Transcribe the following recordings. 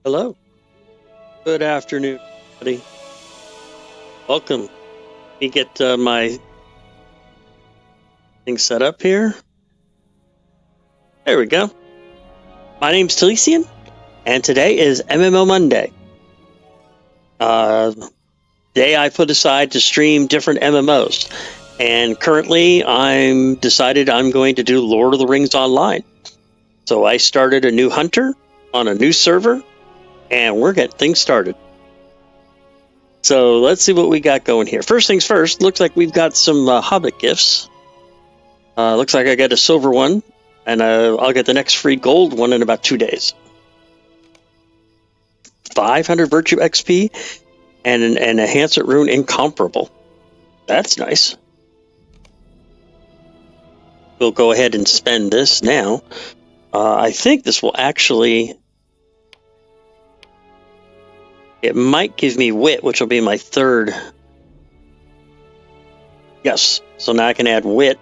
Hello. Good afternoon, everybody. Welcome. Let me get my thing set up here. There we go. My name's Talisian, and today is MMO Monday. Day I put aside to stream different MMOs, and currently I'm decided I'm going to do Lord of the Rings Online. So I started a new hunter on a new server, and we're getting things started. So let's see what we got going here. First things first, looks like we've got some Hobbit gifts. Looks like I got a silver one, and I'll get the next free gold one in about 2 days. 500 virtue XP and an enhancement rune incomparable. That's nice. We'll go ahead and spend this now. I think this will actually... It might give me wit, which will be my third. Yes, so now I can add wit.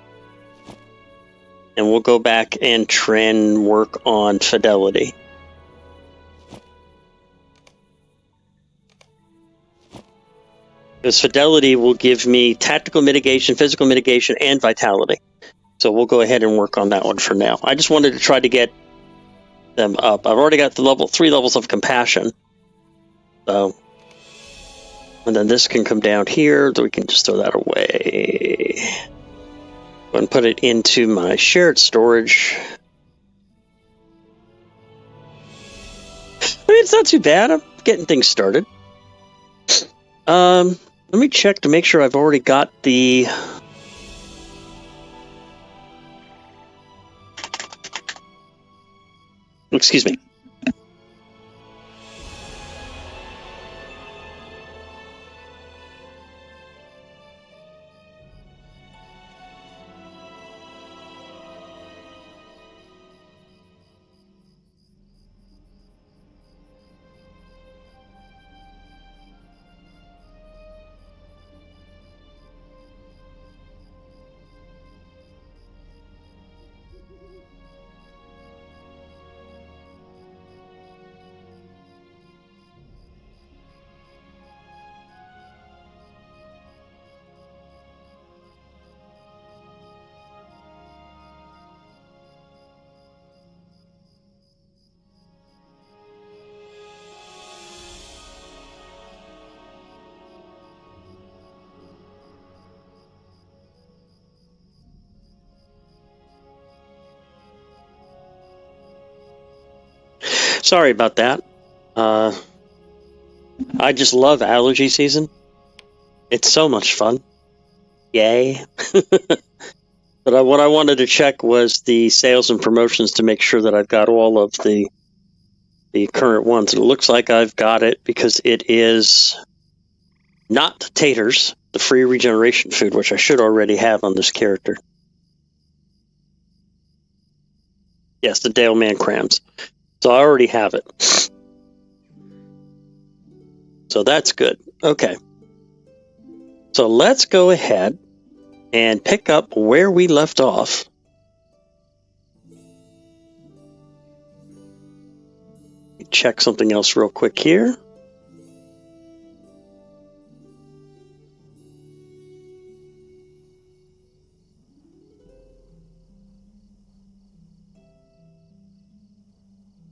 And we'll go back and try and work on fidelity. Because fidelity will give me tactical mitigation, physical mitigation, and vitality. So we'll go ahead and work on that one for now. I just wanted to try to get them up. I've already got the 3 levels of compassion. So, and then this can come down here, so we can just throw that away. Go and put it into my shared storage. I mean, it's not too bad. I'm getting things started. Let me check to make sure I've already got the... Excuse me. Sorry about that. I just love allergy season. It's so much fun. Yay. But what I wanted to check was the sales and promotions to make sure that I've got all of the current ones. It looks like I've got it because it is not taters, the free regeneration food, which I should already have on this character. Yes, the Dale Man crams. So I already have it. So that's good. Okay. So let's go ahead and pick up where we left off. Check something else real quick here.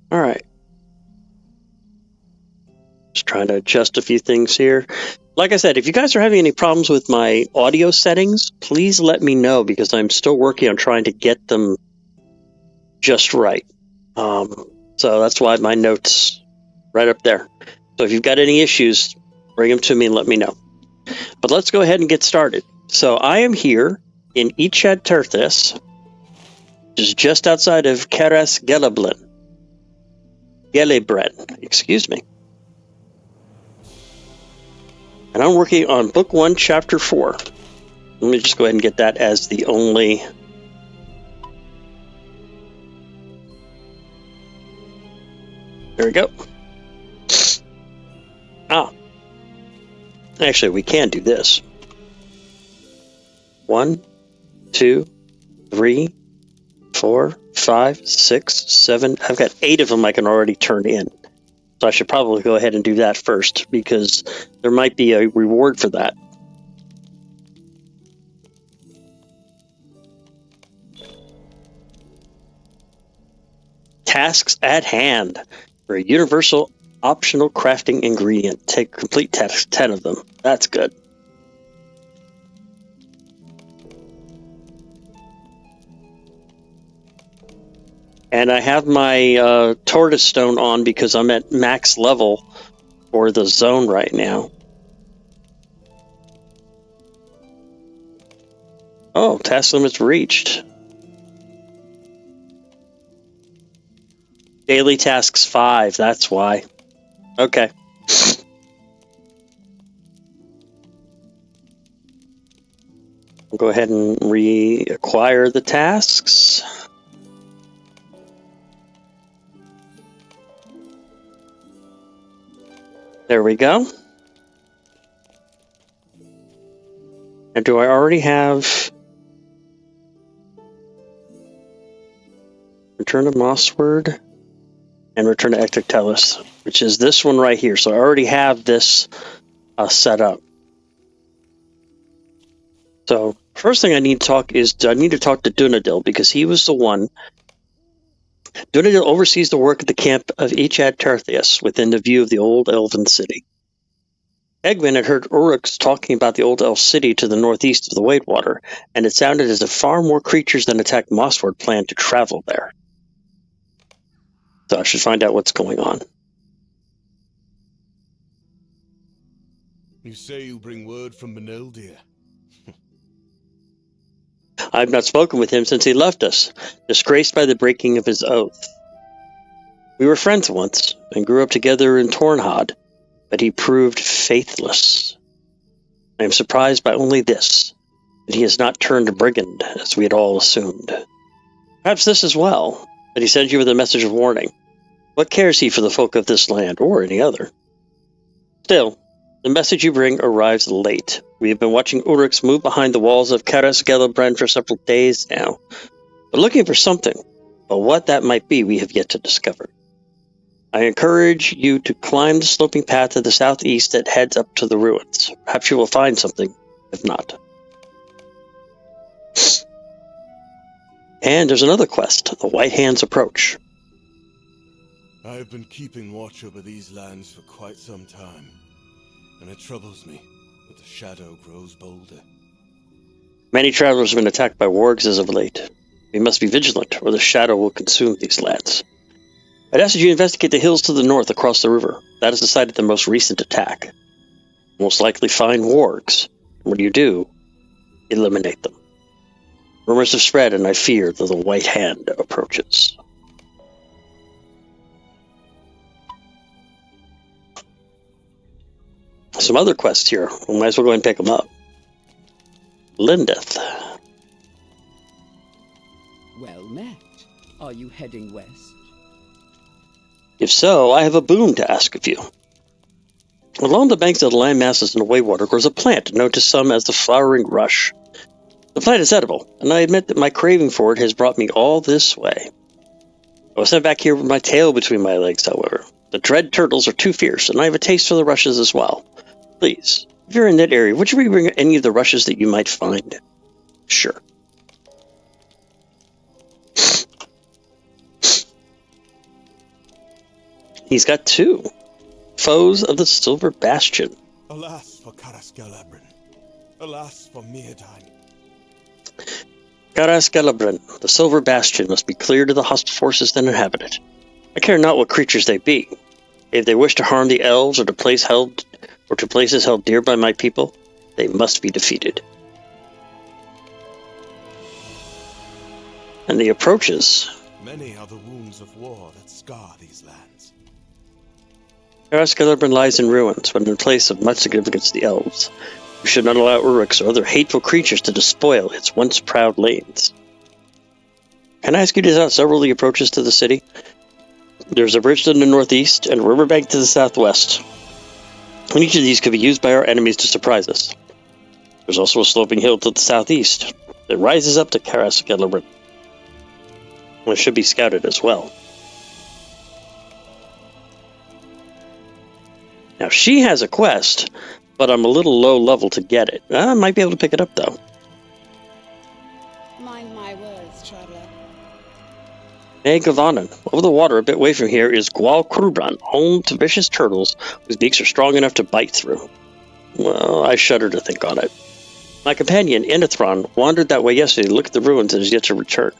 All right. Just trying to adjust a few things here. Like I said, if you guys are having any problems with my audio settings, please let me know because I'm still working on trying to get them just right. So that's why my notes right up there. So if you've got any issues, bring them to me and let me know. But let's go ahead and get started. So I am here in Echad Terthis, which is just outside of Keras Gelebren, excuse me. And I'm working on Book 1, Chapter 4. Let me just go ahead and get that as the only... There we go. Actually, we can do this. 1, 2, 3, 4, 5, 6, 7. I've got 8 of them I can already turn in. So I should probably go ahead and do that first, because there might be a reward for that. Tasks at hand for a universal optional crafting ingredient. Complete 10 of them. That's good. And I have my tortoise stone on because I'm at max level for the zone right now. Oh, task limit's reached. Daily tasks 5, that's why. Okay. I'll go ahead and reacquire the tasks. There we go. And do I already have Return to Mossword and Return to Ectoctelis, which is this one right here. So I already have this set up. So first thing I need to talk to Dunadil, because he was the one. Dunadil oversees the work at the camp of Echad Tarthius within the view of the old elven city. Egwin had heard Uruks talking about the old elf city to the northeast of the Wadewater, and it sounded as if far more creatures than attacked Mossword planned to travel there. So I should find out what's going on. You say you bring word from MMOnday? I've not spoken with him since he left us, disgraced by the breaking of his oath. We were friends once, and grew up together in Tornhad, but he proved faithless. I am surprised by only this, that he has not turned a brigand, as we had all assumed. Perhaps this as well, that he sends you with a message of warning. What cares he for the folk of this land, or any other? Still, the message you bring arrives late. We have been watching Uruks move behind the walls of Karas Gelabren for several days now. But looking for something, but what that might be we have yet to discover. I encourage you to climb the sloping path to the southeast that heads up to the ruins. Perhaps you will find something, if not. And there's another quest, the White Hand's Approach. I have been keeping watch over these lands for quite some time, and it troubles me that the shadow grows bolder. Many travelers have been attacked by wargs as of late. We must be vigilant, or the shadow will consume these lands. I'd ask that you investigate the hills to the north across the river. That is the site of the most recent attack. Most likely find wargs. When you do, eliminate them. Rumors have spread, and I fear that the White Hand approaches. Some other quests here. We might as well go ahead and pick them up. Lindith. Well met. Are you heading west? If so, I have a boon to ask of you. Along the banks of the land masses in the Wadewater grows a plant known to some as the Flowering Rush. The plant is edible, and I admit that my craving for it has brought me all this way. I was sent back here with my tail between my legs, however. The dread turtles are too fierce, and I have a taste for the rushes as well. Please, if you're in that area, would you bring any of the rushes that you might find? Sure. He's got 2. Foes of the Silver Bastion. Alas for Karas Gelabren. Alas for Mirdain. Karas Gelabren, the Silver Bastion, must be cleared of the hostile forces that inhabit it. I care not what creatures they be. If they wish to harm the elves or to places held dear by my people, they must be defeated. And the approaches. Many are the wounds of war that scar these lands. Karas Gelabren lies in ruins, but in a place of much significance to the elves. We should not allow Uruks or other hateful creatures to despoil its once proud lanes. Can I ask you to design several of the approaches to the city? There's a bridge to the northeast and a riverbank to the southwest. And each of these could be used by our enemies to surprise us. There's also a sloping hill to the southeast that rises up to Karas Gelabren. It should be scouted as well. Now, she has a quest, but I'm a little low level to get it. I might be able to pick it up, though. Mind my words, traveler. Hey, Gavanan. Over the water, a bit away from here, is Gwal Krubran, home to vicious turtles whose beaks are strong enough to bite through. Well, I shudder to think on it. My companion, Inithron, wandered that way yesterday to look at the ruins and is yet to return.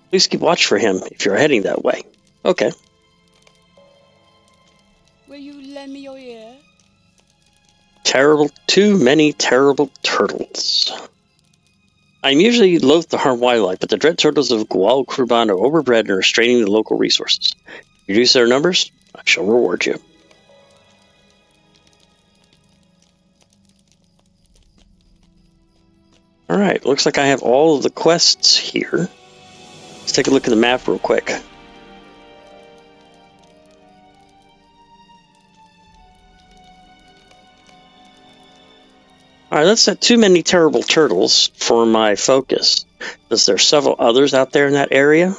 Please keep watch for him if you're heading that way. Okay. Will you lend me your ear? Too many terrible turtles. I'm usually loath to harm wildlife, but the dread turtles of Gwal Kruban are overbred and are straining the local resources. Reduce their numbers, I shall reward you. Alright, looks like I have all of the quests here. Let's take a look at the map real quick. Alright, let's set too many terrible turtles for my focus. Because there's several others out there in that area.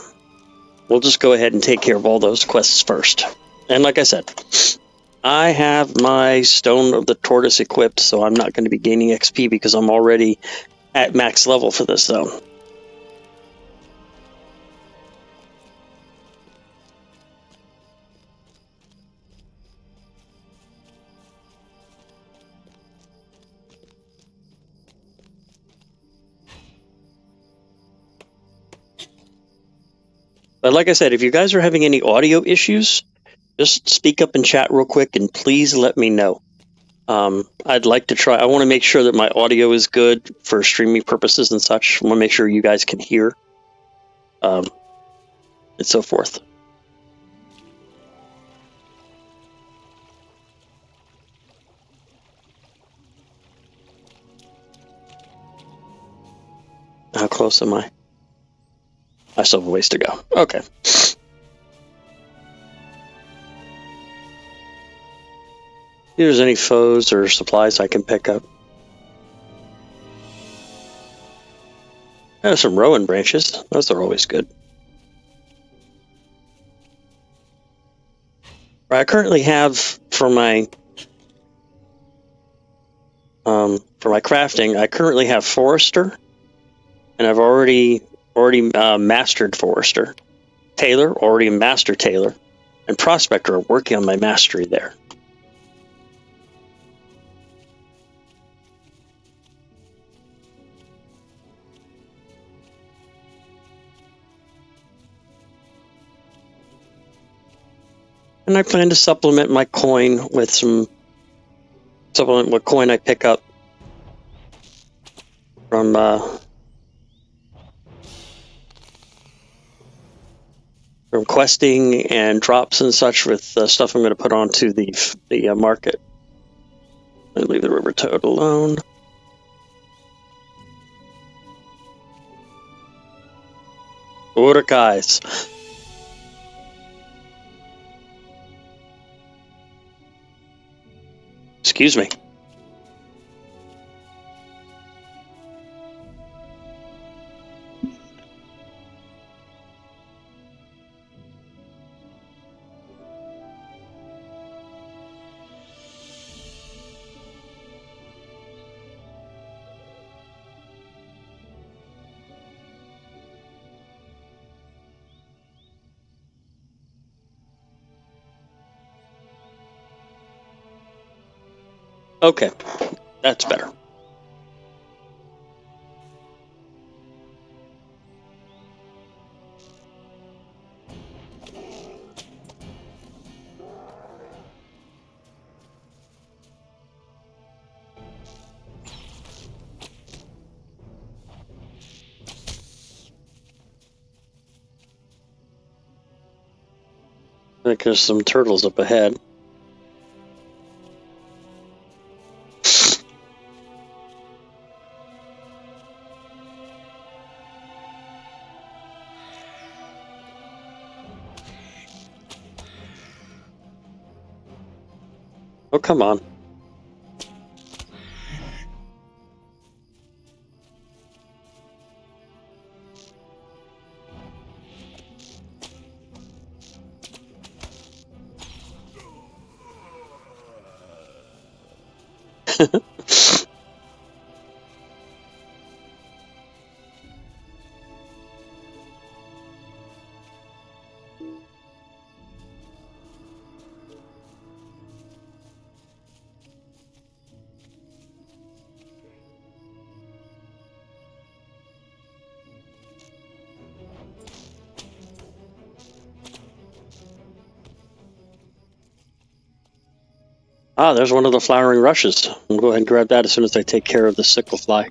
We'll just go ahead and take care of all those quests first. And like I said, I have my Stone of the Tortoise equipped, so I'm not going to be gaining XP because I'm already at max level for this zone. But like I said, if you guys are having any audio issues, just speak up in chat real quick and please let me know. I'd like to try. I want to make sure that my audio is good for streaming purposes and such. I want to make sure you guys can hear, and so forth. How close am I? I still have a ways to go. Okay. If there's any foes or supplies I can pick up. There's some rowan branches. Those are always good. I currently have for my crafting. I currently have Forester, and I've already mastered Forester. Tailor already mastered Tailor, and Prospector are working on my mastery there. And I plan to supplement my coin with what coin I pick up from questing and drops and such with stuff I'm going to put onto the market. And leave the river toad alone. Urukais. Excuse me. Okay, that's better. I think there's some turtles up ahead. Oh, come on. Ah, there's one of the flowering rushes. I'll go ahead and grab that as soon as I take care of the sickle fly.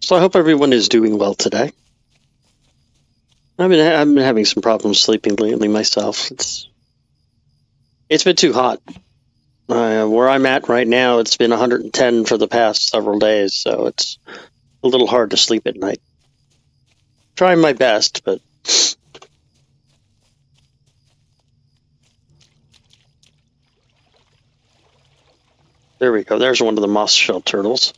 So I hope everyone is doing well today. I've been having some problems sleeping lately myself. It's been too hot. Where I'm at right now, it's been 110 for the past several days, so it's a little hard to sleep at night. Trying my best, but there we go. There's one of the moss shell turtles.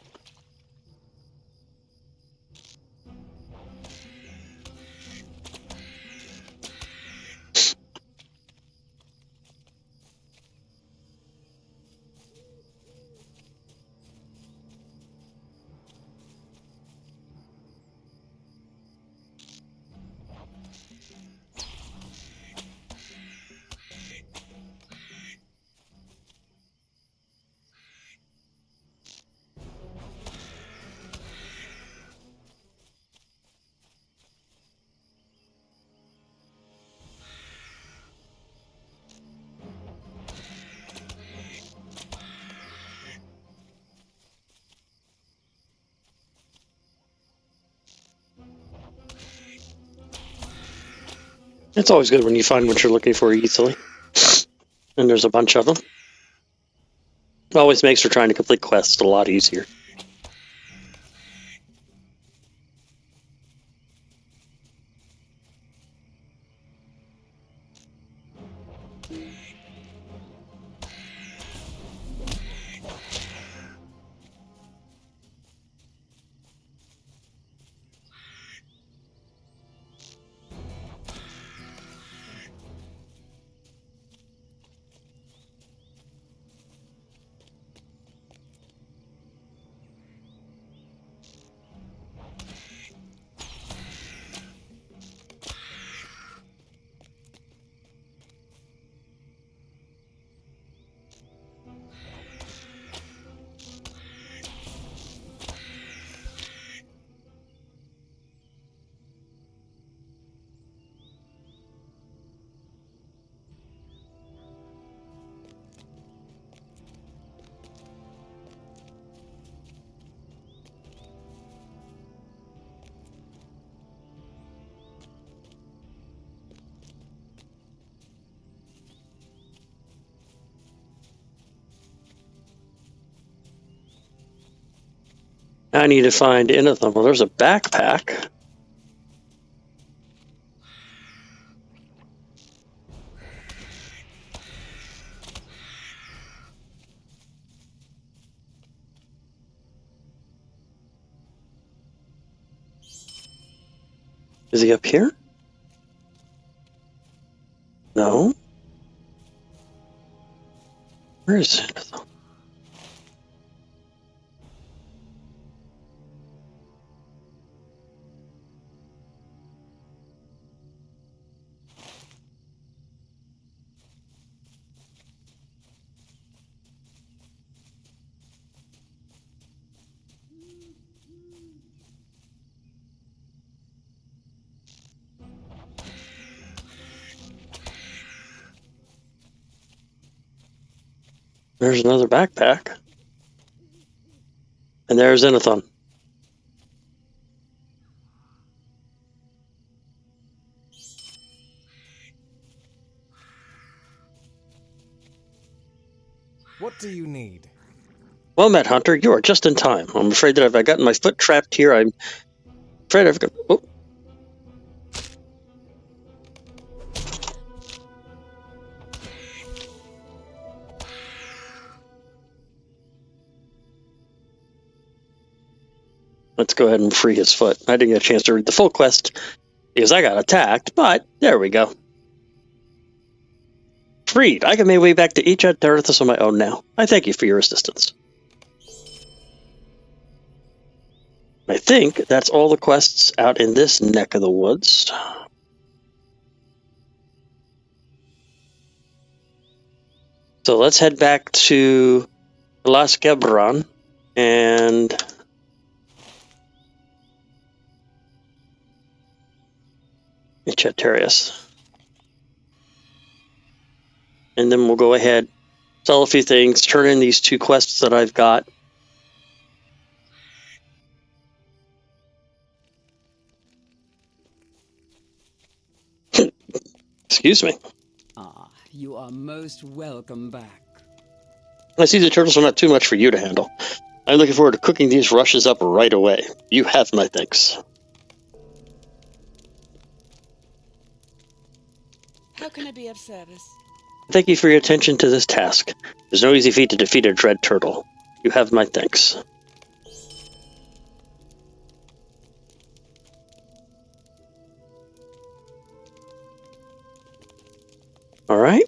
It's always good when you find what you're looking for easily. And there's a bunch of them. It always makes for trying to complete quests a lot easier. I need to find anything. Well, there's a backpack. Is he up here? No. Where is it? There's another backpack. And there's Zenithon. What do you need? Well met, Hunter. You are just in time. I'm afraid that if I gotten my foot trapped here, I'm afraid I've got... Oh. Let's go ahead and free his foot. I didn't get a chance to read the full quest because I got attacked, but there we go. Freed. I can make my way back to each Earthus on my own now. I thank you for your assistance. I think that's all the quests out in this neck of the woods. So let's head back to Las Gebron and Chatterius. And then we'll go ahead, sell a few things, turn in these 2 quests that I've got. Excuse me. Ah, you are most welcome back. I see the turtles are not too much for you to handle. I'm looking forward to cooking these rushes up right away. You have my thanks. How can I be of service? Thank you for your attention to this task. There's no easy feat to defeat a dread turtle. You have my thanks. All right.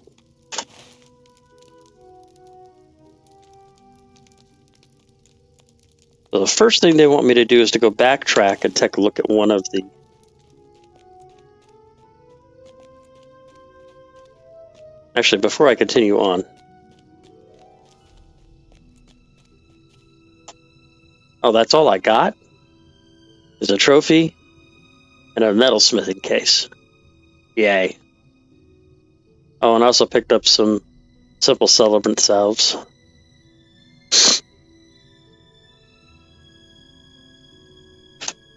So the first thing they want me to do is to go backtrack and take a look at one of the... Actually, before I continue on... Oh, that's all I got? Is a trophy and a metalsmithing case. Yay. Oh, and I also picked up some simple celebrant salves.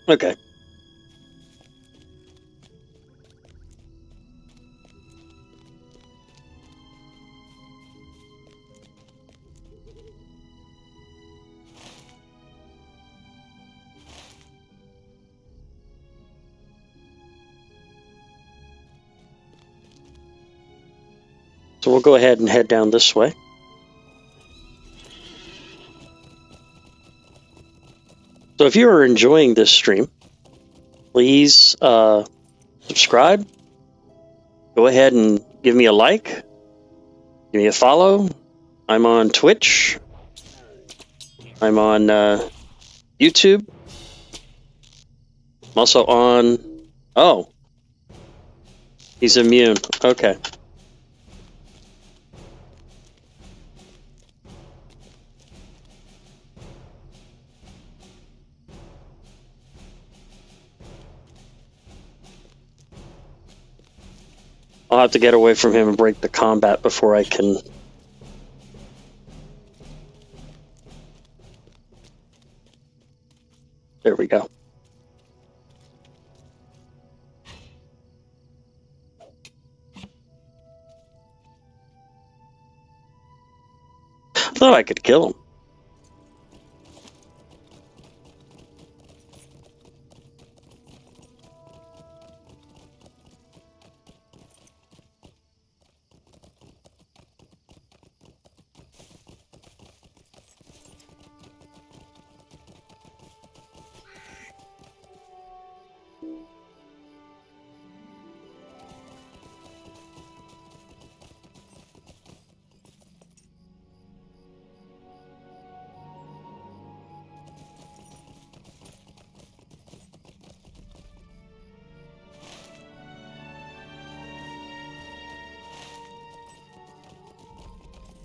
Okay. So we'll go ahead and head down this way. So if you are enjoying this stream, please subscribe. Go ahead and give me a like. Give me a follow. I'm on Twitch. I'm on YouTube. I'm also on... Oh. He's immune. Okay. I'll have to get away from him and break the combat before I can... There we go. I thought I could kill him.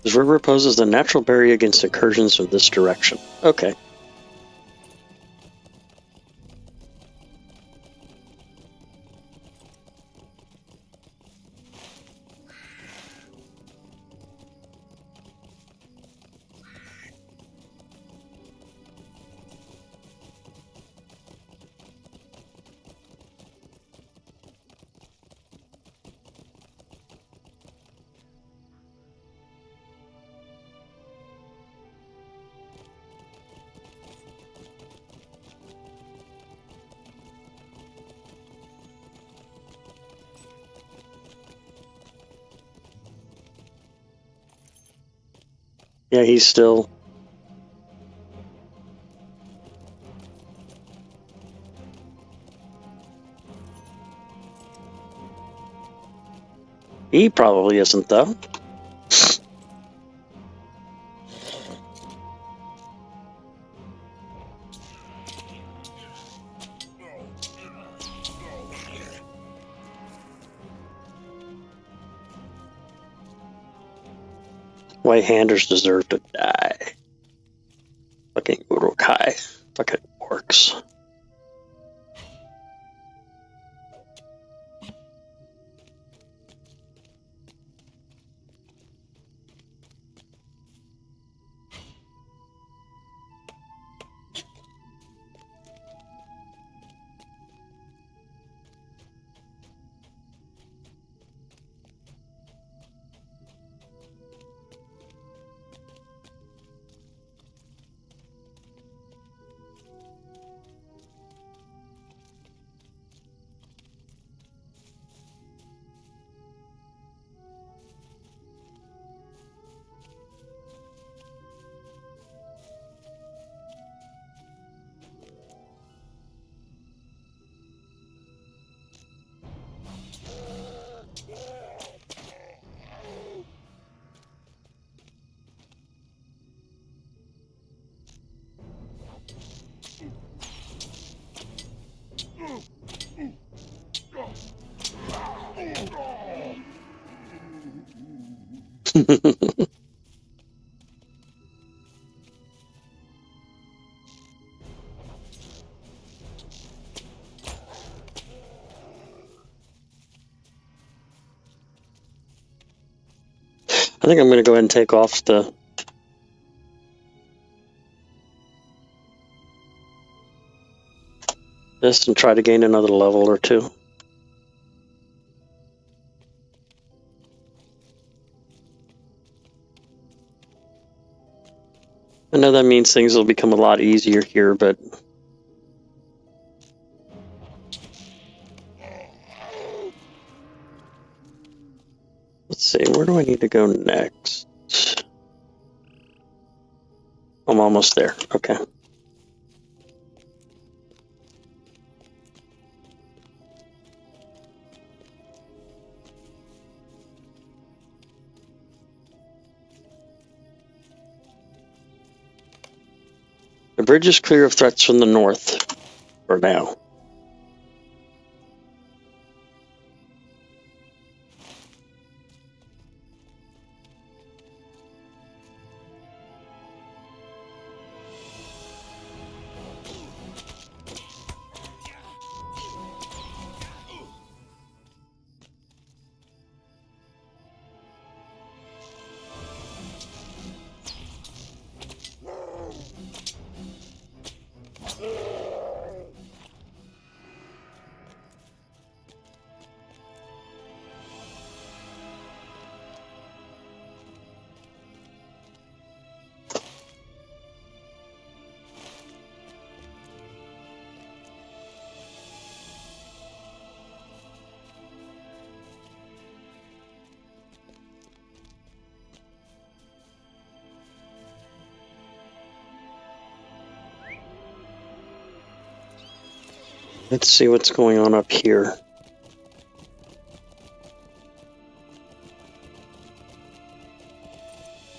This river poses a natural barrier against incursions from this direction. Okay. Yeah, he's still... He probably isn't, though. White-handers deserve to die. Fucking Urukai. Fucking orcs. I think I'm going to go ahead and take off this and try to gain another level or two. I know that means things will become a lot easier here, but... Let's see, where do I need to go next? I'm almost there. Okay. The bridge is clear of threats from the north, for now. Let's see what's going on up here.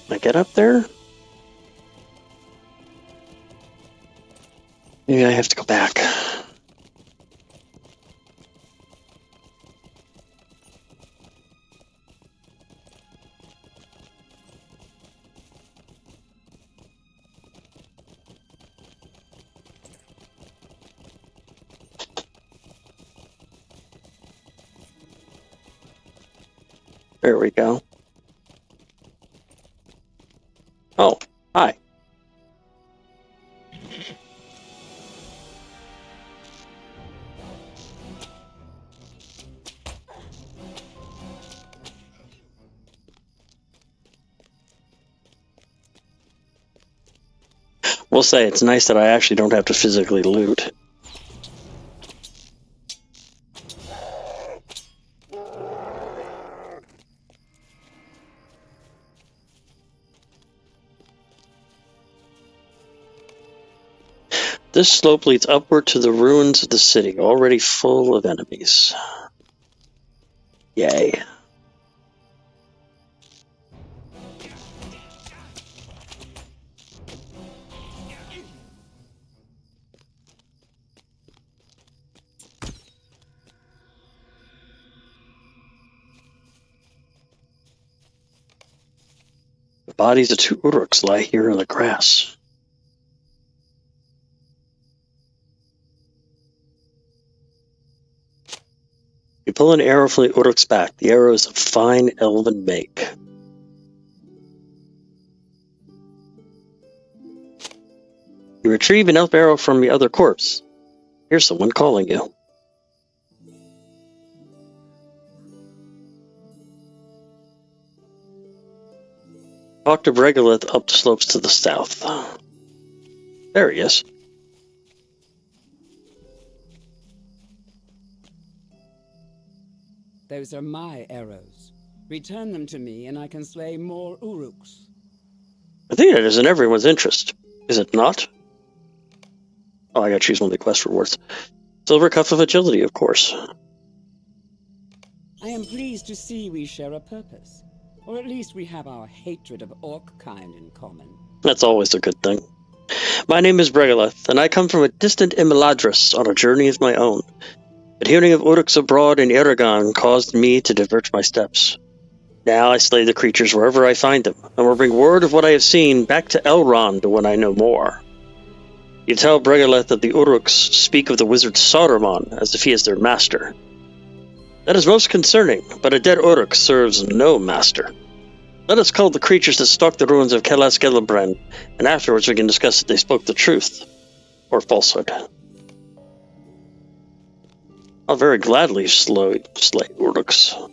Can I get up there? Maybe I have to go back. There we go. Oh, hi. We'll say it's nice that I actually don't have to physically loot. This slope leads upward to the ruins of the city, already full of enemies. Yay. The bodies of 2 Uruks lie here in the grass. You pull an arrow from the Uruk's back. The arrow is of fine elven make. You retrieve an elf arrow from the other corpse. Here's someone calling you. Talk to Regolith up the slopes to the south. There he is. Those are my arrows. Return them to me and I can slay more Uruks. I think that is in everyone's interest. Is it not? Oh, I gotta choose one of the quest rewards. Silver Cuff of Agility, of course. I am pleased to see we share a purpose. Or at least we have our hatred of orc kind in common. That's always a good thing. My name is Regolith, and I come from a distant Imiladris on a journey of my own. But hearing of Uruks abroad in Eragon caused me to divert my steps. Now I slay the creatures wherever I find them, and will bring word of what I have seen back to Elrond when I know more. You tell Regolith that the Uruks speak of the wizard Saruman as if he is their master. That is most concerning, but a dead Uruk serves no master. Let us call the creatures that stalk the ruins of Kelas Gelebren, and afterwards we can discuss if they spoke the truth, or falsehood. I'll very gladly slay Uruks.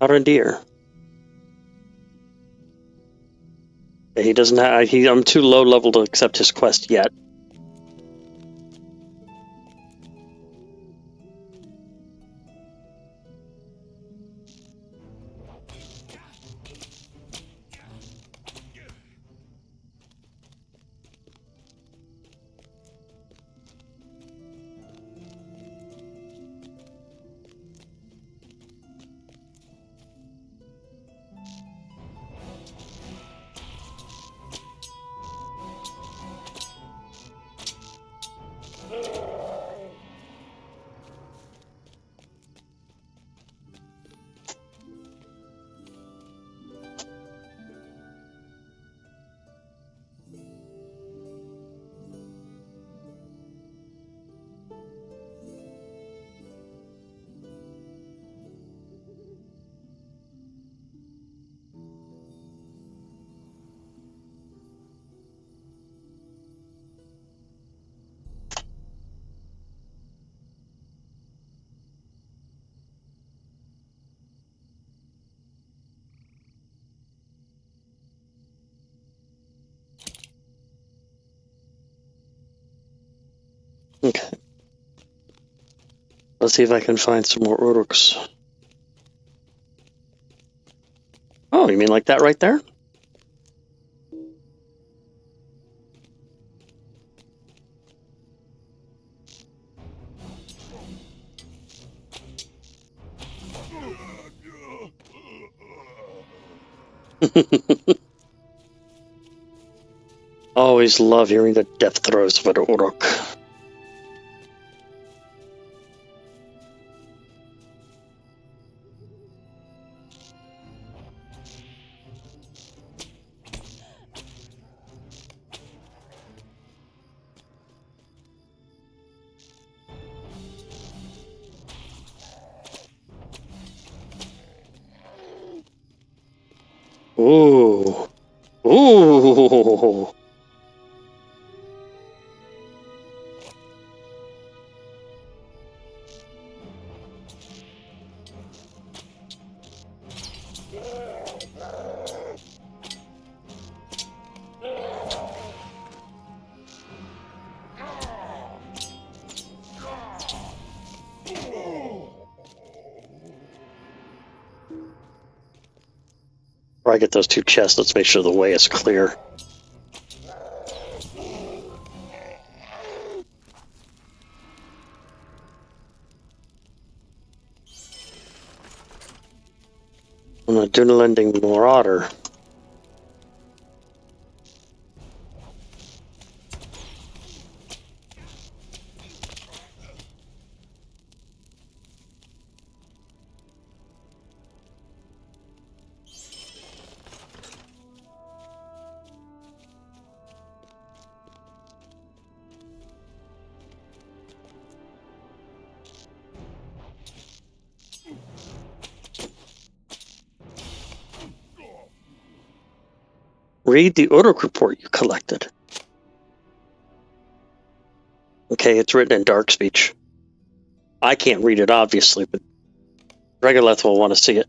Arendir. He doesn't have. I'm too low level to accept his quest yet. Okay. Let's see if I can find some more Uruks. Oh, you mean like that right there? Always love hearing the death throes of an Uruk. Ooh. Ooh. Before I get those 2 chests, let's make sure the way is clear. I'm a Dunalending Marauder. Read the Uruk report you collected. Okay, it's written in dark speech. I can't read it, obviously, but Regolith will want to see it.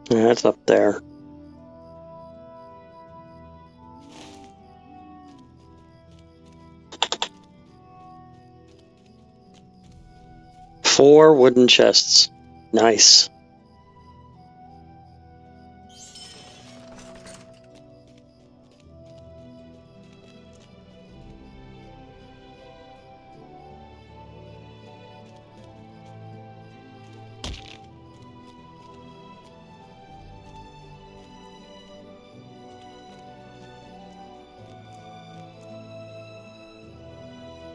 Yeah, it's up there. Four wooden chests. Nice.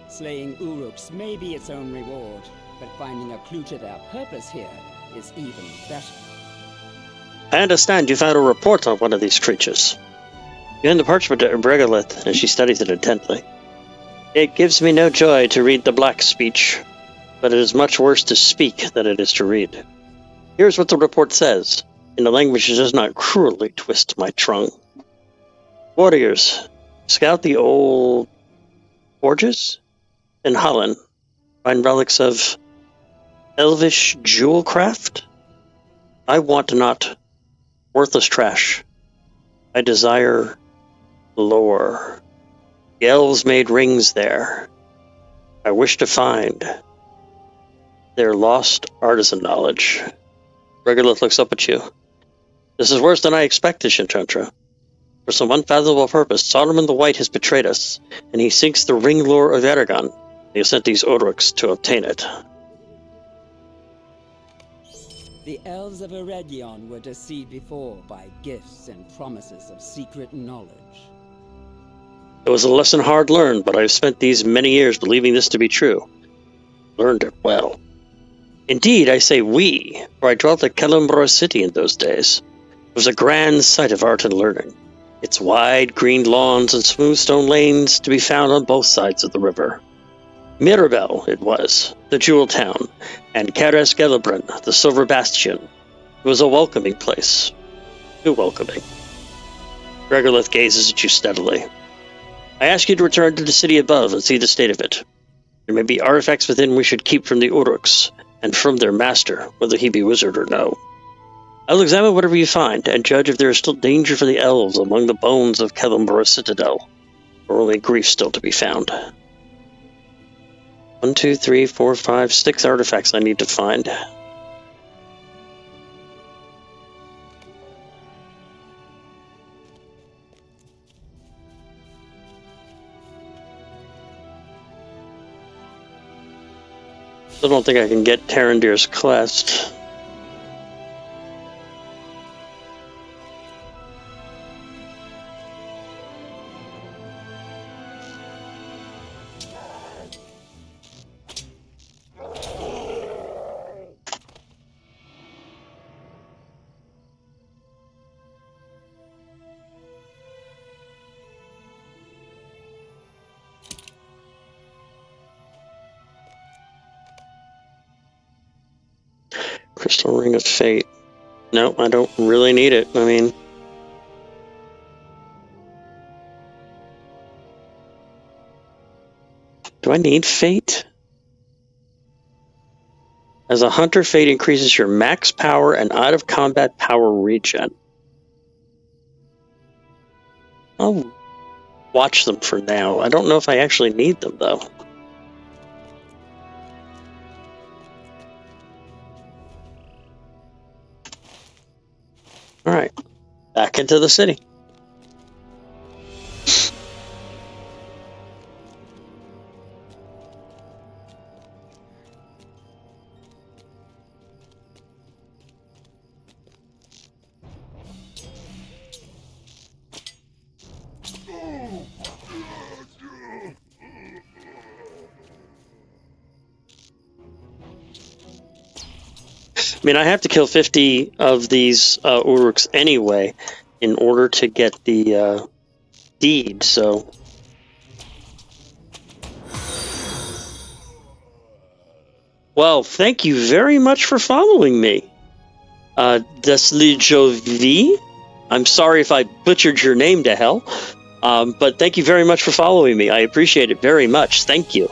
Slaying Uruks may be its own reward, but finding a clue to their purpose here is even better. I understand you found a report on one of these creatures. You hand the parchment to Regolith, and she studies it intently. It gives me no joy to read the black speech, but it is much worse to speak than it is to read. Here's what the report says, in a language that does not cruelly twist my tongue. Warriors, scout the old forges in Holland. Find relics of elvish jewel craft. I want not worthless trash. I desire lore. The elves made rings there. I wish to find their lost artisan knowledge. Regolith looks up at you. This is worse than I expected, Shentrantra. For some unfathomable purpose, Solomon the White has betrayed us, and he seeks the ring lore of Aragon. He has sent these Uruks to obtain it. The elves of Eregion were deceived before by gifts and promises of secret knowledge. It was a lesson hard learned, but I've spent these many years believing this to be true. Learned it well. Indeed, I say we, for I dwelt at Kellumbra City in those days. It was a grand sight of art and learning. Its wide green lawns and smooth stone lanes to be found on both sides of the river. Mirabel it was, the jewel town, and Caras Gelibran, the silver bastion. It was a welcoming place. Too welcoming. Regolith gazes at you steadily. I ask you to return to the city above and see the state of it. There may be artifacts within we should keep from the Uruks, and from their master, whether he be wizard or no. I will examine whatever you find, and judge if there is still danger for the elves among the bones of Kellumbra Citadel, or only grief still to be found. 1, 2, 3, 4, 5, 6 artifacts I need to find. I don't think I can get Tarandir's quest. Crystal Ring of Fate. No, I don't really need it. I mean... Do I need Fate? As a hunter, Fate increases your max power and out-of-combat power regen. I'll watch them for now. I don't know if I actually need them, though. Alright. Back into the city. I mean, I have to kill 50 of these Uruks anyway in order to get the deed, so... Well, thank you very much for following me. Deslijovi? I'm sorry if I butchered your name to hell, but thank you very much for following me. I appreciate it very much. Thank you.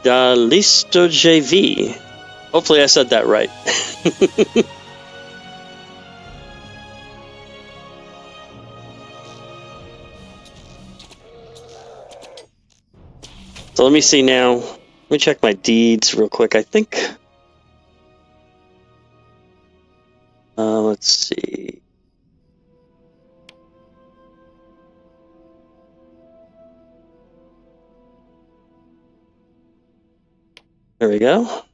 Dalistojevi. Hopefully I said that right. So let me see now. Let me check my deeds real quick. I think... let's see. There we go.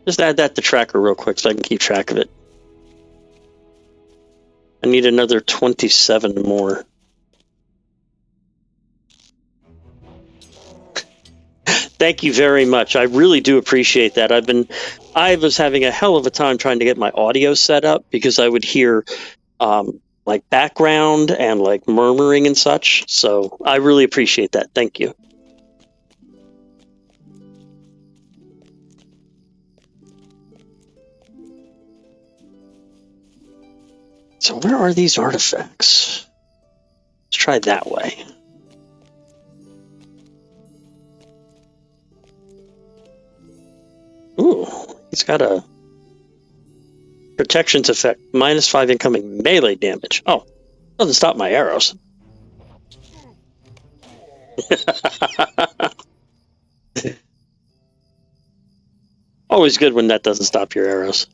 Just add that to tracker real quick so I can keep track of it. I need another 27 more. Thank you very much. I really do appreciate that. I was having a hell of a time trying to get my audio set up because I would hear like background and like murmuring and such. So I really appreciate that. Thank you. So where are these artifacts? Let's try that way. Ooh, he's got a protections effect. -5 incoming melee damage. Oh, doesn't stop my arrows. Always good when that doesn't stop your arrows.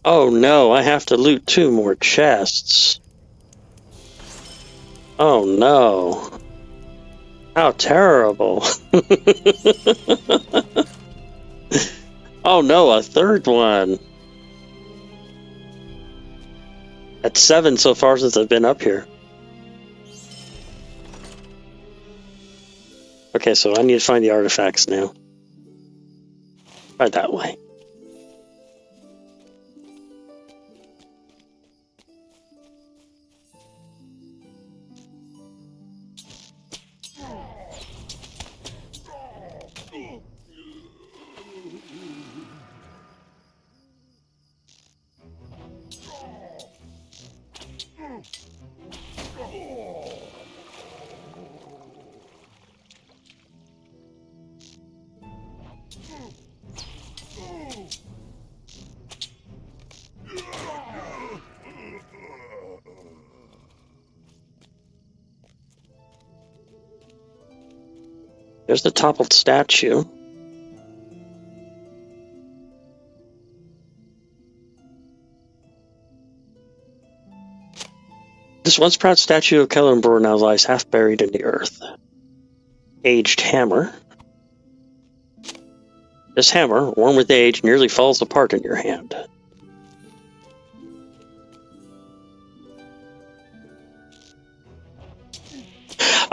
Oh no, I have to loot 2 more chests. Oh no. How terrible. Oh no, a 3rd one. That's 7 so far since I've been up here. Okay, so I need to find the artifacts now. Right that way. There's the toppled statue. This once proud statue of Kellenbror now lies half buried in the earth. Aged hammer. This hammer, worn with age, nearly falls apart in your hand.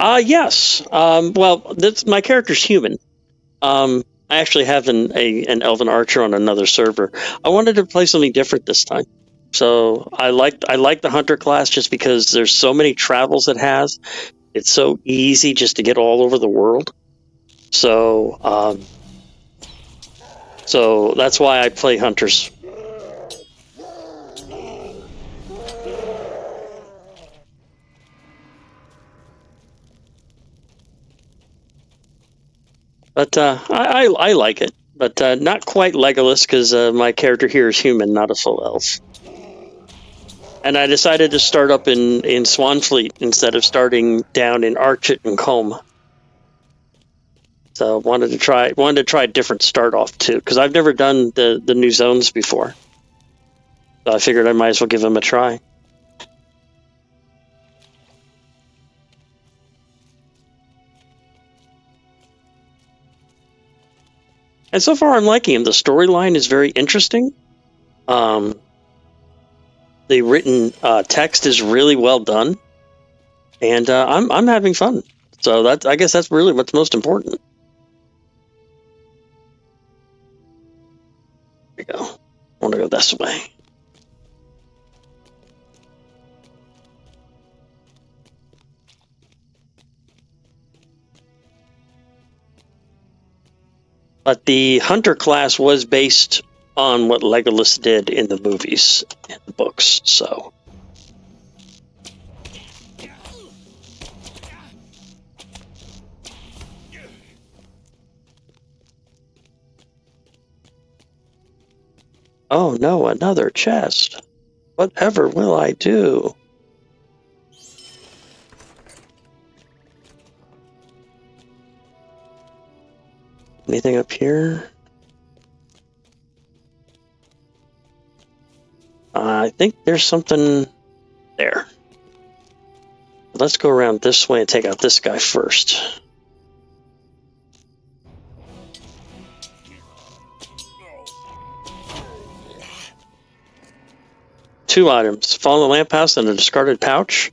Yes. Well, my character's human. I actually have an elven archer on another server. I wanted to play something different this time. So I like the hunter class just because there's so many travels it has. It's so easy just to get all over the world. So so that's why I play hunters. But I like it, but not quite Legolas because my character here is human, not a full elf. And I decided to start up in Swanfleet instead of starting down in Archet and Combe. So wanted to try a different start off too, because I've never done the new zones before. So I figured I might as well give them a try. And so far, I'm liking him. The storyline is very interesting. The written text is really well done, and I'm having fun. So I guess that's really what's most important. There we go. I want to go this way. But the hunter class was based on what Legolas did in the movies and the books, so. Oh no, another chest. Whatever will I do? Anything up here? I think there's something there. Let's go around this way and take out this guy first. Two items. Fallen lamp house and a discarded pouch.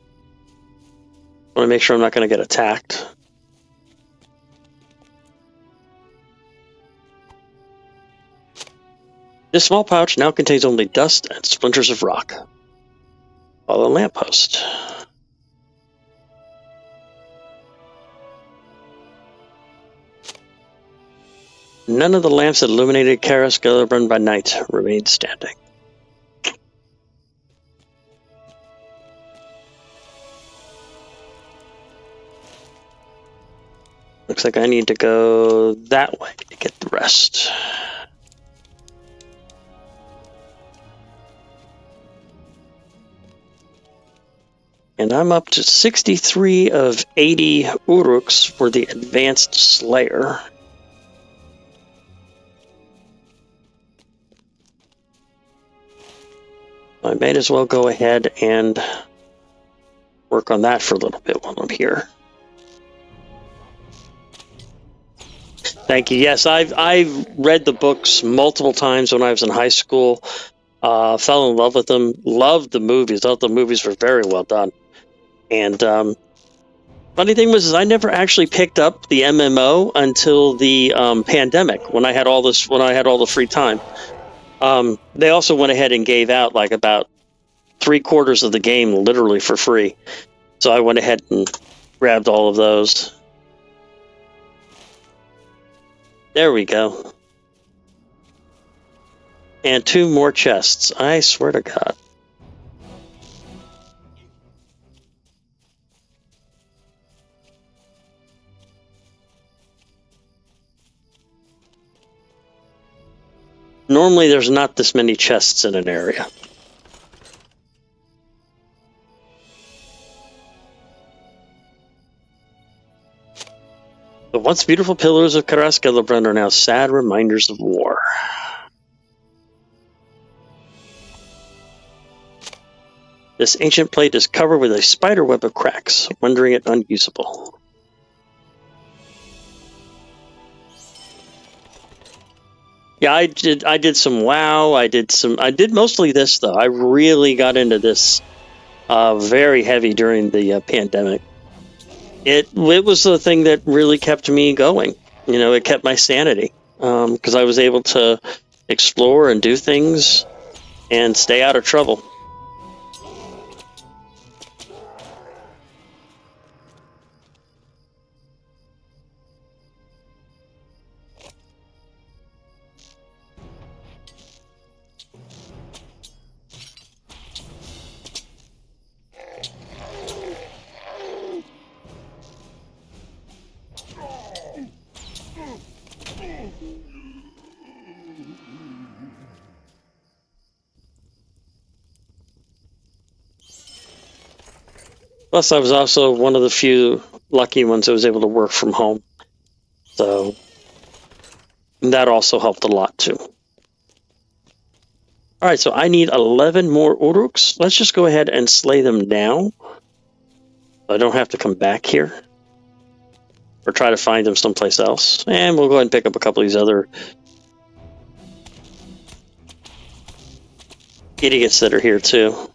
I want to make sure I'm not going to get attacked. This small pouch now contains only dust and splinters of rock. Fallen lamppost. None of the lamps that illuminated Karas Gellerbrunn by night remained standing. Looks like I need to go that way to get the rest. And I'm up to 63 of 80 Uruks for the Advanced Slayer. I may as well go ahead and work on that for a little bit while I'm here. Thank you. Yes, I've read the books multiple times when I was in high school. Fell in love with them. Loved the movies. Thought the movies were very well done. And funny thing was, I never actually picked up the MMO until the pandemic when I had all the free time. They also went ahead and gave out like about 3/4 of the game literally for free. So I went ahead and grabbed all of those. There we go. And 2 more chests. I swear to God. Normally there's not this many chests in an area. The once beautiful pillars of Karas Gellerbrunn are now sad reminders of war. This ancient plate is covered with a spider web of cracks, rendering it unusable. Yeah, I did some WoW. I did mostly this though. I really got into this very heavy during the pandemic. it was the thing that really kept me going. You know, it kept my sanity because I was able to explore and do things and stay out of trouble. Plus, I was also one of the few lucky ones that was able to work from home. So that also helped a lot, too. All right, so I need 11 more Uruks. Let's just go ahead and slay them now. I don't have to come back here. Or try to find them someplace else. And we'll go ahead and pick up a couple of these other idiots that are here, too.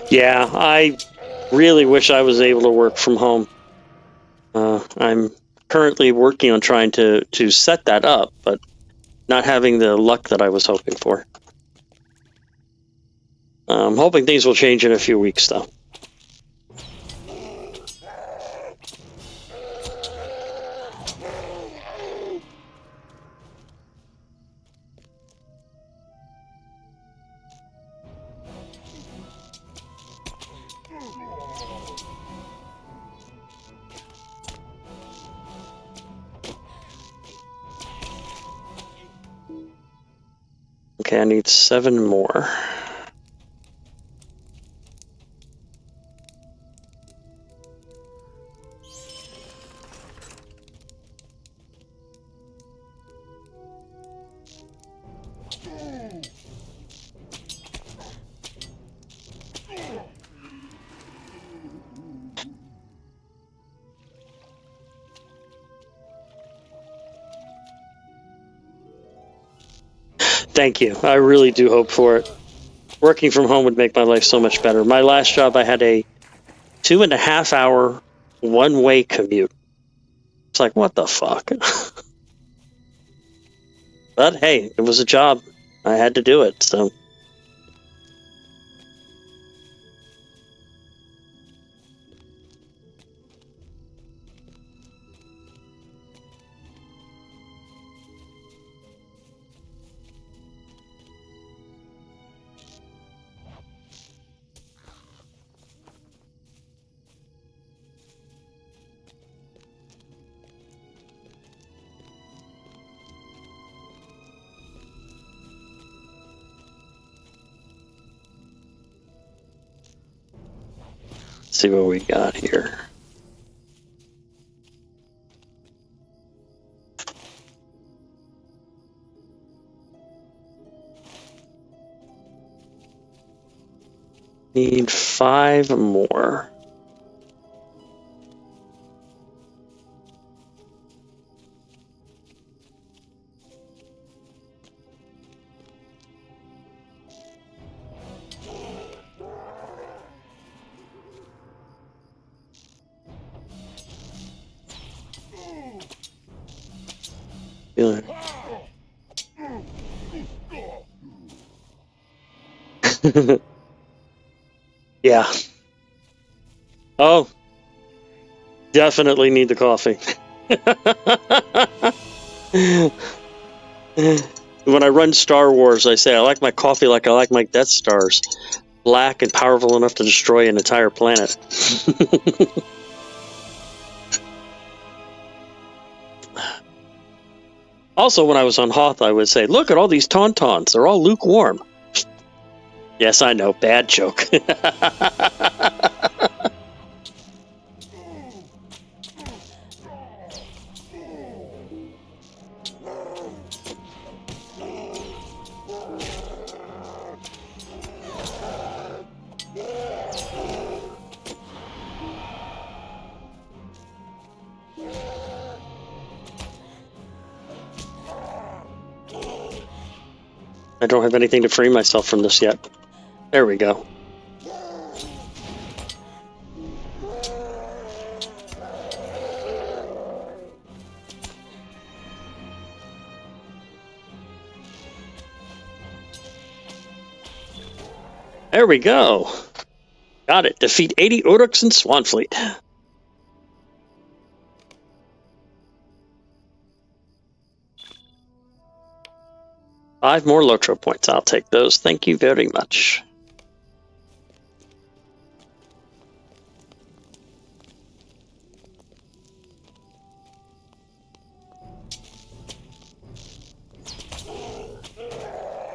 Yeah, I really wish I was able to work from home. I'm currently working on trying to set that up, but not having the luck that I was hoping for. I'm hoping things will change in a few weeks, though. Okay, I need 7 more. Thank you. I really do hope for it. Working from home would make my life so much better. My last job, I had a 2.5-hour one-way commute. It's like, what the fuck? But hey, it was a job. I had to do it, so. Let's see what we got here. Need 5 more. Yeah. Oh, definitely need the coffee. When I run Star Wars, I say I like my coffee like I like my Death Stars. Black and powerful enough to destroy an entire planet. Also, when I was on Hoth, I would say, look at all these Tauntauns. They're all lukewarm. Yes, I know. Bad joke. I don't have anything to free myself from this yet. There we go. There we go. Got it. Defeat 80 Uruks in Swanfleet. Five more Lotro points. I'll take those. Thank you very much.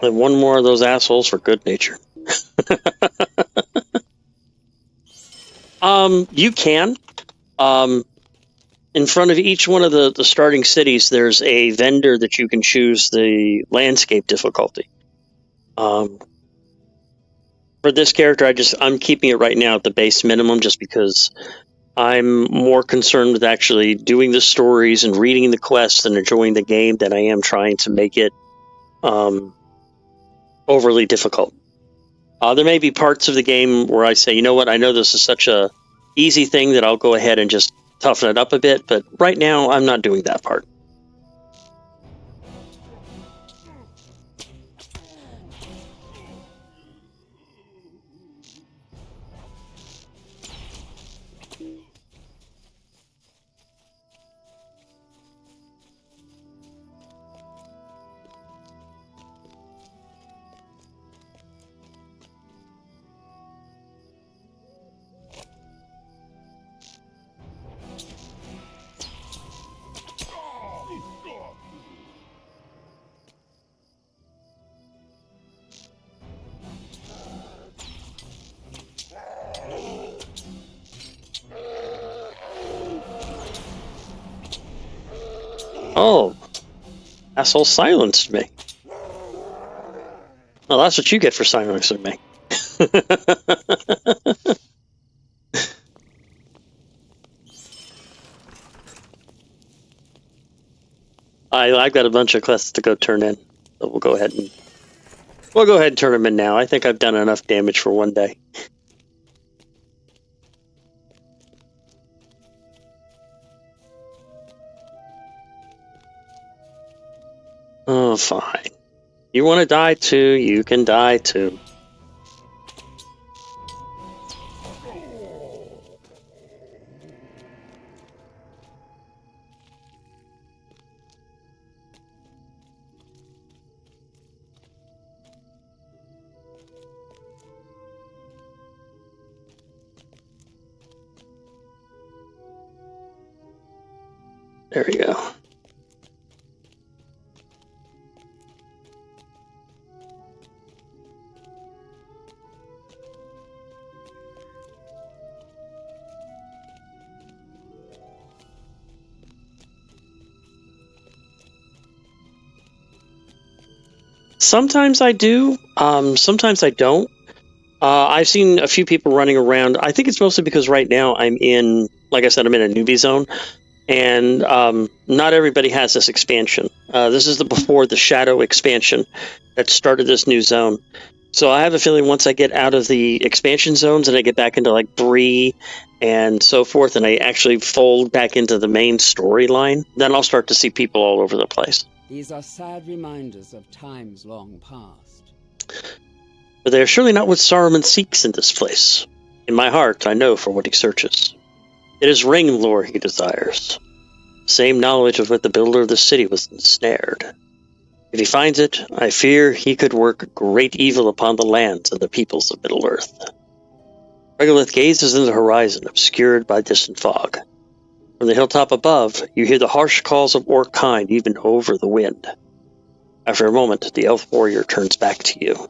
And one more of those assholes for good nature. You can. In front of each one of the starting cities, there's a vendor that you can choose the landscape difficulty. For this character, I'm keeping it right now at the base minimum just because I'm more concerned with actually doing the stories and reading the quests and enjoying the game than I am trying to make it overly difficult. There may be parts of the game where I say, you know what, I know this is such a easy thing that I'll go ahead and just toughen it up a bit, but right now I'm not doing that part. Oh, asshole silenced me. Well, that's what you get for silencing me. I've got a bunch of quests to go turn in, so we'll go ahead and turn them in now. I think I've done enough damage for one day. Oh, fine. You want to die too, you can die too. There we go. Sometimes I do, sometimes I don't. I've seen a few people running around. I think it's mostly because right now like I said, I'm in a newbie zone, and not everybody has this expansion. This is before the Shadow expansion that started this new zone. So I have a feeling once I get out of the expansion zones and I get back into like Bree and so forth, and I actually fold back into the main storyline, then I'll start to see people all over the place. These are sad reminders of times long past. But they are surely not what Saruman seeks in this place. In my heart, I know for what he searches. It is ring lore he desires. Same knowledge of what the builder of the city was ensnared. If he finds it, I fear he could work great evil upon the lands and the peoples of Middle-earth. Regolith gazes in the horizon, obscured by distant fog. From the hilltop above, you hear the harsh calls of orc kind even over the wind. After a moment, the elf warrior turns back to you.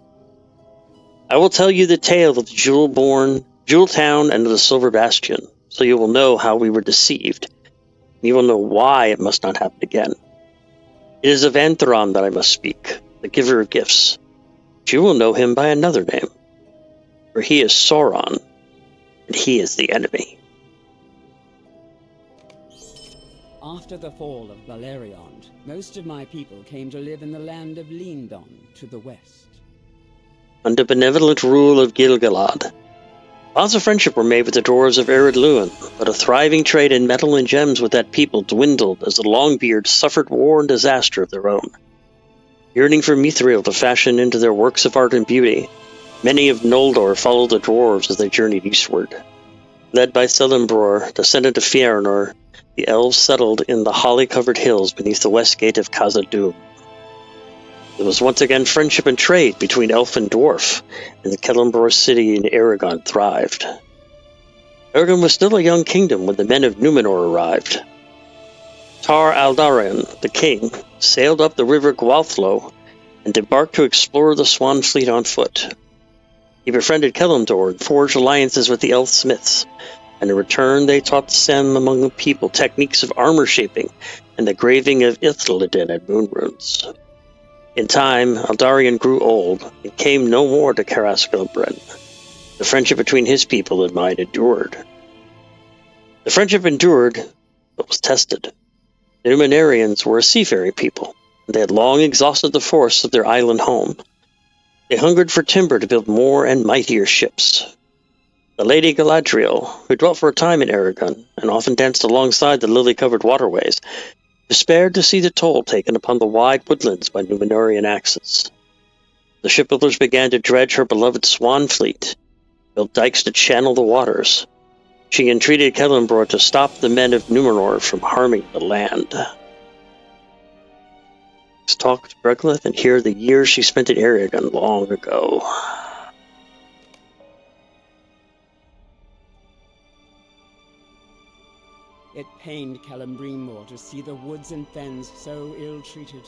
I will tell you the tale of the Jewel Town and of the Silver Bastion, so you will know how we were deceived. You will know why it must not happen again. It is of Antheron that I must speak, the giver of gifts. But you will know him by another name, for he is Sauron, and he is the enemy. After the fall of Balerion, most of my people came to live in the land of Lindon to the west. Under benevolent rule of Gil-galad, bonds of friendship were made with the dwarves of Ered Luin, but a thriving trade in metal and gems with that people dwindled as the Longbeards suffered war and disaster of their own. Yearning for mithril to fashion into their works of art and beauty, many of Noldor followed the dwarves as they journeyed eastward. Led by Celebrimbor, descendant of Fëanor, the elves settled in the holly-covered hills beneath the west gate of Khazad-dûm. There was once again friendship and trade between elf and dwarf, and the Celebrimbor city in Aragon thrived. Aragon was still a young kingdom when the men of Númenor arrived. Tar Aldarin, the king, sailed up the river Gwalthlo and embarked to explore the Swanfleet on foot. He befriended Celebrimbor and forged alliances with the elf smiths, and in return they taught some among the people techniques of armor shaping and the graving of Ithilden and moon runes. In time, Aldarion grew old and came no more to Carascalbren. The friendship between his people and mine endured. The friendship endured, but was tested. The Numenorians were a seafaring people, and they had long exhausted the force of their island home. They hungered for timber to build more and mightier ships. The Lady Galadriel, who dwelt for a time in Aragon, and often danced alongside the lily-covered waterways, despaired to see the toll taken upon the wide woodlands by Númenorian axes. The shipbuilders began to dredge her beloved Swanfleet, built dikes to channel the waters. She entreated Celebrimbor to stop the men of Númenor from harming the land. Let's talk to Breglith and hear the years she spent in Aragon long ago. It pained Celebrimbor to see the woods and fens so ill-treated,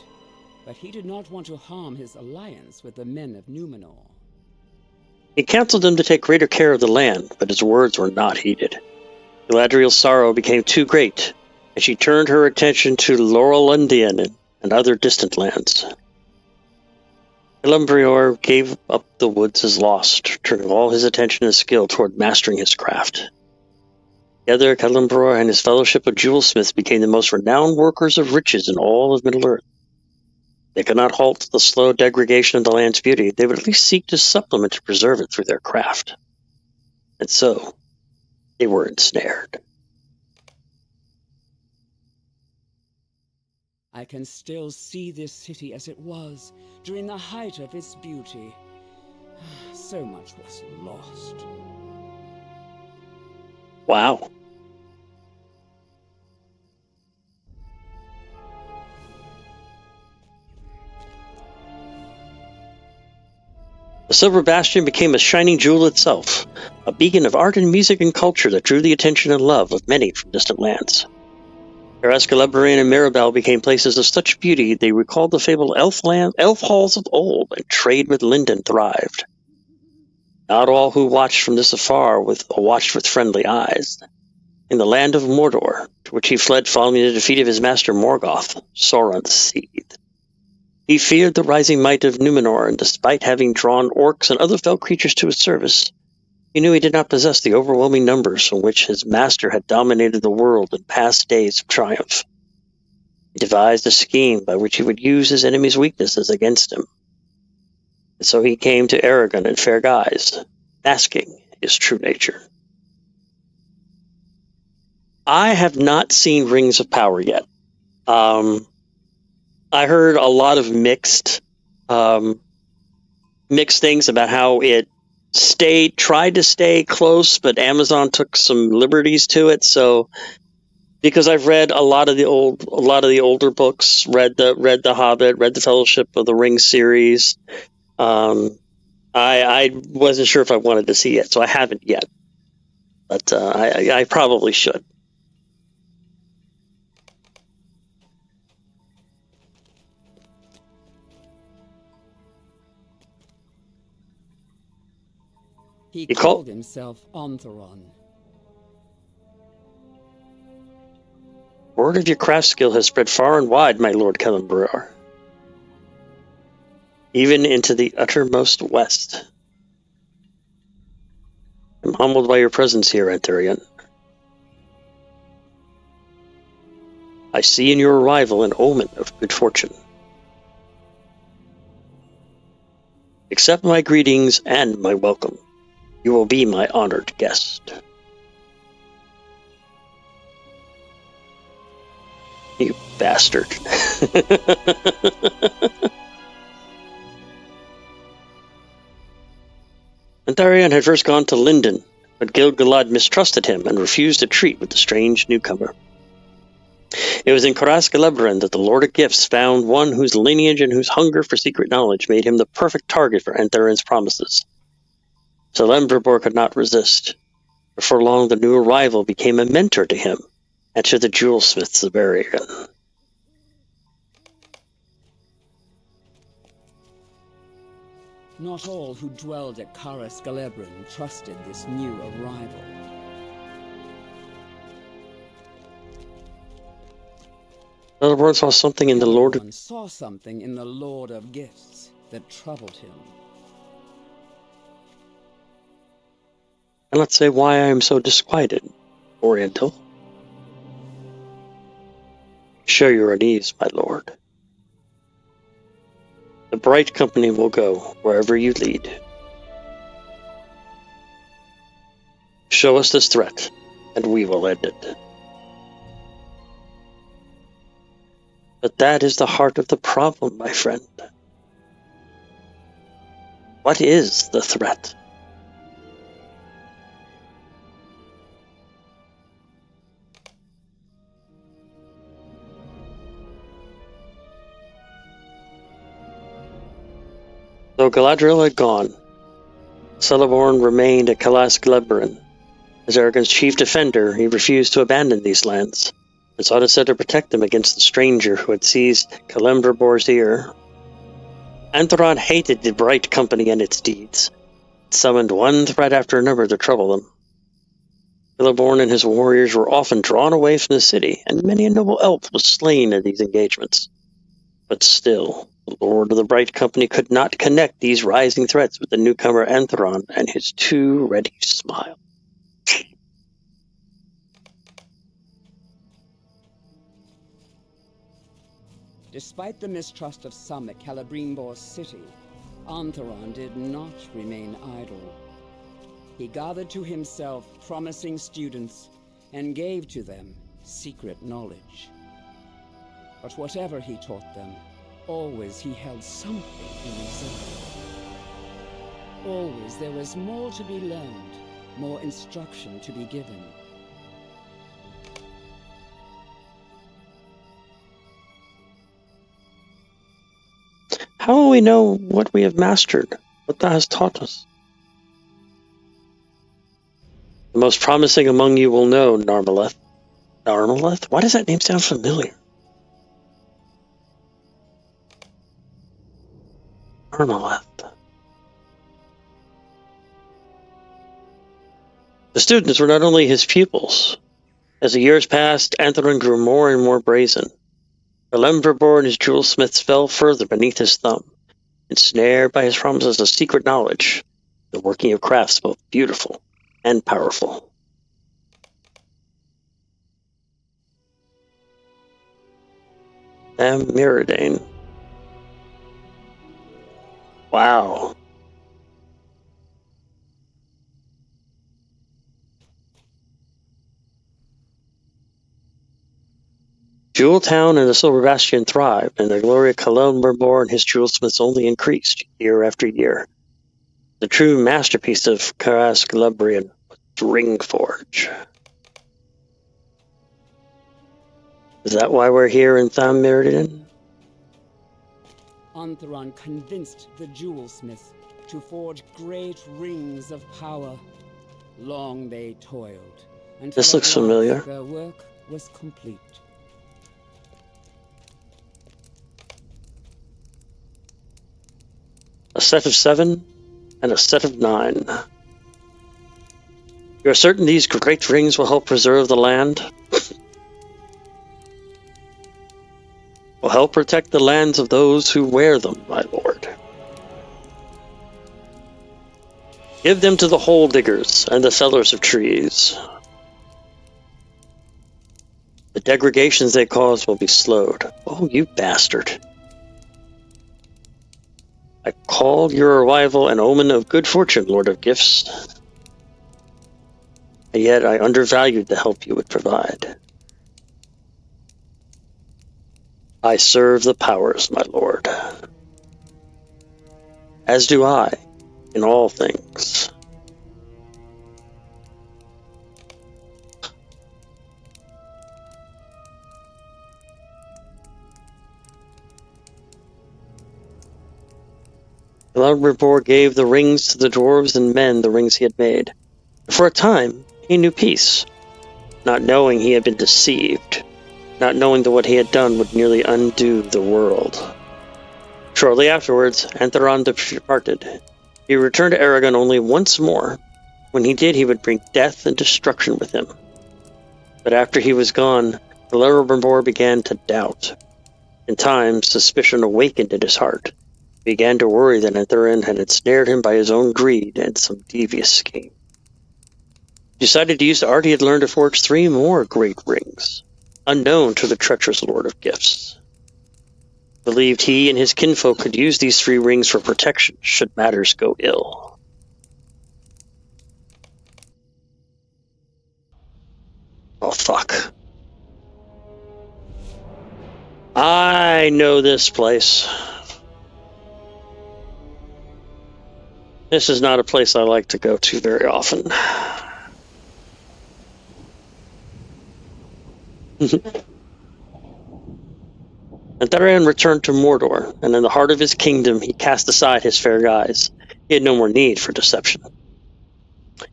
but he did not want to harm his alliance with the men of Númenor. He counseled them to take greater care of the land, but his words were not heeded. Galadriel's sorrow became too great, and she turned her attention to Lorelundian and other distant lands. Celebrimbor gave up the woods as lost, turning all his attention and skill toward mastering his craft. Together, Celebrimbor and his fellowship of jewelsmiths became the most renowned workers of riches in all of Middle-earth. They could not halt the slow degradation of the land's beauty. They would at least seek to supplement and preserve it through their craft. And so, they were ensnared. I can still see this city as it was during the height of its beauty. So much was lost. Wow. The Silver Bastion became a shining jewel itself, a beacon of art and music and culture that drew the attention and love of many from distant lands. Carascalbren and Mirabel became places of such beauty they recalled the fabled elf halls of old, and trade with Lindon thrived. Not all who watched from this afar watched with friendly eyes. In the land of Mordor, to which he fled following the defeat of his master Morgoth, Sauron seethed. He feared the rising might of Númenor, and despite having drawn orcs and other fell creatures to his service, he knew he did not possess the overwhelming numbers from which his master had dominated the world in past days of triumph. He devised a scheme by which he would use his enemies' weaknesses against him. And so he came to Aragon in fair guise, masking his true nature. I have not seen Rings of Power yet. I heard a lot of mixed things about how it tried to stay close, but Amazon took some liberties to it. So, because I've read a lot of the older books, read the Hobbit, read the Fellowship of the Ring series, I wasn't sure if I wanted to see it, so I haven't yet. But I probably should. He You called himself Antheron. Word of your craft skill has spread far and wide, my lord Kellenbroar. Even into the uttermost west. I'm humbled by your presence here, Anthurian. I see in your arrival an omen of good fortune. Accept my greetings and my welcome. You will be my honored guest. You bastard. Anthurian had first gone to Linden, but Gil-galad mistrusted him and refused to treat with the strange newcomer. It was in Khorasgalebrand that the Lord of Gifts found one whose lineage and whose hunger for secret knowledge made him the perfect target for Anthurian's promises. Celebrimbor could not resist. Before long, the new arrival became a mentor to him and to the jewelsmiths of Berigan. Not all who dwelled at Khorasgalebrand trusted this new arrival. Celebrimbor saw something in the Lord of... Everyone saw something in the Lord of Gifts that troubled him. And let's say why I am so disquieted, Oriental. Show your unease, my lord. The bright company will go wherever you lead. Show us this threat, and we will end it. But that is the heart of the problem, my friend. What is the threat? Though Galadriel had gone, Celeborn remained at Khorasgalebrand. As Aragon's chief defender, he refused to abandon these lands, and sought instead to protect them against the stranger who had seized Celebrimbor's ear. Antheron hated the bright company and its deeds. It summoned one threat after another to trouble them. Celeborn and his warriors were often drawn away from the city, and many a noble elf was slain in these engagements. But still, the Lord of the Bright Company could not connect these rising threats with the newcomer Antheron and his too ready smile. Despite the mistrust of some at Celebrimbor's city, Antheron did not remain idle. He gathered to himself promising students and gave to them secret knowledge. But whatever he taught them, always he held something in reserve. Always there was more to be learned, more instruction to be given. How will we know what we have mastered, what thou hast taught us? The most promising among you will know, Narmaleth. Narmaleth? Why does that name sound familiar? Narmaleth. The students were not only his pupils. As the years passed, Antheron grew more and more brazen. Celebrimbor and his jewelsmiths fell further beneath his thumb, ensnared by his promises of secret knowledge, the working of crafts both beautiful and powerful. Miradan. Wow. Jewel Town and the Silver Bastion thrived, and the glory of Celebrimbor and his jewelsmiths only increased year after year. The true masterpiece of Khorasgalebrand was Ringforge. Is that why we're here in Tham Meridian? Antheron convinced the jewelsmiths to forge great rings of power. Long they toiled, until This looks at last familiar. their work was complete. A set of 7 and a set of 9. You're certain these great rings will help preserve the land? Will help protect the lands of those who wear them, my lord. Give them to the hole diggers and the fellers of trees. The degradations they cause will be slowed. Oh, you bastard. I call your arrival an omen of good fortune, Lord of Gifts. And yet I undervalued the help you would provide. I serve the powers, my lord. As do I, in all things. Celebrimbor gave the rings to the dwarves and men, the rings he had made. For a time, he knew peace, not knowing he had been deceived, not knowing that what he had done would nearly undo the world. Shortly afterwards, Antheron departed. He returned to Aragon only once more. When he did, he would bring death and destruction with him. But after he was gone, Celebrimbor began to doubt. In time, suspicion awakened in his heart. He began to worry that Antheron had ensnared him by his own greed and some devious scheme. He decided to use the art he had learned to forge 3 more great rings, unknown to the treacherous Lord of Gifts. Believed he and his kinfolk could use these 3 rings for protection should matters go ill. Oh, fuck. I know this place. This is not a place I like to go to very often. Antheron returned to Mordor, and in the heart of his kingdom he cast aside his fair guise. He had no more need for deception.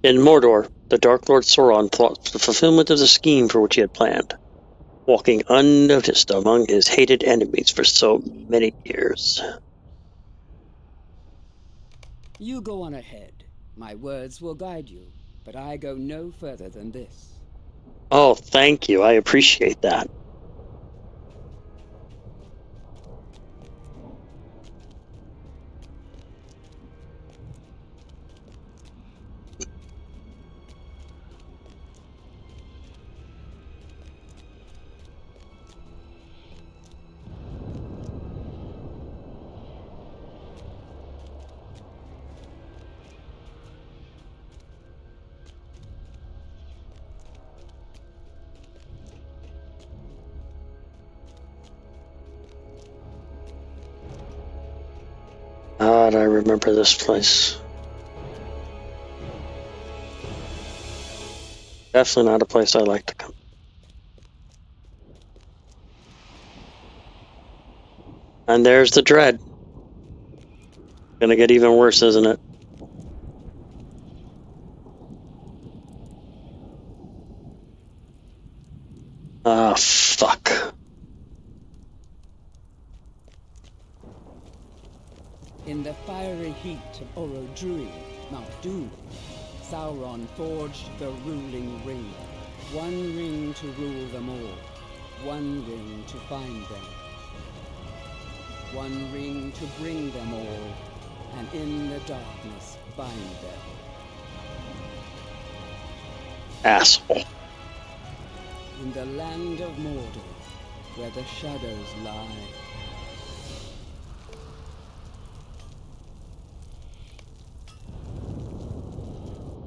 In Mordor, the Dark Lord Sauron plotted the fulfillment of the scheme for which he had planned, walking unnoticed among his hated enemies for so many years. You go on ahead. My words will guide you, but I go no further than this. Oh, thank you. I appreciate that. God, I remember this place. Definitely not a place I like to come. And there's the dread. Gonna get even worse, isn't it? Ah, fuck. In the fiery heat of Orodruin, Mount Doom, Sauron forged the ruling ring. 1 ring to rule them all. 1 ring to find them. 1 ring to bring them all, and in the darkness bind them. Asshole. In the land of Mordor, where the shadows lie.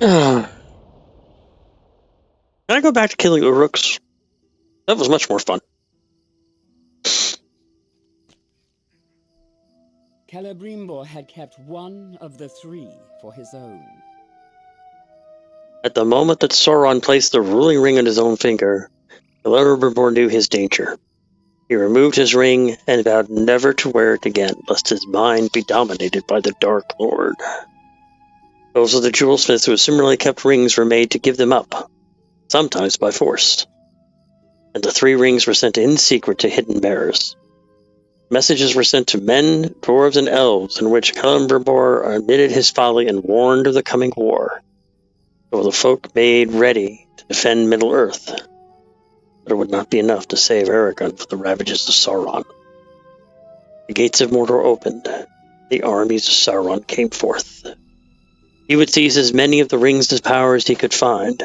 Can I go back to killing Uruks? That was much more fun. Celebrimbor had kept 1 of the 3 for his own. At the moment that Sauron placed the ruling ring on his own finger, Celebrimbor knew his danger. He removed his ring and vowed never to wear it again, lest his mind be dominated by the Dark Lord. Those of the jewelsmiths who similarly kept rings were made to give them up, sometimes by force. And the 3 rings were sent in secret to hidden bearers. Messages were sent to men, dwarves, and elves, in which Celebrimbor admitted his folly and warned of the coming war. So the folk made ready to defend Middle-earth, but it would not be enough to save Aragon from the ravages of Sauron. The gates of Mordor opened. The armies of Sauron came forth. He would seize as many of the rings of power as he could find,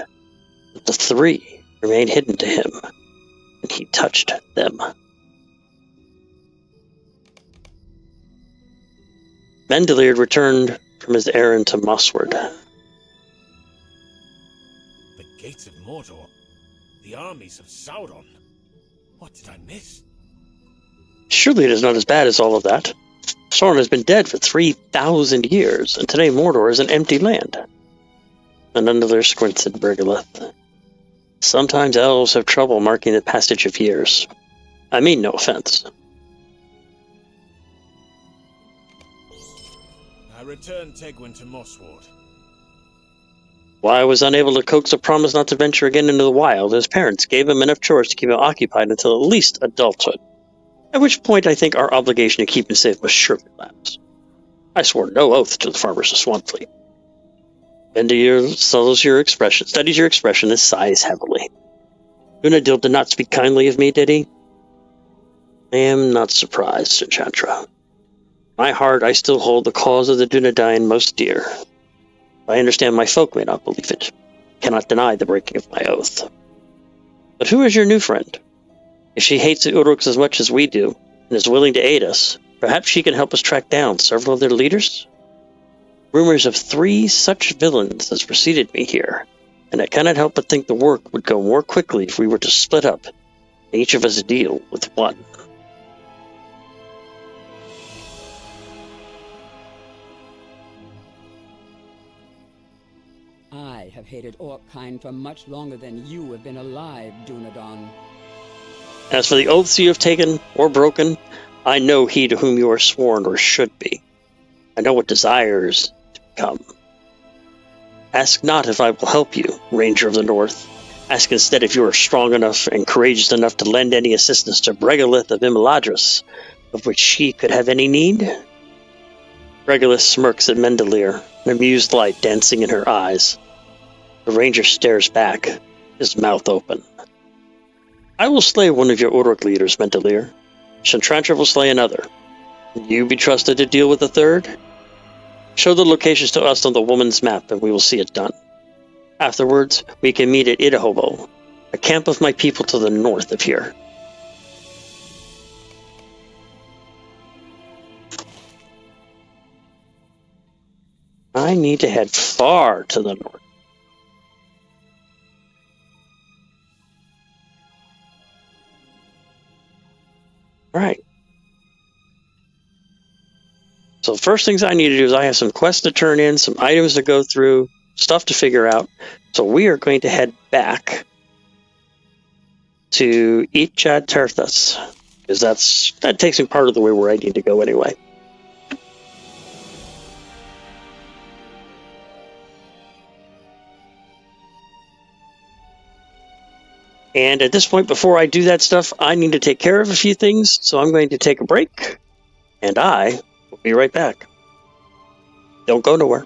but the three remained hidden to him, and he touched them. Mendeleer returned from his errand to Mossward. The gates of Mordor? The armies of Sauron? What did I miss? Surely it is not as bad as all of that. Sauron has been dead for 3,000 years, and today Mordor is an empty land. Mendeleer squinted at Brigalith. Sometimes elves have trouble marking the passage of years. I mean no offense. I returned Tegwin to Mossward. While I was unable to coax a promise not to venture again into the wild, his parents gave him enough chores to keep him occupied until at least adulthood, at which point I think our obligation to keep him safe must surely lapse. I swore no oath to the farmers of Swanfleet. Mendeleer studies your expression, and sighs heavily. Unadil did not speak kindly of me, did he? I am not surprised, Shentrantra. In my heart, I still hold the cause of the Dunedain most dear. I understand my folk may not believe it. Cannot deny the breaking of my oath. But who is your new friend? If she hates the Uruks as much as we do, and is willing to aid us, perhaps she can help us track down several of their leaders? Rumors of 3 such villains has preceded me here, and I cannot help but think the work would go more quickly if we were to split up, and each of us deal with one. I have hated Orkkind for much longer than you have been alive, Dunedain. As for the oaths you have taken or broken, I know he to whom you are sworn or should be. I know what desires to become. Ask not if I will help you, Ranger of the North. Ask instead if you are strong enough and courageous enough to lend any assistance to Brigalith of Imladris, of which she could have any need. Brigalith smirks at Mendeleer, an amused light dancing in her eyes. The ranger stares back, his mouth open. I will slay one of your Uruk leaders, Mendeleer. Shentrantra will slay another. Will you be trusted to deal with the third? Show the locations to us on the woman's map, and we will see it done. Afterwards, we can meet at Idahobo, a camp of my people to the north of here. I need to head far to the north. All right. So the first things I need to do is I have some quests to turn in, some items to go through, stuff to figure out. So we are going to head back to Ichad Terthas, because that takes me part of the way where I need to go anyway. And at this point, before I do that stuff, I need to take care of a few things, so I'm going to take a break, and I will be right back. Don't go nowhere.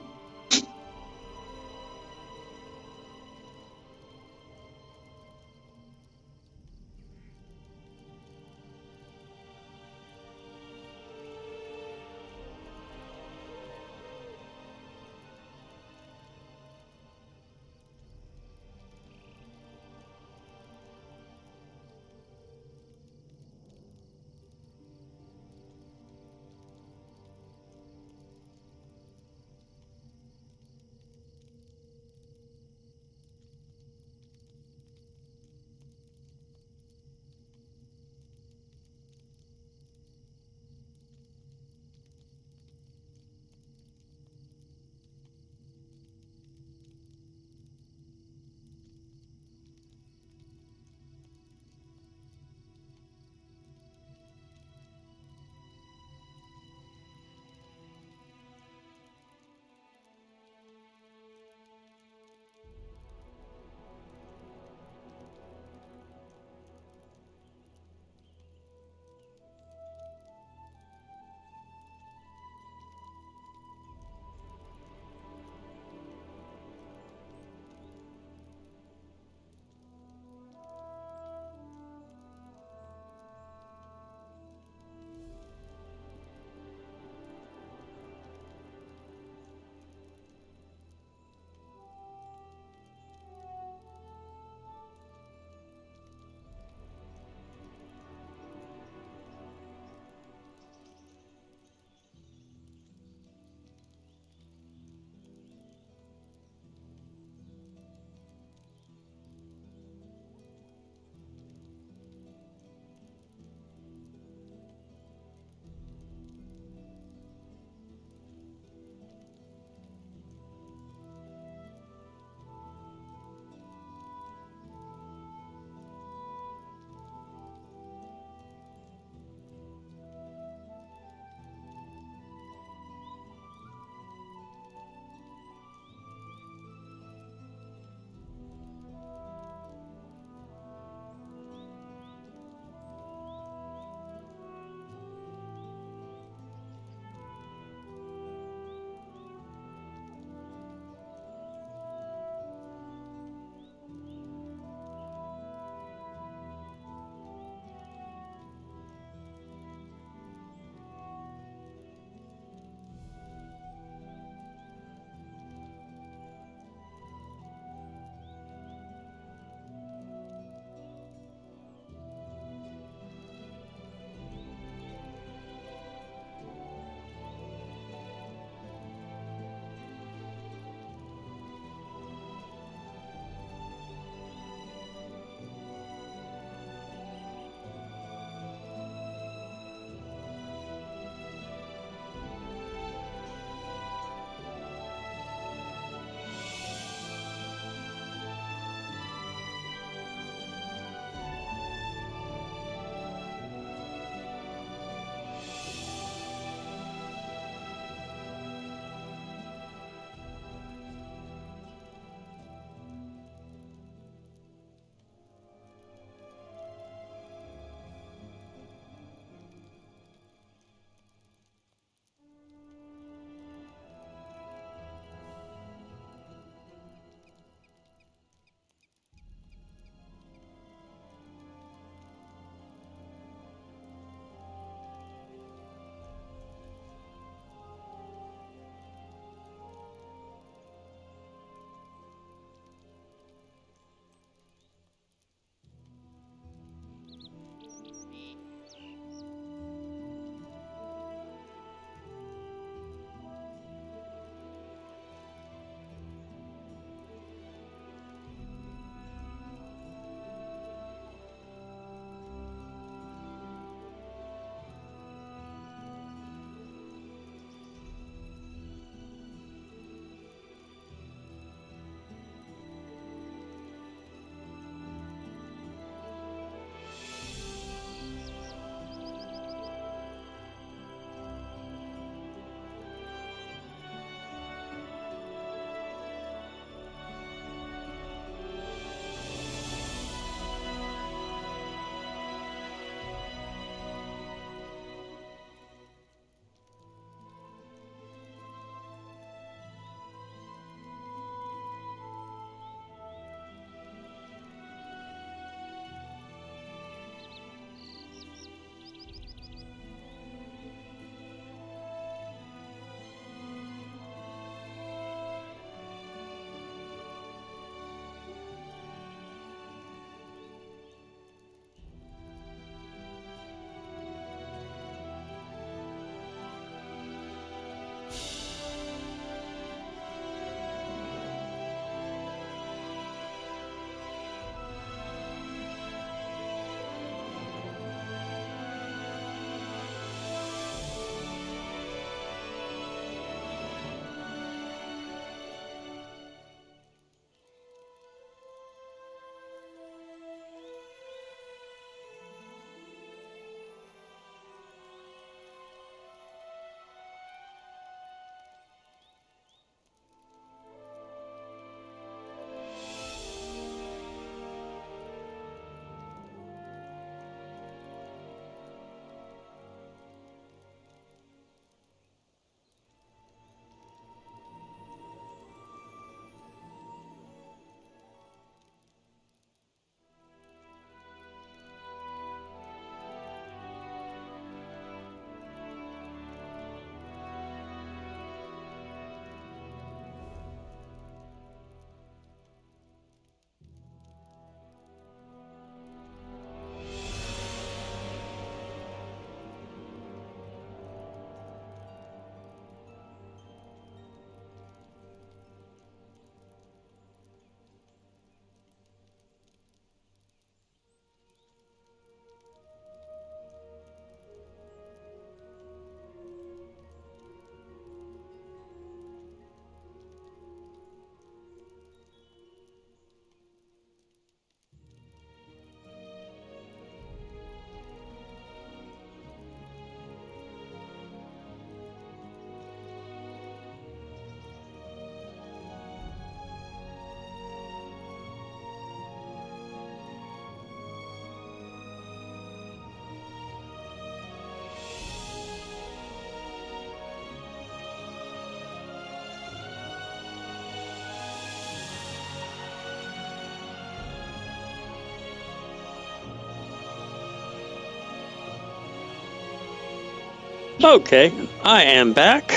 Okay, I am back.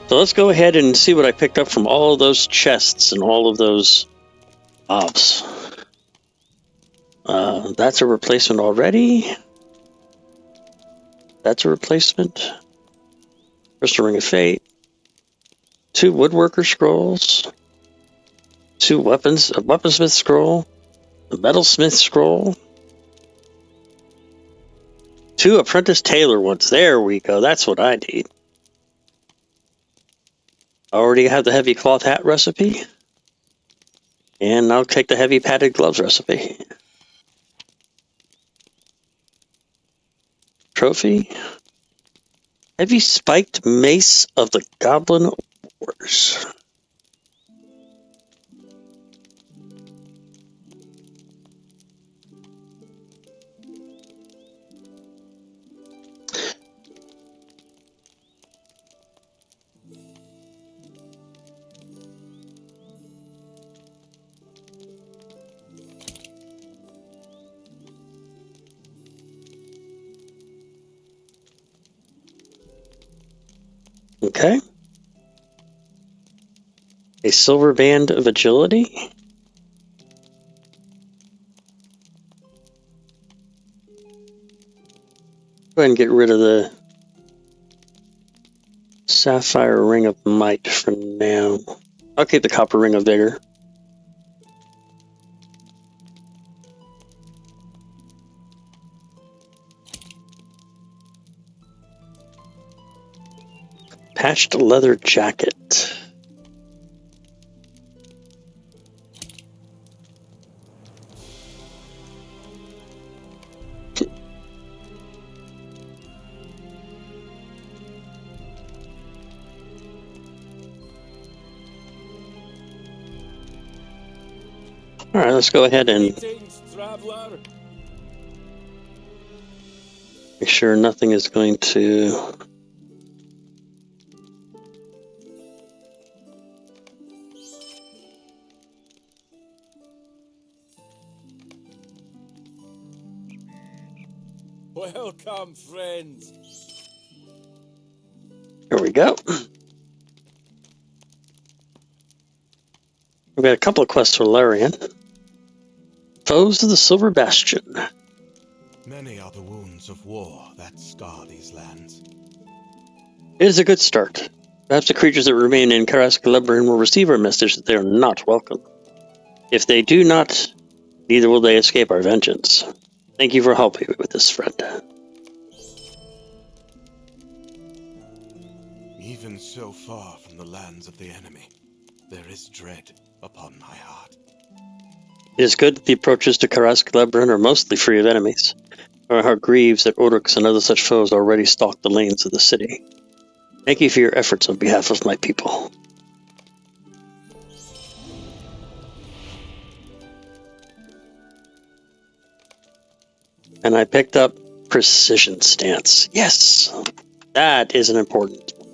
So let's go ahead and see what I picked up from all of those chests and all of those mobs. That's a replacement already. That's a replacement. Crystal Ring of Fate. 2 Woodworker Scrolls. 2 weapons, a Weaponsmith Scroll. A Metalsmith Scroll. 2 Apprentice Tailor ones. There we go. That's what I need. I already have the heavy cloth hat recipe. And I'll take the heavy padded gloves recipe. Trophy. Heavy spiked mace of the Goblin Wars. Okay. A silver band of agility. Go ahead and get rid of the sapphire ring of might for now. I'll keep the copper ring of vigor. Patched leather jacket. All right, let's go ahead and make sure nothing is going to... Welcome, friends. Here we go. We've got a couple of quests for Larian. Foes of the Silver Bastion. Many are the wounds of war that scar these lands. It is a good start. Perhaps the creatures that remain in Karas-Celebran will receive our message that they are not welcome. If they do not, neither will they escape our vengeance. Thank you for helping me with this, friend. Even so far from the lands of the enemy, there is dread upon my heart. It is good that the approaches to Karas-Celebran are mostly free of enemies. My heart grieves that Oryx and other such foes already stalk the lanes of the city. Thank you for your efforts on behalf of my people. And I picked up Precision Stance. Yes! That is an important one.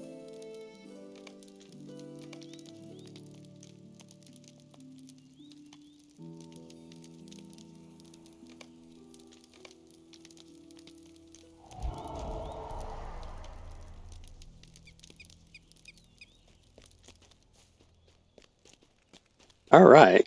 All right.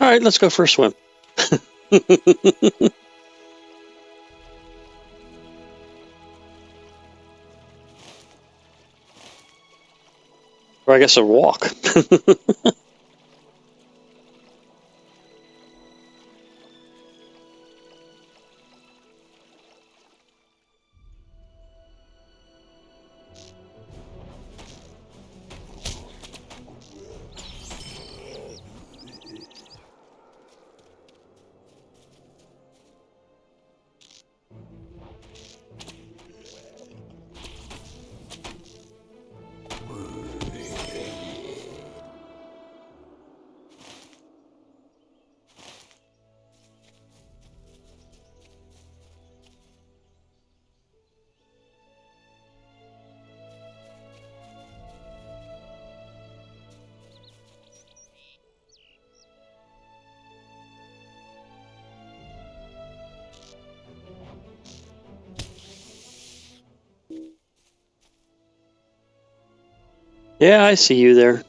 All right, let's go for a swim. Or I guess a walk. Yeah, I see you there.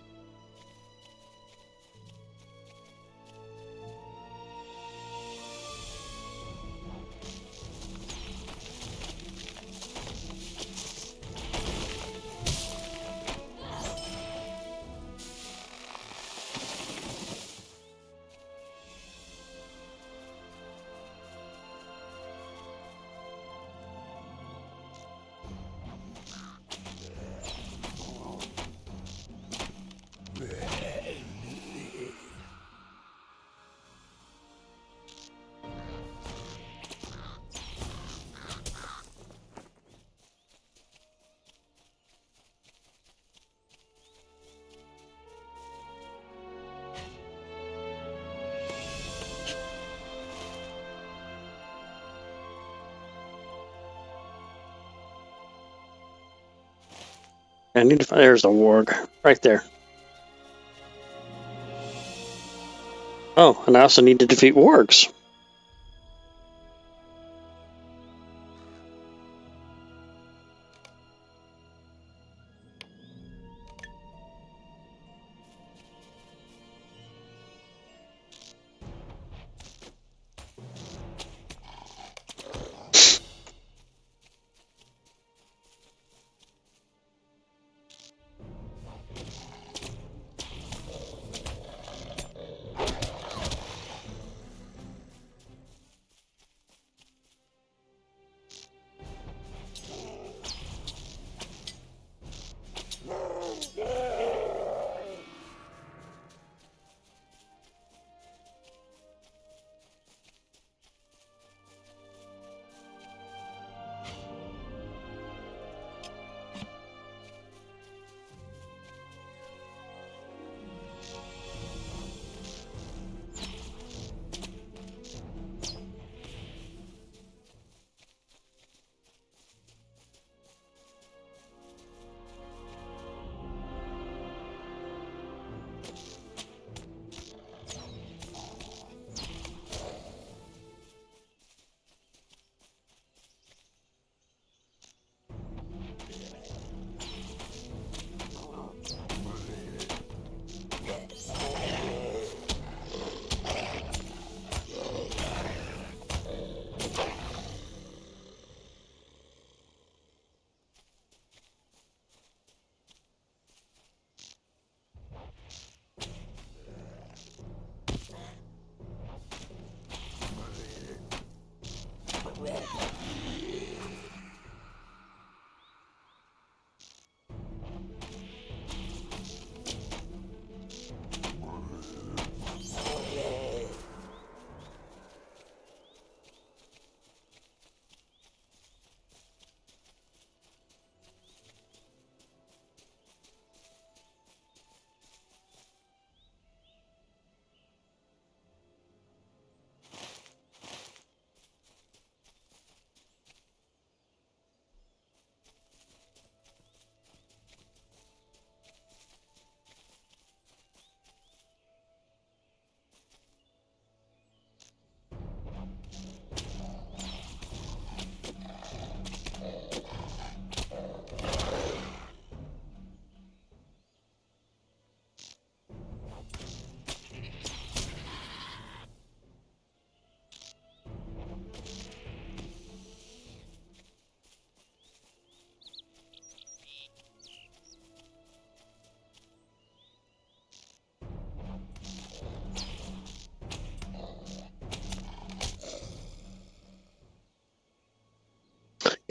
I need to find. There's a warg right there. Oh, and I also need to defeat wargs.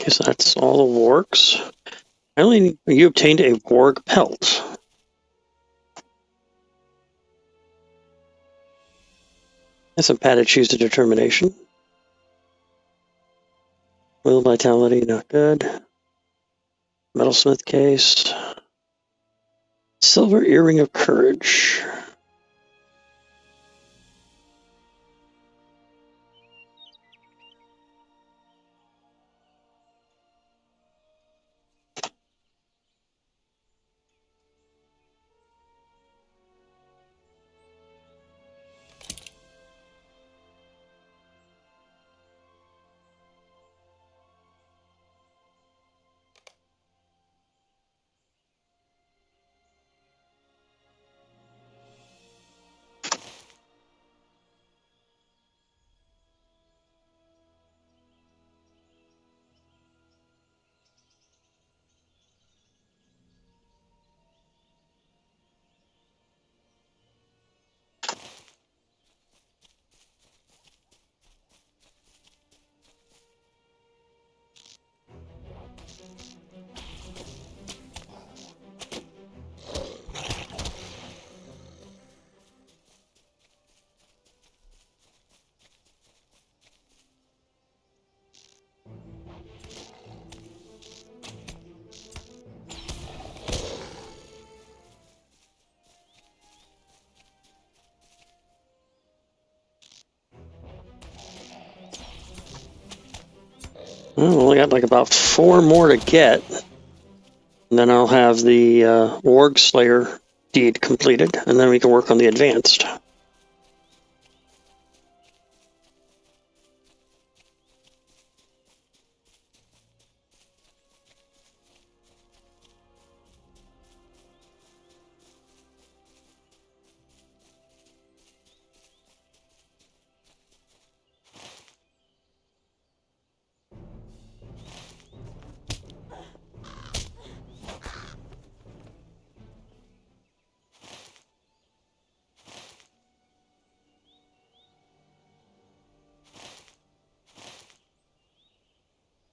Okay, so that's all the wargs. You obtained a warg pelt. That's some padded shoes of determination. Will vitality, not good. Metalsmith case. Silver earring of courage. Well, I only got like about 4 more to get. And then I'll have the Warg Slayer deed completed, and then we can work on the advanced.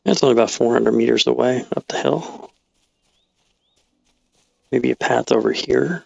That's only about 400 meters away up the hill. Maybe a path over here.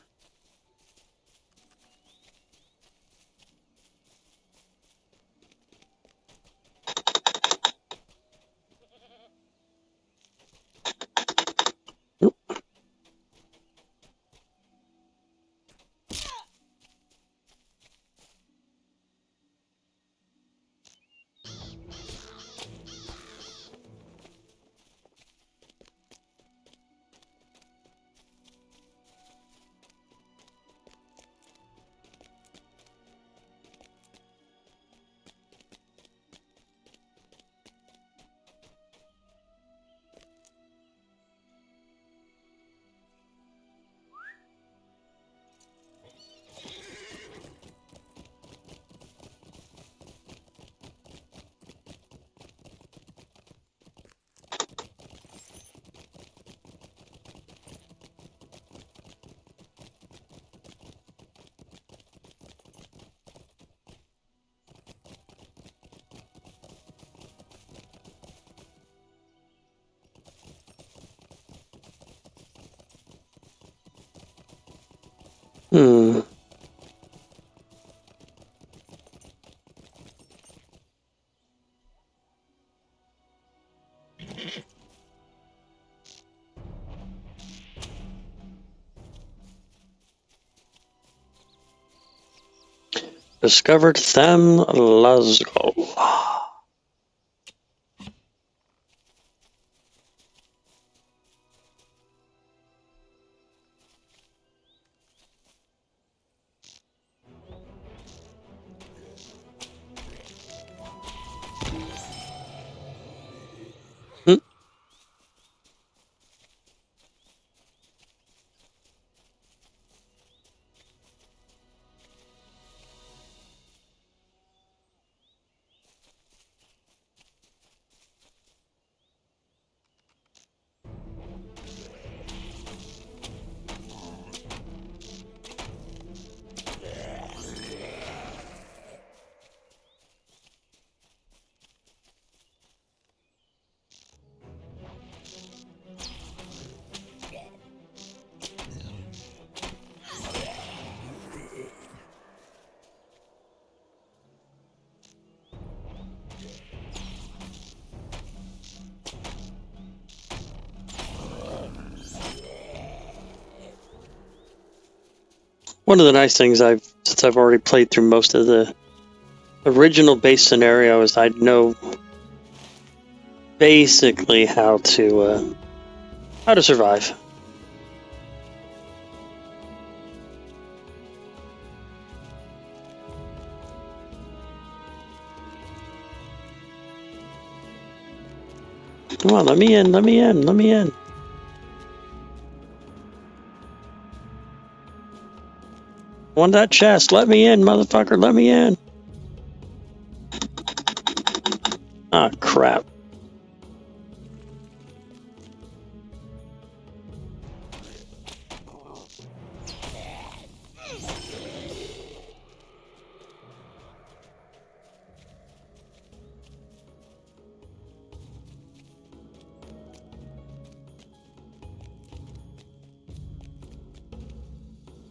Hmm. Discovered Tham Lasgo. One of the nice things since I've already played through most of the original base scenario, is I know basically how to survive. Come on, let me in, let me in, let me in. Want that chest, let me in, motherfucker, let me in. Ah, crap.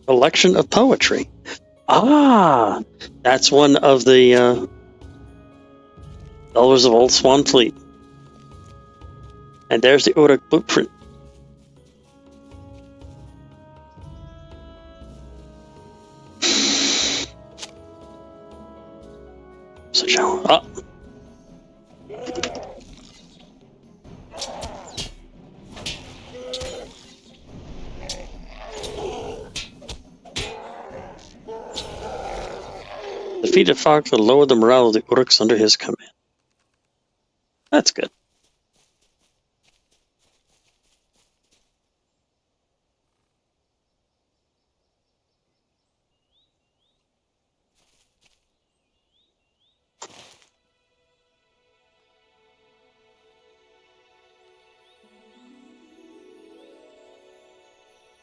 Collection of poetry. Ah, that's one of the Elders of Old Swanfleet. And there's the Uruk blueprint. So, defeated Fox and lowered the morale of the Uruks under his command. That's good.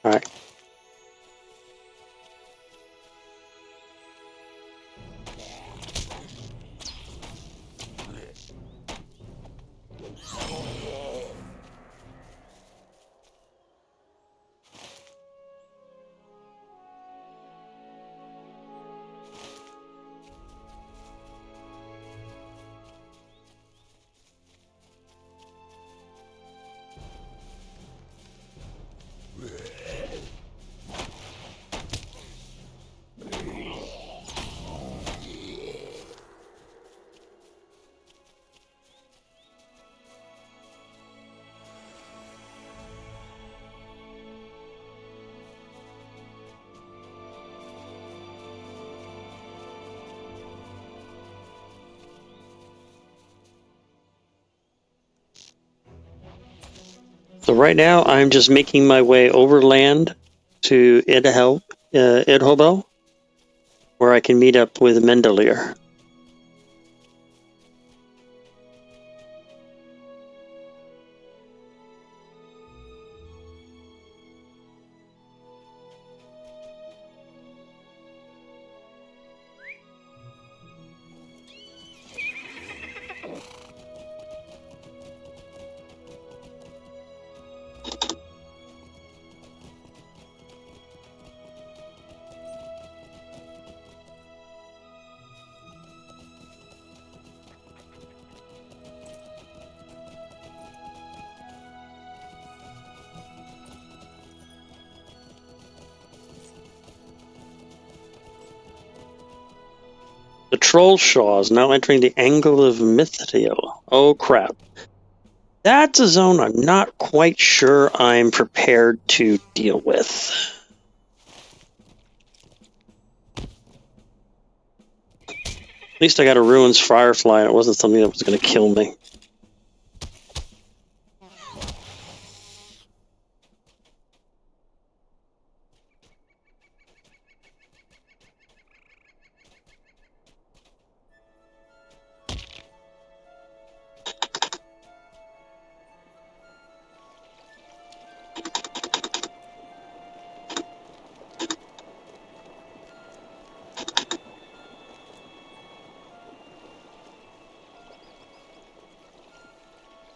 All right. So right now, I'm just making my way overland to Idhobo, where I can meet up with Mendelier. The Troll Shaw is now entering the angle of Mithril. Oh crap. That's a zone I'm not quite sure I'm prepared to deal with. At least I got a Ruins Firefly and it wasn't something that was going to kill me.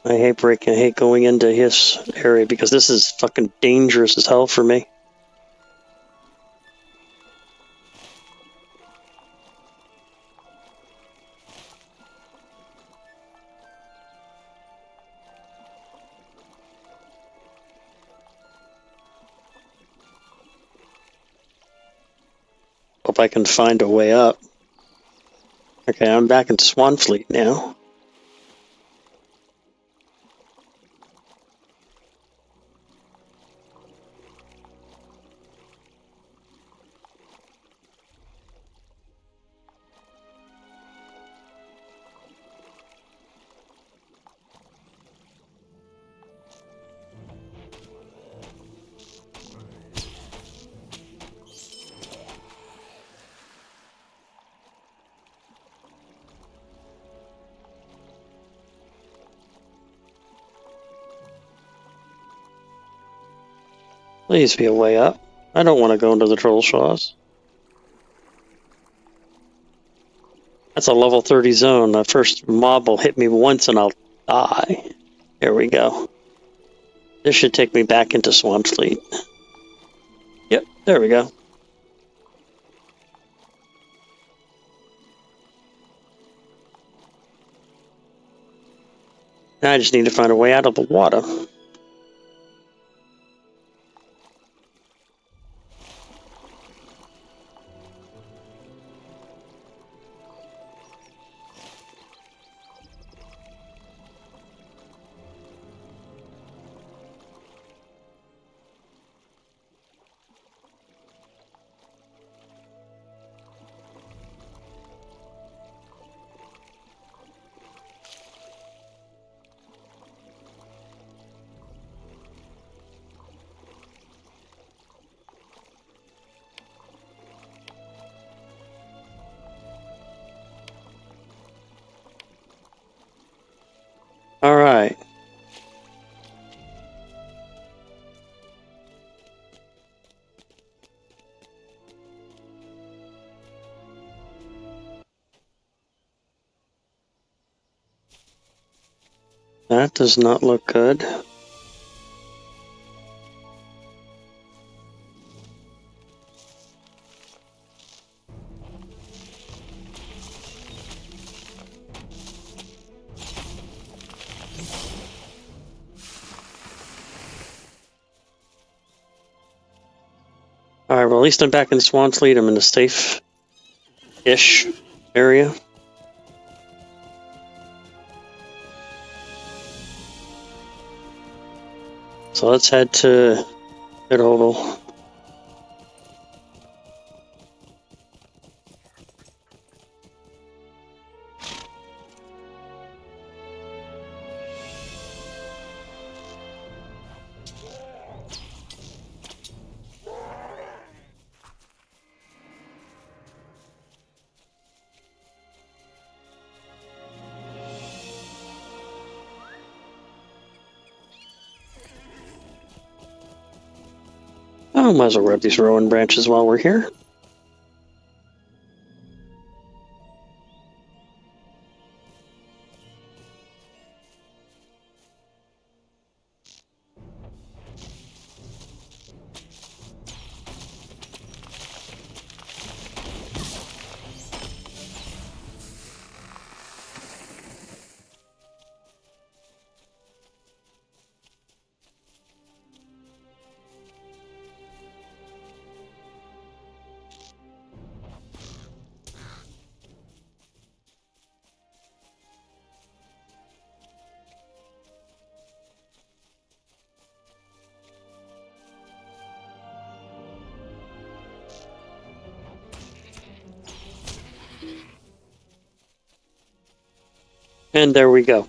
I hate going into his area because this is fucking dangerous as hell for me. Hope I can find a way up. Okay, I'm back in Swanfleet now. Please be a way up. I don't want to go into the Troll Shaws. That's a level 30 zone. The first mob will hit me once and I'll die. There we go. This should take me back into Swanfleet. Yep, there we go. Now I just need to find a way out of the water. That does not look good. Alright, well, at least I'm back in Swanfleet. I'm in a safe-ish area. So let's head to Oval. Oh, might as well grab these rowan branches while we're here. And there we go.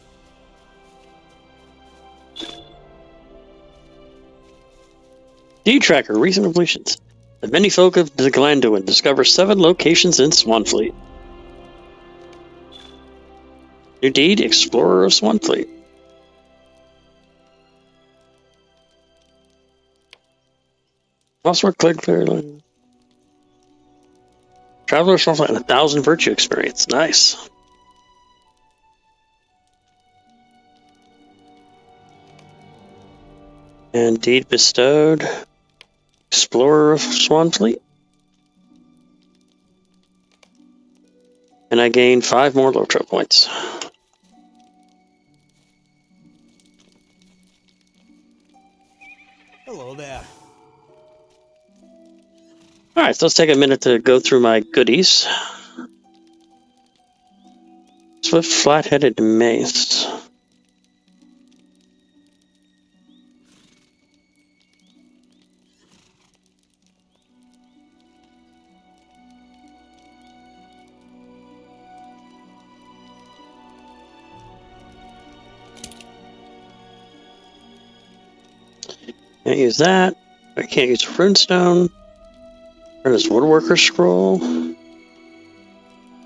Deed Tracker, recent completions. The many folk of the Glanduin discover 7 locations in Swanfleet. New deed, Explorer of Swanfleet. Also click clear. Traveler of Swanfleet and 1,000 virtue experience. Nice. And deed bestowed. Explorer of Swanfleet. And I gained 5 more Lotro points. Hello there. Alright, so let's take a minute to go through my goodies. Swift flat-headed mace. Can't use that. I can't use a runestone. There's woodworker scroll. Can't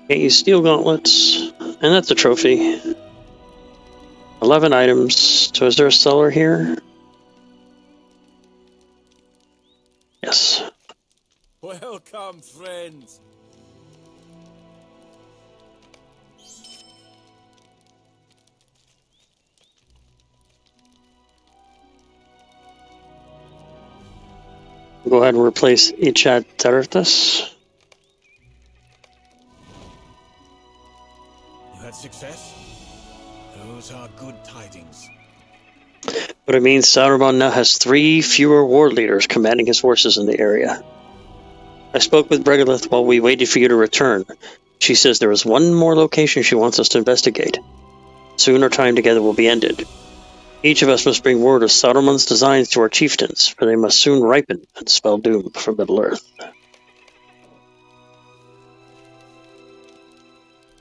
use steel gauntlets. And that's a trophy. 11 items. So is there a cellar here? Yes. Welcome, friends. Go ahead and replace Ichat Terthus. You had success? Those are good tidings. But it means Saruman now has 3 fewer ward leaders commanding his forces in the area. I spoke with Bregalith while we waited for you to return. She says there is one more location she wants us to investigate. Soon our time together will be ended. Each of us must bring word of Saruman's designs to our chieftains, for they must soon ripen and spell doom for Middle-earth.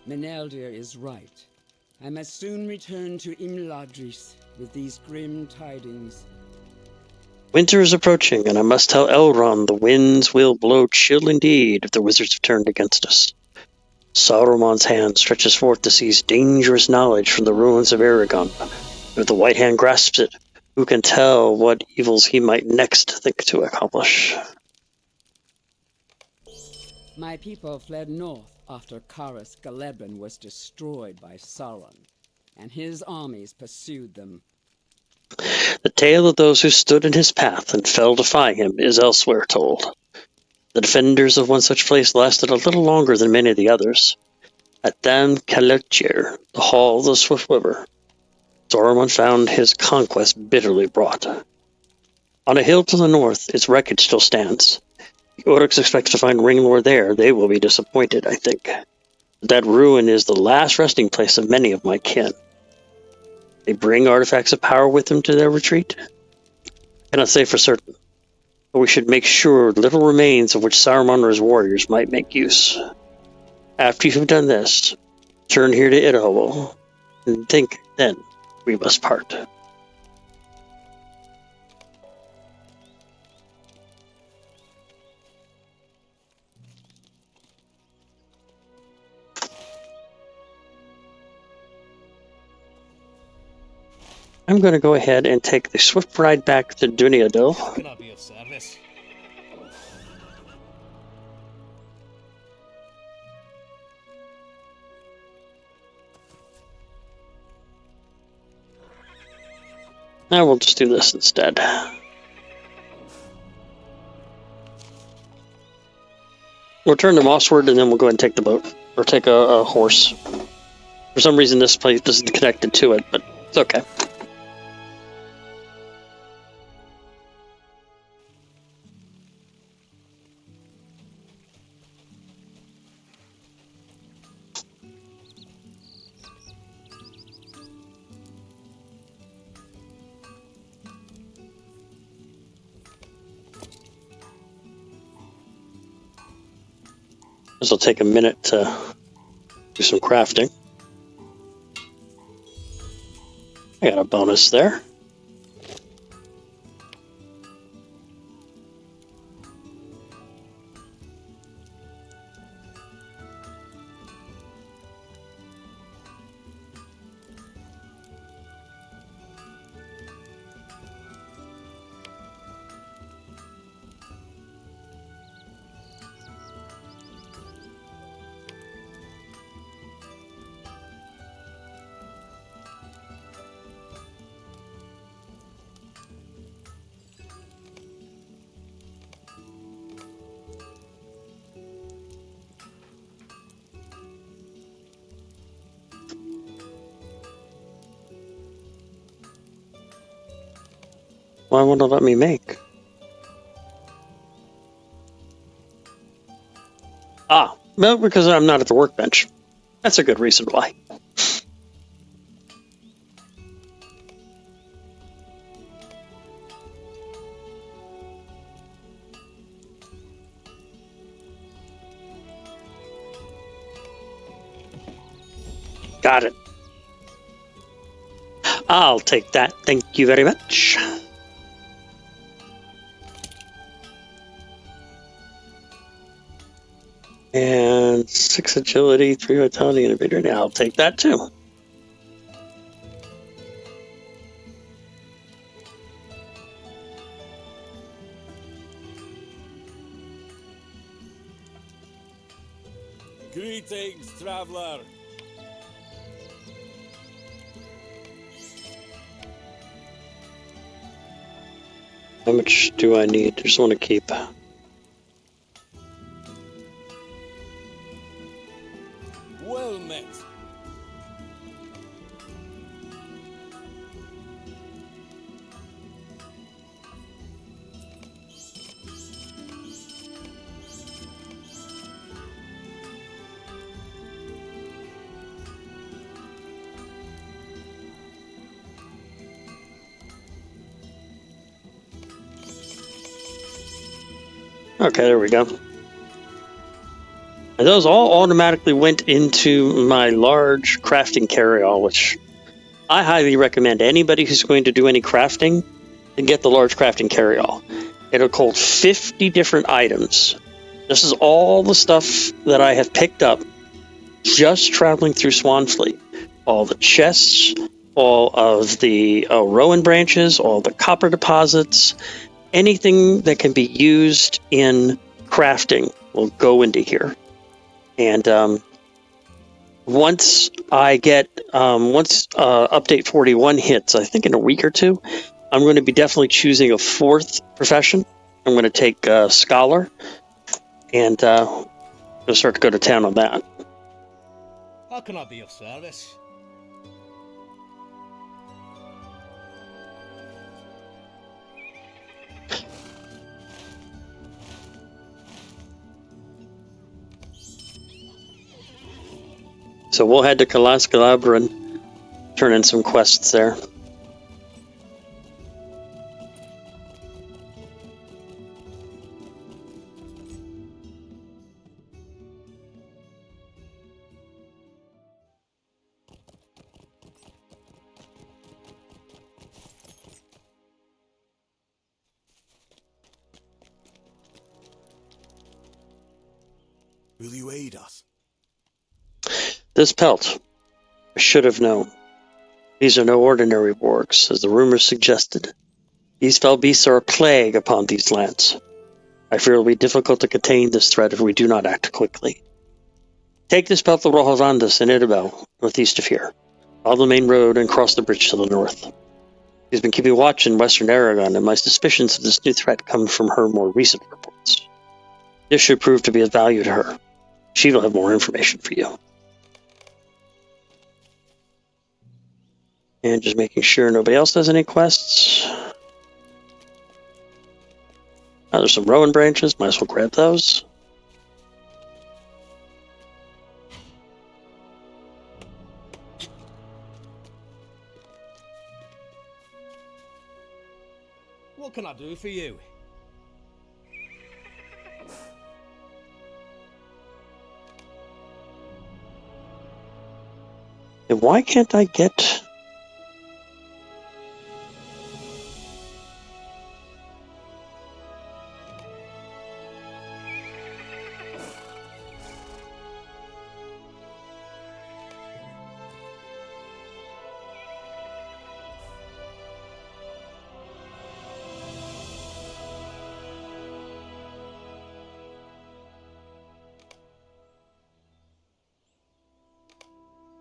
Meneldir is right. I must soon return to Imladris with these grim tidings. Winter is approaching, and I must tell Elrond the winds will blow chill indeed if the wizards have turned against us. Saruman's hand stretches forth to seize dangerous knowledge from the ruins of Aragon. If the White Hand grasps it, who can tell what evils he might next think to accomplish? My people fled north after Karas Galebin was destroyed by Sauron. and his armies pursued them. The tale of those who stood in his path and fell to defy him is elsewhere told. The defenders of one such place lasted a little longer than many of the others. At Dam Kalechir, the hall of the Swift River, Saruman found his conquest bitterly wrought. On a hill to the north, its wreckage still stands. The Orcs expect to find Ringlord there. They will be disappointed, I think. That ruin is the last resting place of many of my kin. They bring artifacts of power with them to their retreat? Cannot say for certain, but we should make sure little remains of which Saruman or his warriors might make use. After you have done this, turn here to Idaho, and think then we must part. I'm going to go ahead and take the swift ride back to Duniadil. How can I be of service? Now we'll just do this instead. We'll turn to Mossward and then we'll go ahead and take the boat. Or take a horse. For some reason this place isn't connected to it, but it's okay. This will take a minute to do some crafting. I got a bonus there. Why won't it let me make? Well, because I'm not at the workbench. That's a good reason why. Got it. I'll take that. Thank you very much. And 6 agility, 3 vitality, and a bigger. Now I'll take that too. Greetings, traveler. How much do I need? I just want to keep. Well met. Okay, there we go. And those all automatically went into my large crafting carry-all, which I highly recommend anybody who's going to do any crafting to get the large crafting carry-all. It'll hold 50 different items. This is all the stuff that I have picked up just traveling through Swanfleet. All the chests, all of the rowan branches, all the copper deposits, anything that can be used in crafting will go into here. And once I get once update 41 hits, I think in a week or two, I'm going to be definitely choosing a fourth profession. I'm going to take scholar, and going to start to go to town on that. How can I be of service? So we'll head to Calascalabra and turn in some quests there. Will you aid us? This pelt, I should have known. These are no ordinary wargs, as the rumors suggested. These fell beasts are a plague upon these lands. I fear it will be difficult to contain this threat if we do not act quickly. Take this pelt to Rojavandas in Idabel, northeast of here. Follow the main road and cross the bridge to the north. She's been keeping watch in western Aragon, and my suspicions of this new threat come from her more recent reports. This should prove to be of value to her. She will have more information for you. And just making sure nobody else has any quests. Oh, there's some rowan branches. Might as well grab those. What can I do for you? And why can't I get...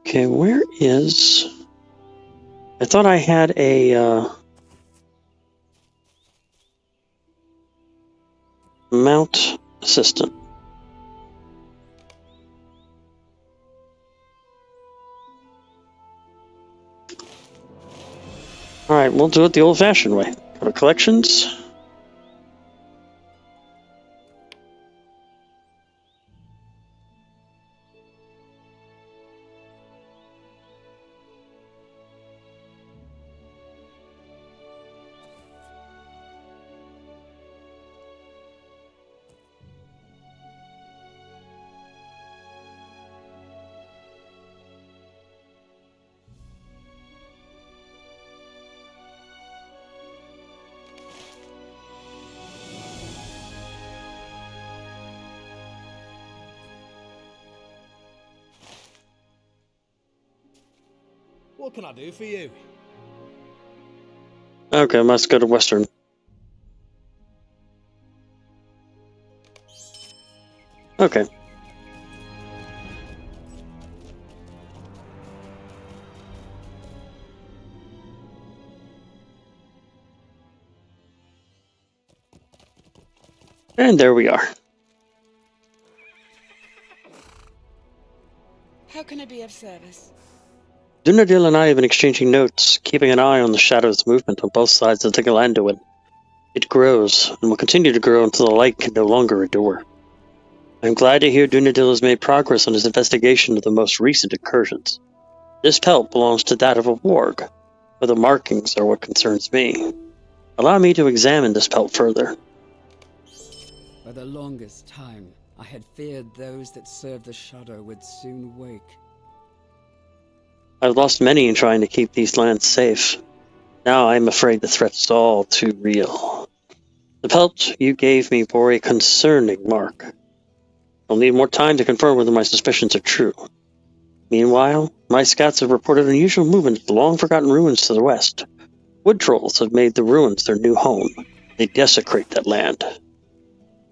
Okay, where is... I thought I had a mount assistant. Alright, we'll do it the old-fashioned way. Go to collections. What can I do for you? Okay, let's go to western. Okay. And there we are. How can I be of service? Dunadil and I have been exchanging notes, keeping an eye on the Shadow's movement on both sides of the Galanduin. It grows, and will continue to grow until the light can no longer endure. I am glad to hear Dunadil has made progress on his investigation of the most recent incursions. This pelt belongs to that of a warg, but the markings are what concerns me. Allow me to examine this pelt further. For the longest time, I had feared those that served the Shadow would soon wake. I've lost many in trying to keep these lands safe. Now I am afraid the threat is all too real. The pelt you gave me bore a concerning mark. I'll need more time to confirm whether my suspicions are true. Meanwhile, my scouts have reported unusual movement of the long-forgotten ruins to the west. Wood trolls have made the ruins their new home. They desecrate that land.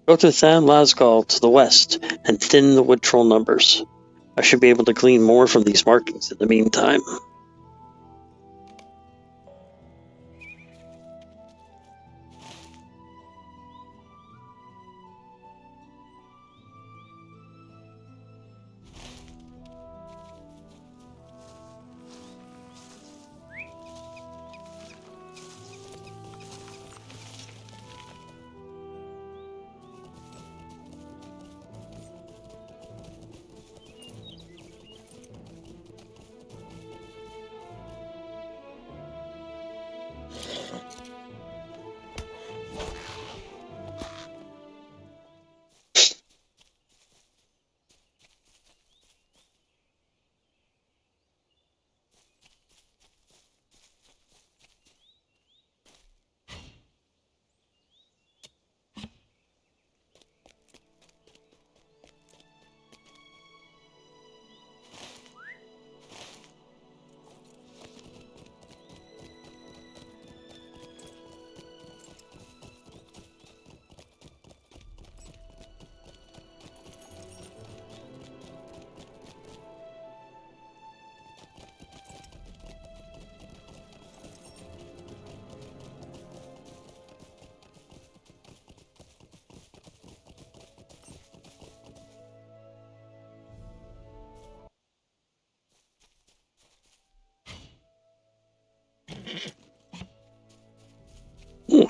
Go to Tham Lasgal to the west and thin the wood troll numbers. I should be able to glean more from these markings in the meantime.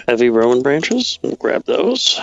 Heavy rowan branches. We'll grab those.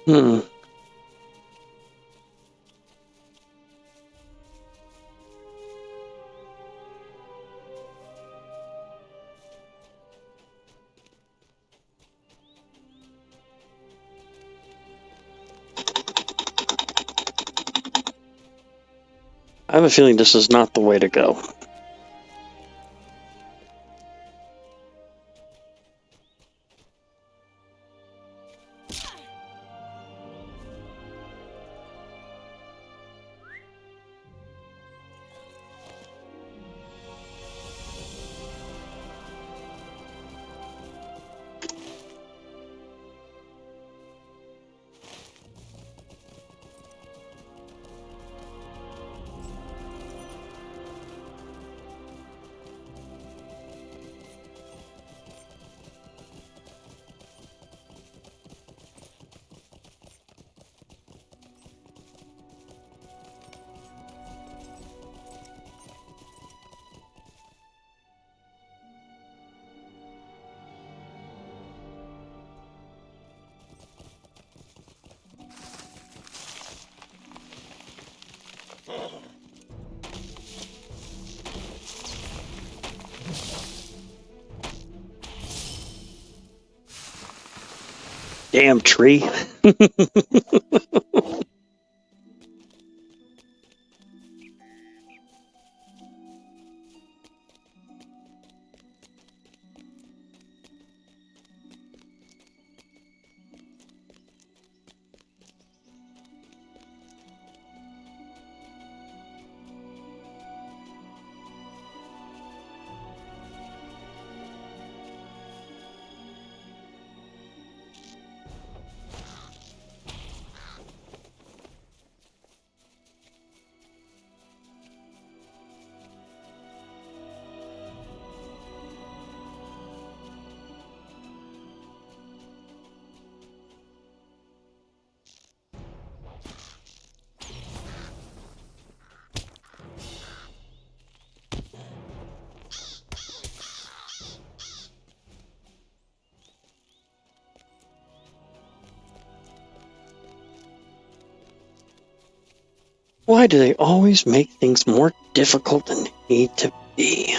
Hmm. I have a feeling this is not the way to go. Damn tree. Why do they always make things more difficult than they need to be?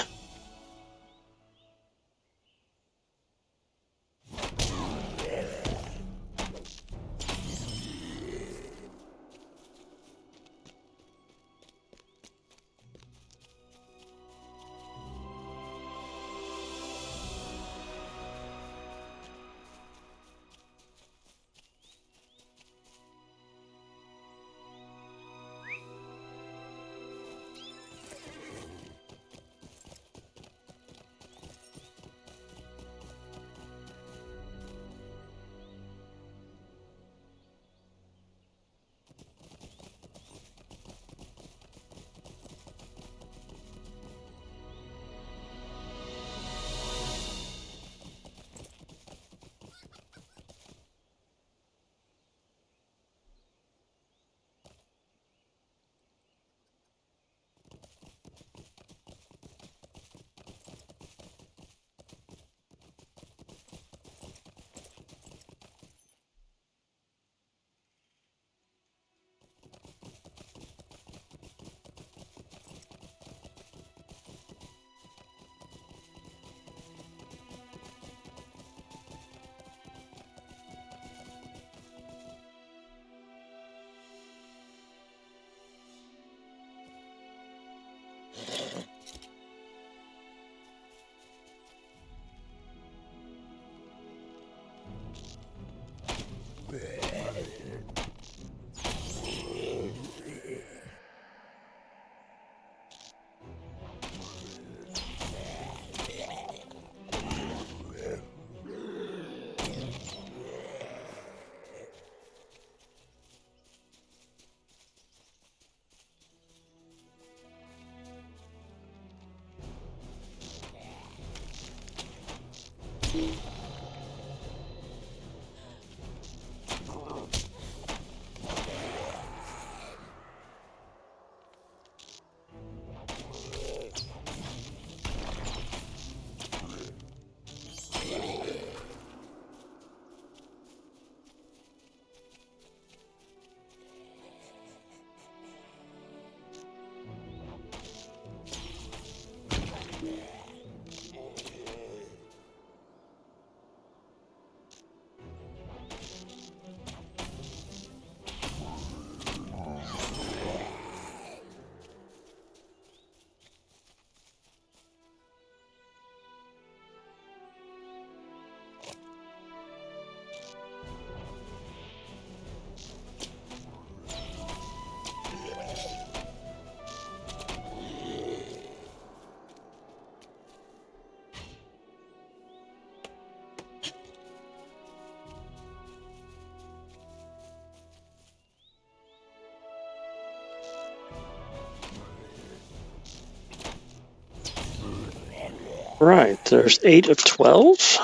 Right, there's 8 of 12.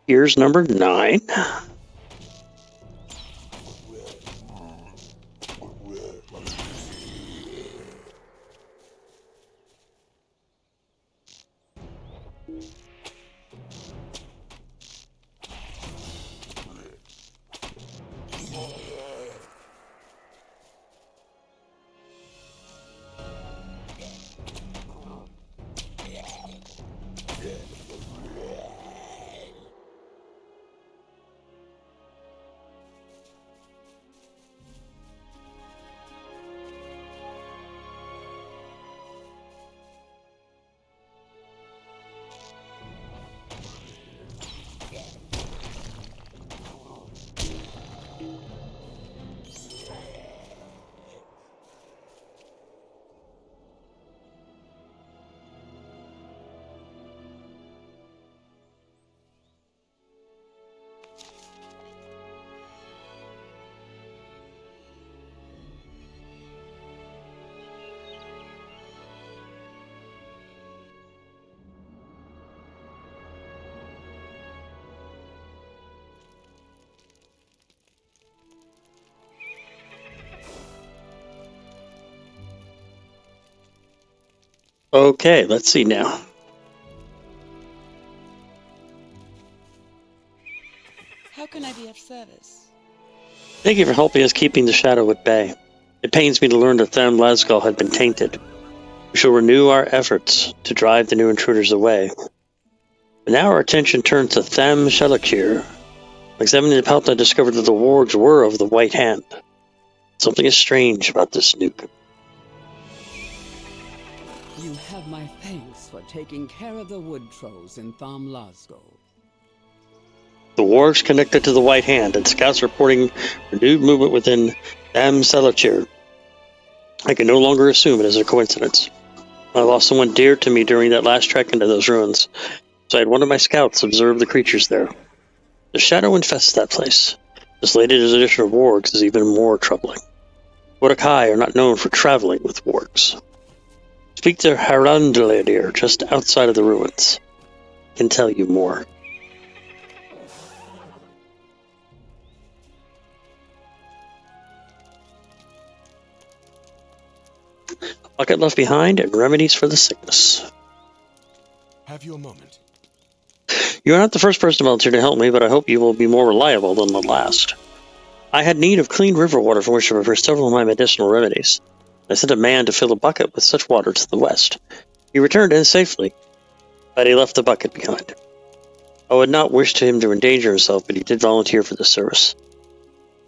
Here's number 9. Okay, let's see now. How can I be of service? Thank you for helping us keeping the shadow at bay. It pains me to learn that Tham Lasgal had been tainted. We shall renew our efforts to drive the new intruders away. But now our attention turns to Tham Shalakir. Examining the palette, I discovered that the wargs were of the White Hand. Something is strange about this nuke. You have my thanks for taking care of the wood trolls in Tham Lasgo. The wargs connected to the White Hand, and scouts reporting renewed movement within Tham Shalakir. I can no longer assume it is a coincidence. I lost someone dear to me during that last trek into those ruins, so I had one of my scouts observe the creatures there. The shadow infests that place. This latest addition of wargs is even more troubling. Wodakai are not known for traveling with wargs. Speak to Harandaladir just outside of the ruins. I can tell you more. Bucket left behind and remedies for the sickness. Have you a moment? You are not the first person volunteer to help me, but I hope you will be more reliable than the last. I had need of clean river water from which to prepare several of my medicinal remedies. I sent a man to fill a bucket with such water to the west. He returned in safely, but he left the bucket behind. I would not wish him to endanger himself, but he did volunteer for the service.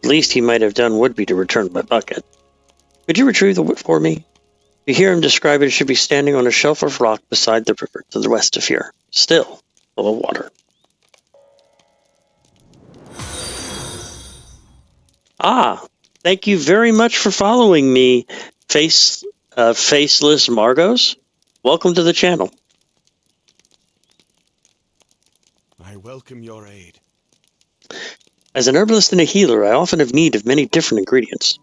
The least he might have done would be to return my bucket. Could you retrieve the wood for me? If you hear him describe it, it should be standing on a shelf of rock beside the river to the west of here, still full of water. Ah, thank you very much for following me, Faceless Margos. Welcome to the channel. I welcome your aid. As an herbalist and a healer, I often have need of many different ingredients.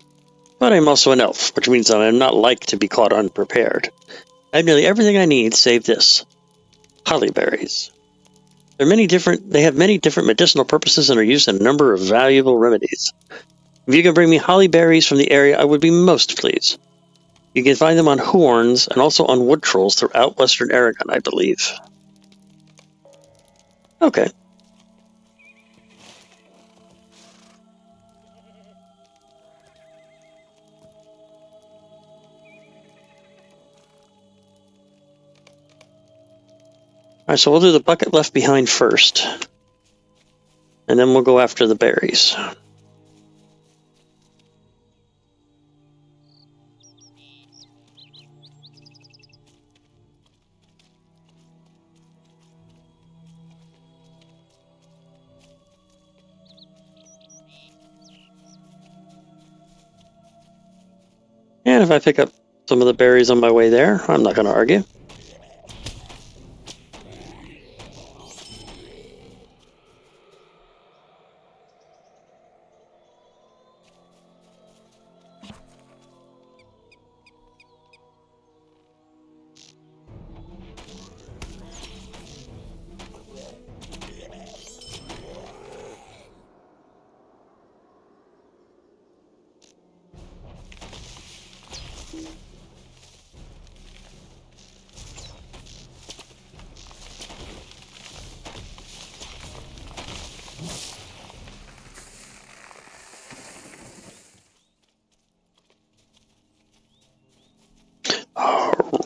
But I am also an elf, which means that I am not like to be caught unprepared. I have nearly everything I need save this. Holly berries. They have many different medicinal purposes and are used in a number of valuable remedies. If you can bring me holly berries from the area, I would be most pleased. You can find them on horns and also on wood trolls throughout western Aragon, I believe. Okay. Alright, so we'll do the bucket left behind first. And then we'll go after the berries. And if I pick up some of the berries on my way there, I'm not going to argue.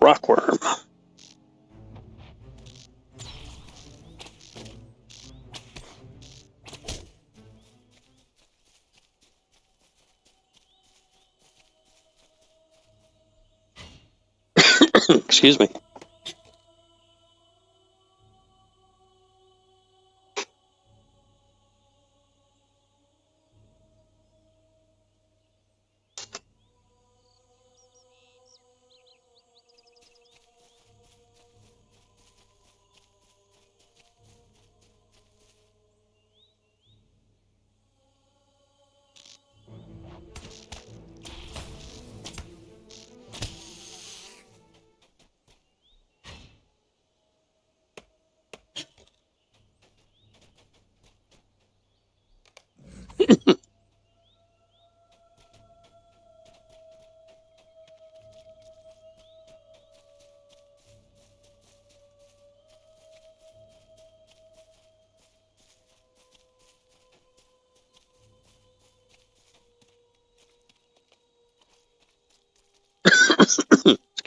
Rockworm. Excuse me.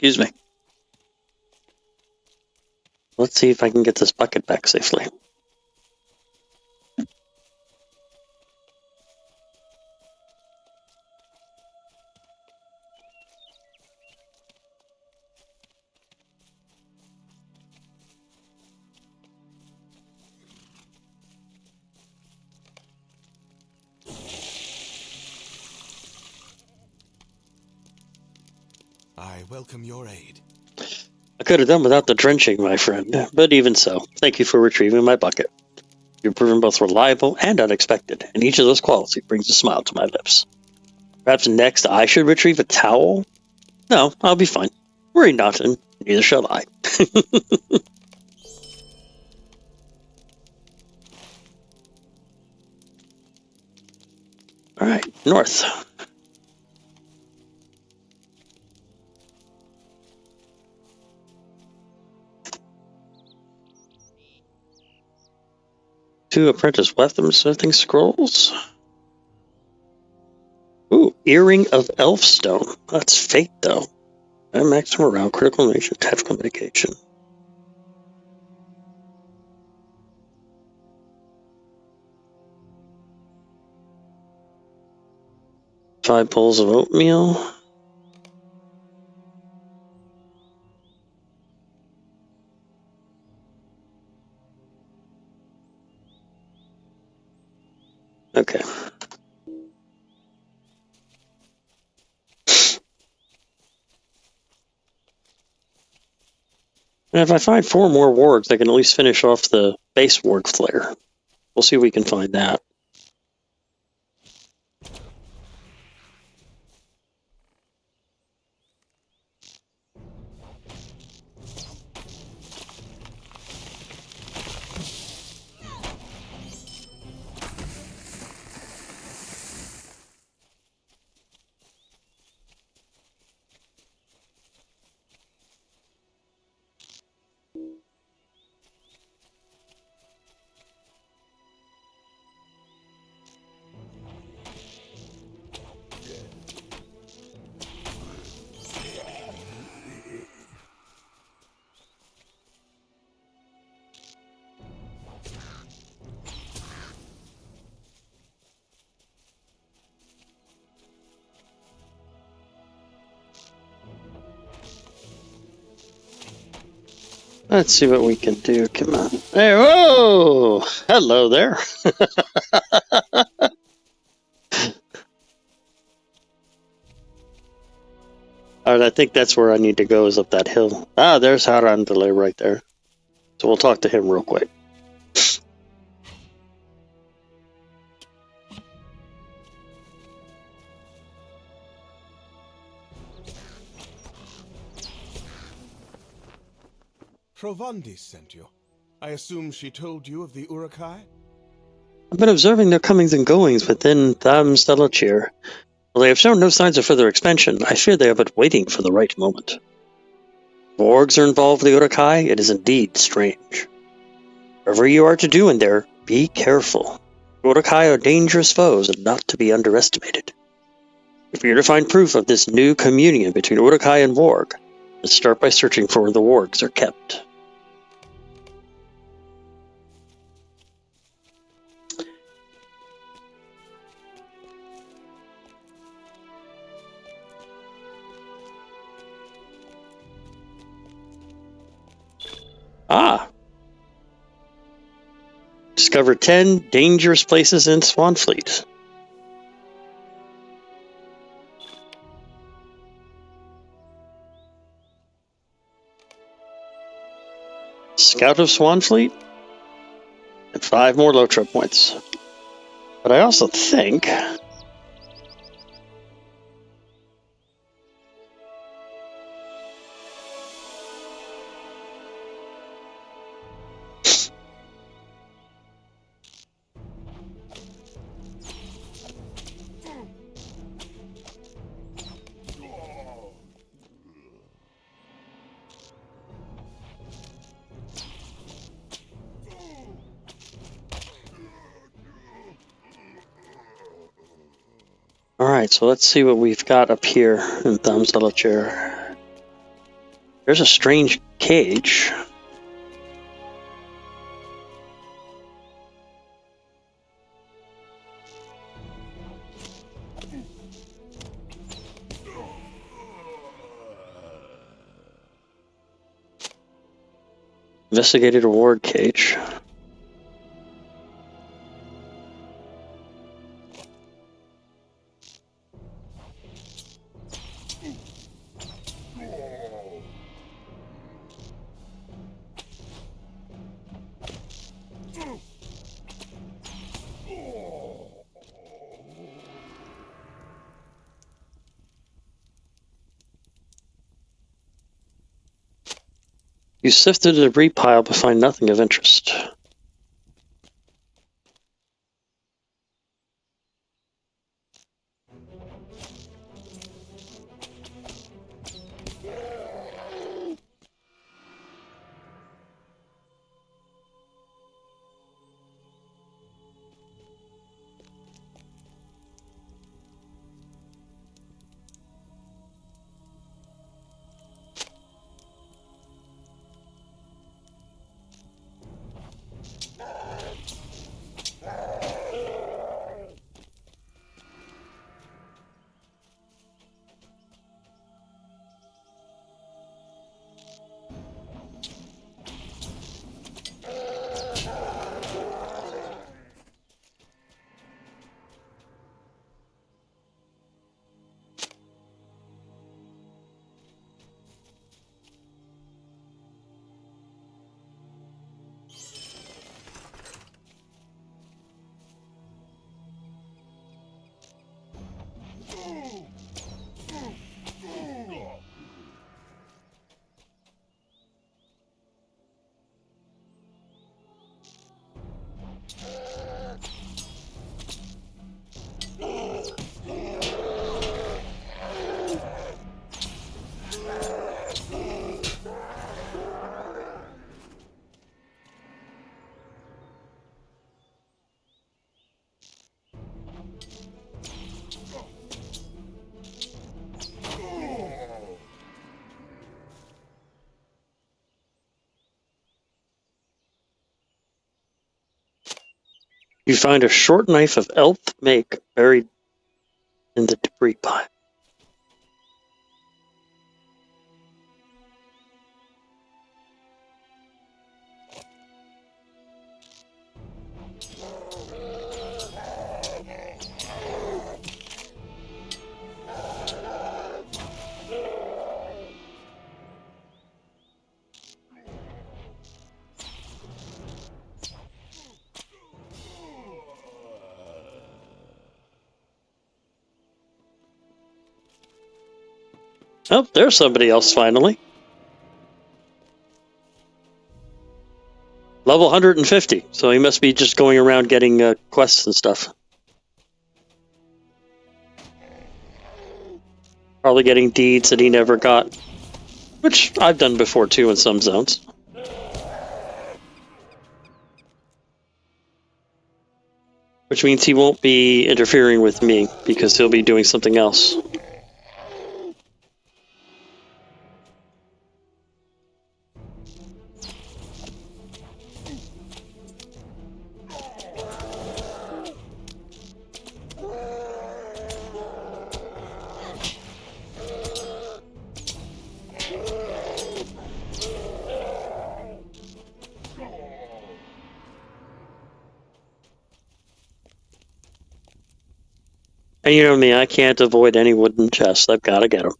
Excuse me. Let's see if I can get this bucket back safely. I welcome your aid. I could have done without the drenching, my friend, but even so, thank you for retrieving my bucket. You've proven both reliable and unexpected, and each of those qualities brings a smile to my lips. Perhaps next I should retrieve a towel? No, I'll be fine. Worry not, and neither shall I. Alright, north. Two apprentice weaponsmithing scrolls. Ooh, Earring of Elfstone. That's fate, though. And maximum morale, critical nation, tactical mitigation. Five bowls of oatmeal. Okay. And if I find 4 more wargs, I can at least finish off the base warg flare. We'll see if we can find that. Let's see what we can do. Come on. Hey, whoa! Hello there. Alright, I think that's where I need to go, is up that hill. Ah, there's Harandale right there. So we'll talk to him real quick. Provandis sent you. I assume she told you of the Urukai? I've been observing their comings and goings within Thamstalachir. While they have shown no signs of further expansion, I fear they are but waiting for the right moment. If orgs are involved with the Urukai, it is indeed strange. Whatever you are to do in there, be careful. The Urukai are dangerous foes and not to be underestimated. If you're to find proof of this new communion between Urukai and Warg, let's start by searching for where the wargs are kept. Ah! Discover 10 dangerous places in Swanfleet. Scout of Swanfleet, and 5 more Lotro points. But I also think... Alright, so let's see what we've got up here in Thamstalachir. There's a strange cage. Investigated a ward cage. You sift through the debris pile but find nothing of interest. You find a short knife of elf make buried in the debris pile. Oh, there's somebody else finally. Level 150, so he must be just going around getting quests and stuff. Probably getting deeds that he never got, which I've done before too in some zones. Which means he won't be interfering with me, because he'll be doing something else. And you know me, I can't avoid any wooden chests. I've got to get them.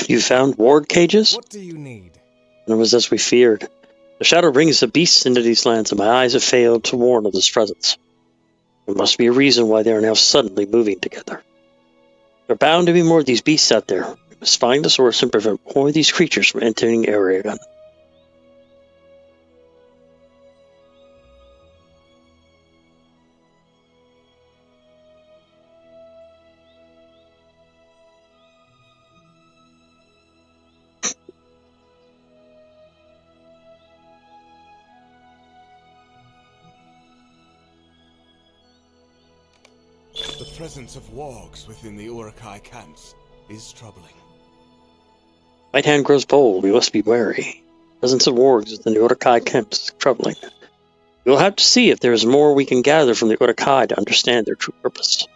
You found ward cages? What do you need? And it was as we feared. The shadow brings the beasts into these lands, and my eyes have failed to warn of this presence. There must be a reason why they are now suddenly moving together. There are bound to be more of these beasts out there. We must find the source and prevent more of these creatures from entering Aragon. The presence of wargs within the Urukai camps is troubling. Right hand grows bold, we must be wary. Presence of wargs within the Urukai camps is troubling. We'll have to see if there is more we can gather from the Urukai to understand their true purpose.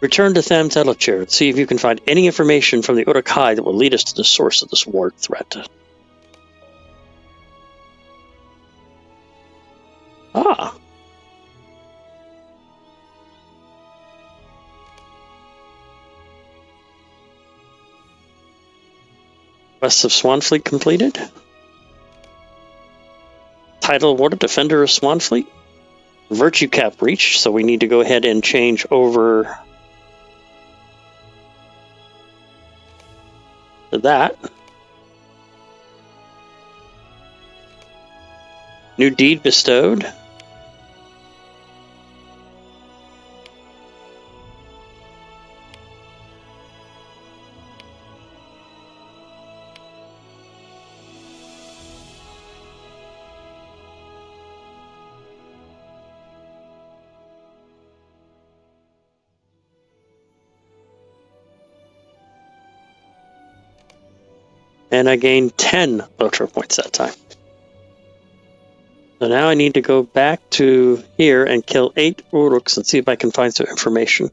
Return to Tham Telechir and see if you can find any information from the Urukai that will lead us to the source of this warg threat. Ah. Quest of Swanfleet completed. Title awarded, Defender of Swanfleet. Virtue cap reached, so we need to go ahead and change over to that. New deed bestowed. And I gained 10 Ultra points that time. So now I need to go back to here and kill 8 Uruks and see if I can find some information.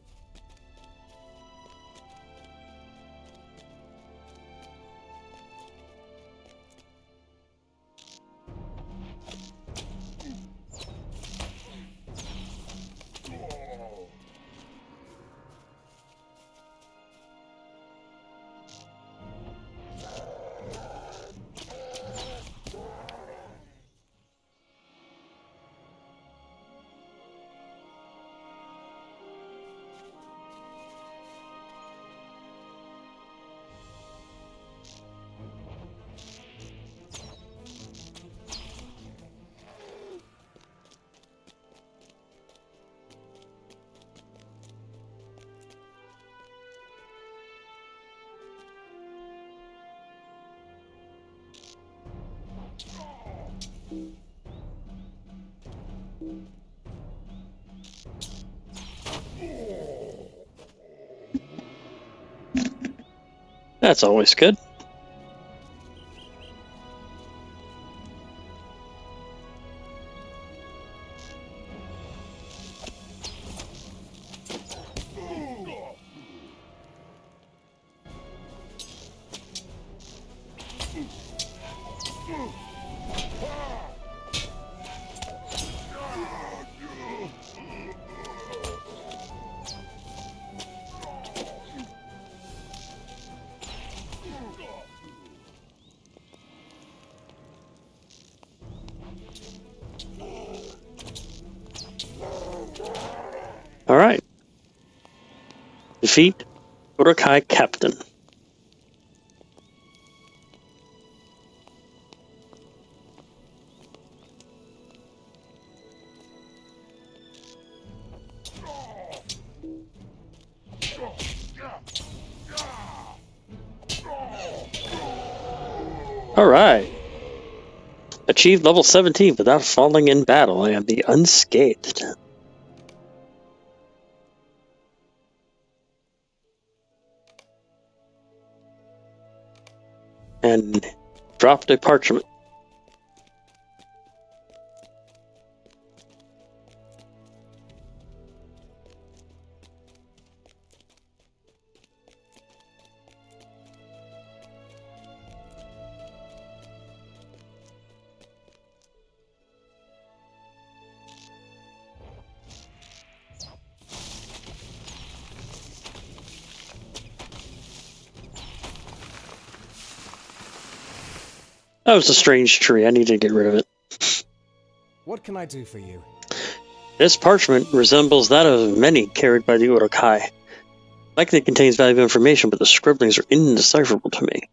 That's always good. Alright. Defeat Urukai Captain. Alright. Achieved level 17 without falling in battle. I am the Unscathed. And dropped a parchment. That was a strange tree. I need to get rid of it. What can I do for you? This parchment resembles that of many carried by the Urukai. Likely it contains valuable information, but the scribblings are indecipherable to me.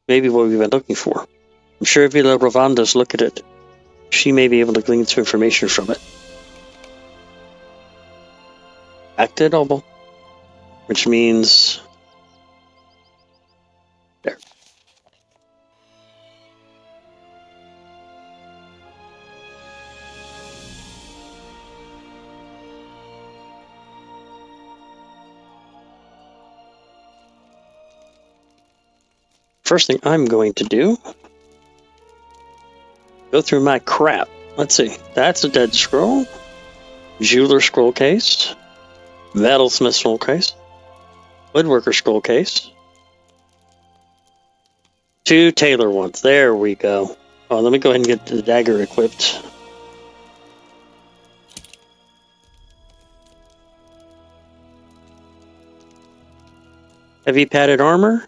Maybe what we've been looking for. I'm sure if Vila Rovandas look at it, she may be able to glean some information from it. Back to double. Which means... there. First thing I'm going to do, go through my crap. Let's see. That's a dead scroll. Jeweler scroll case. Metalsmith scroll case. Woodworker scroll case. 2 tailor ones. There we go. Oh, let me go ahead and get the dagger equipped. Heavy padded armor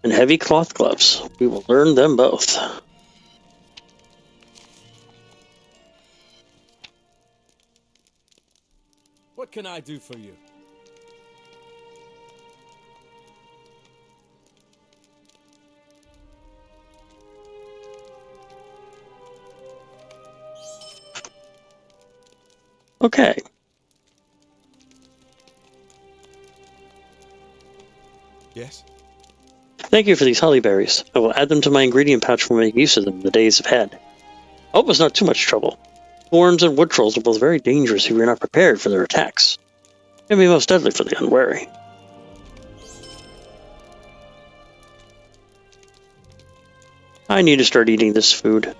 and heavy cloth gloves. We will learn them both. What can I do for you? Okay. Yes? Thank you for these holly berries. I will add them to my ingredient pouch for making use of them in the days ahead. I hope it's not too much trouble. Thorns and wood trolls are both very dangerous if you're not prepared for their attacks. They can be most deadly for the unwary. I need to start eating this food.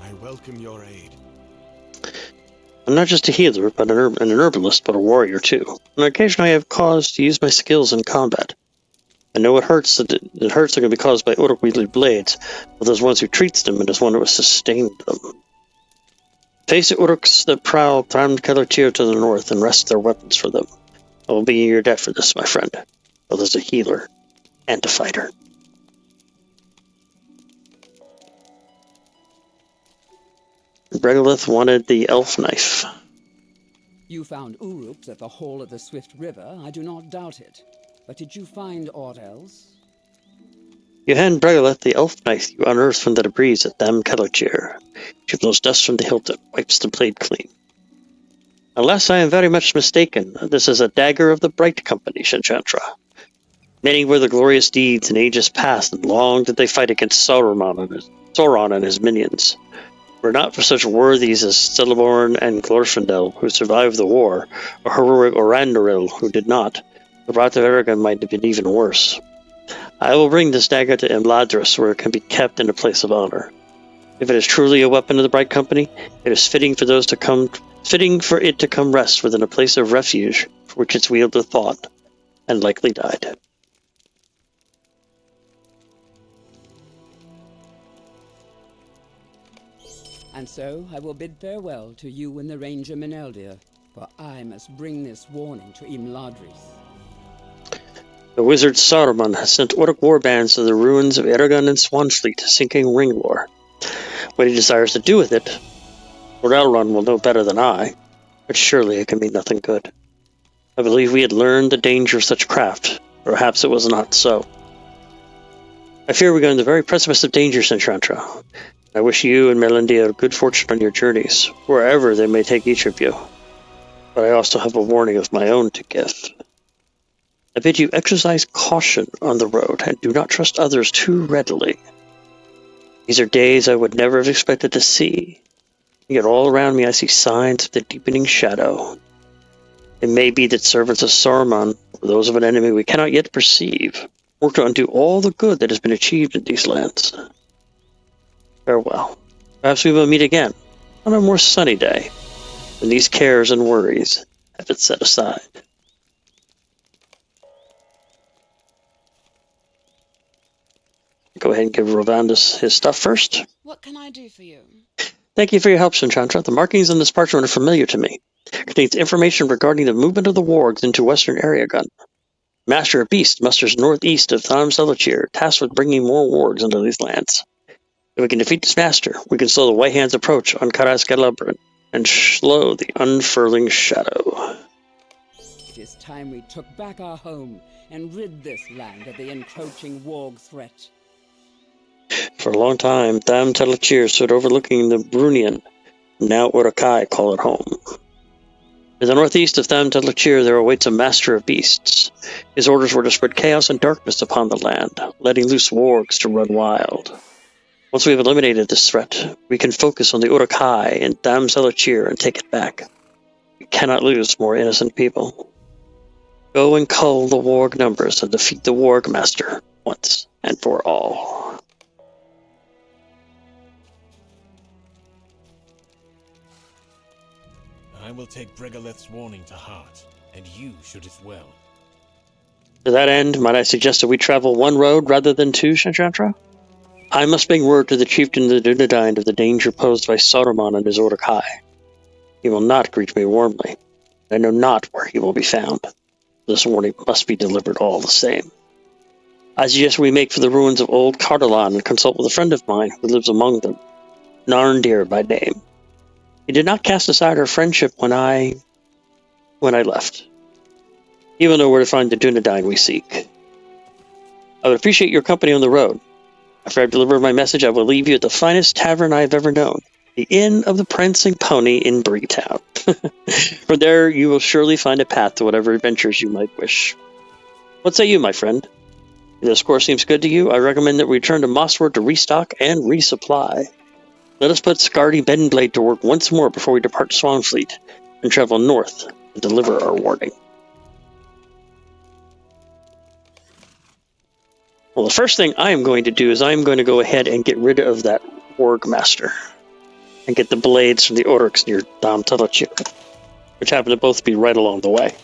I welcome your aid. I'm not just a healer, but an herbalist, but a warrior too. On occasion I have cause to use my skills in combat. I know it hurts that can be caused by Uruk-wielded blades, but there's ones who treats them and there's one who has sustained them. Face the Uruks that prowl primed Kelartir to the north and wrest their weapons for them. I will be in your debt for this, my friend, both as a healer and a fighter. Bregalith wanted the elf knife. You found Uruks at the Hall of the Swift River, I do not doubt it. But did you find aught else? You hand Bregalith the elf knife you unearthed from the debris at Dam Kelartir. She blows dust from the hilt and wipes the blade clean. Unless I am very much mistaken, this is a dagger of the Bright Company, Shentrantra. Many were the glorious deeds in ages past, and long did they fight against Sauron and his minions. Were it not for such worthies as Celeborn and Glorfindel, who survived the war, or heroic Orandaril, who did not, the Wrath of Aragon might have been even worse. I will bring this dagger to Imladris, where it can be kept in a place of honor. If it is truly a weapon of the Bright Company, it is fitting for it to come rest within a place of refuge for which its wielder thought, and likely died. And so I will bid farewell to you and the Ranger Meneldir, for I must bring this warning to Imladris. The wizard Saruman has sent Uruk warbands to the ruins of Eragon and Swanfleet, sinking Ringlore. What he desires to do with it, Lord Elrond will know better than I, but surely it can mean nothing good. I believe we had learned the danger of such craft, perhaps it was not so. I fear we go on the very precipice of danger, Shentrantra. I wish you and Melindia good fortune on your journeys, wherever they may take each of you. But I also have a warning of my own to give. I bid you exercise caution on the road, and do not trust others too readily. These are days I would never have expected to see, yet all around me I see signs of the deepening shadow. It may be that servants of Saruman, or those of an enemy we cannot yet perceive, work to undo all the good that has been achieved in these lands. Farewell. Perhaps we will meet again, on a more sunny day, when these cares and worries have been set aside. go ahead and give Rovandus his stuff first. What can I do for you? Thank you for your help, Shentrantra. The markings on this parchment are familiar to me. It contains information regarding the movement of the wargs into Western Aragon. Master of Beast musters northeast of Tham Selachir, tasked with bringing more wargs into these lands. If we can defeat this master, we can slow the White Hand's approach on Karas Galabran and slow the unfurling shadow. It is time we took back our home and rid this land of the encroaching warg threat. For a long time, Tham Selachir stood overlooking the Brunian, now Urukai call it home. In the northeast of Tham Selachir there awaits a master of beasts. His orders were to spread chaos and darkness upon the land, letting loose wargs to run wild. Once we have eliminated this threat, we can focus on the Urukai and Tham Selachir and take it back. We cannot lose more innocent people. Go and cull the warg numbers and defeat the warg master once and for all. I will take Bregaleth's warning to heart, and you should as well. To that end, might I suggest that we travel one road rather than two, Shentrantra? I must bring word to the chieftain of the Dunedain of the danger posed by Saruman and his Urukai. He will not greet me warmly. I know not where he will be found. This warning must be delivered all the same. I suggest we make for the ruins of old Cardolan and consult with a friend of mine who lives among them, Narndir by name. He did not cast aside our friendship when I left. He will know where to find the Dunedain we seek. I would appreciate your company on the road. After I've delivered my message, I will leave you at the finest tavern I have ever known, the Inn of the Prancing Pony in Breetown. From there, you will surely find a path to whatever adventures you might wish. What say you, my friend? If this course seems good to you, I recommend that we return to Mossward to restock and resupply. Let us put Scardy Bendblade to work once more before we depart Swanfleet and travel north to deliver our warning. Well, the first thing I am going to do is I am going to go ahead and get rid of that Warg Master and get the blades from the Oryx near Tham Selachir, which happen to both be right along the way.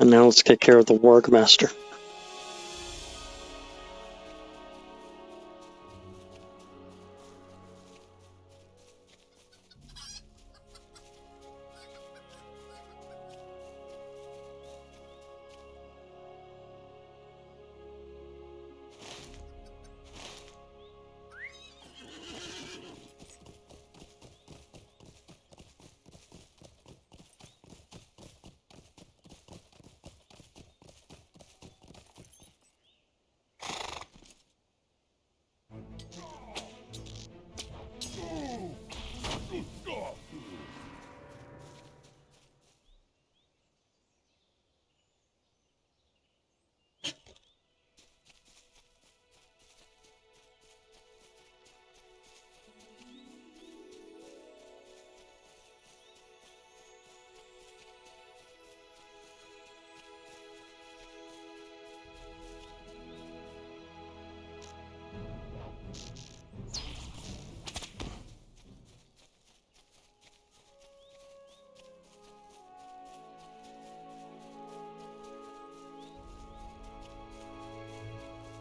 And now let's take care of the Warg Master.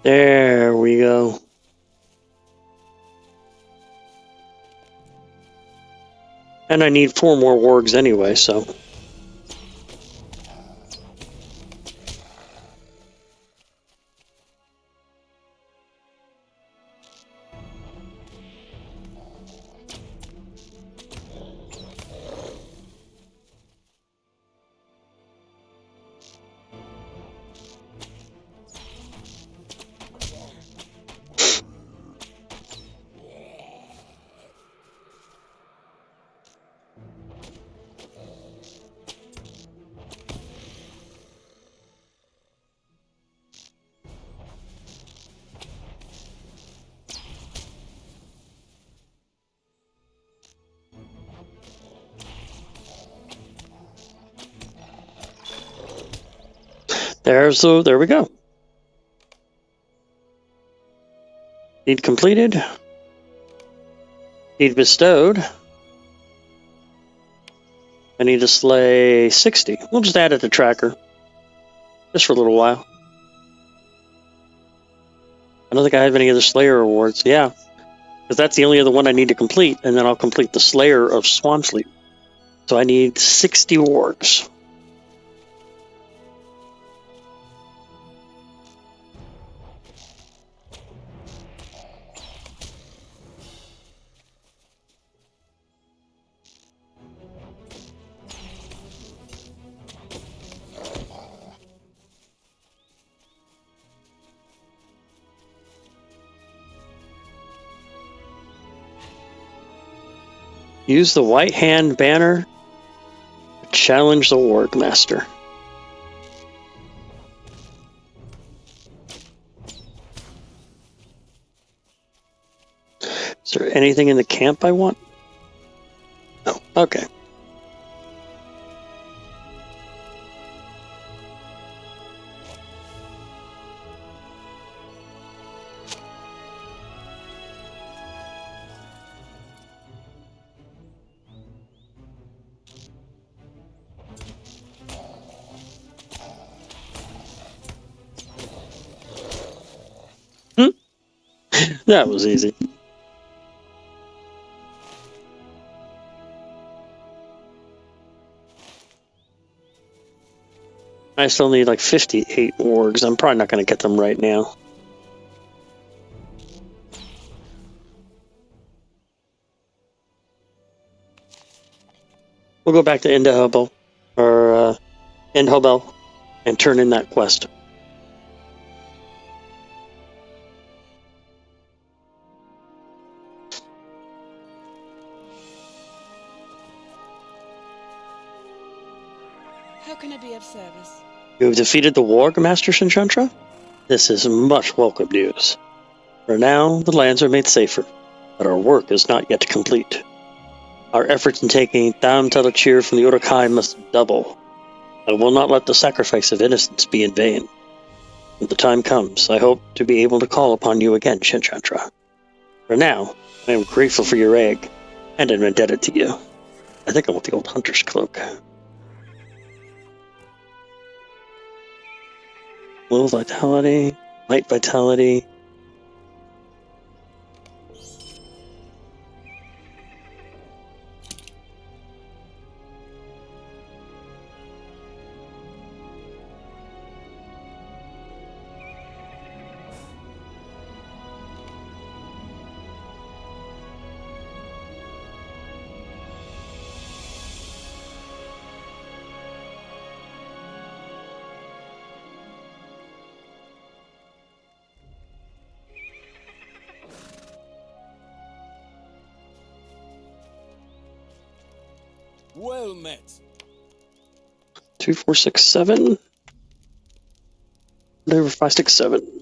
There we go. And I need 4 more wargs anyway, so... There we go. Need completed. Need bestowed. I need to slay 60. We'll just add it to tracker. Just for a little while. I don't think I have any other Slayer awards. Yeah. Because that's the only other one I need to complete. And then I'll complete the Slayer of Swanfleet. So I need 60 wargs. Use the white hand banner to challenge the Warg Master. Is there anything in the camp I want? No. Okay. That was easy. I still need like 58 wargs. I'm probably not going to get them right now. We'll go back to Endhobel, or Endhobel, and turn in that quest. How can I be of service? You have defeated the Warg Master Shentrantra? This is much welcome news. For now, the lands are made safer, but our work is not yet complete. Our efforts in taking Dam Talachir from the Urukai must double. I will not let the sacrifice of innocence be in vain. When the time comes, I hope to be able to call upon you again, Shentrantra. For now, I am grateful for your egg, and am indebted to you. I think I want the old hunter's cloak. Will vitality, light vitality. Well met. 2, 4, 6, 7. Over 5, 6, 7.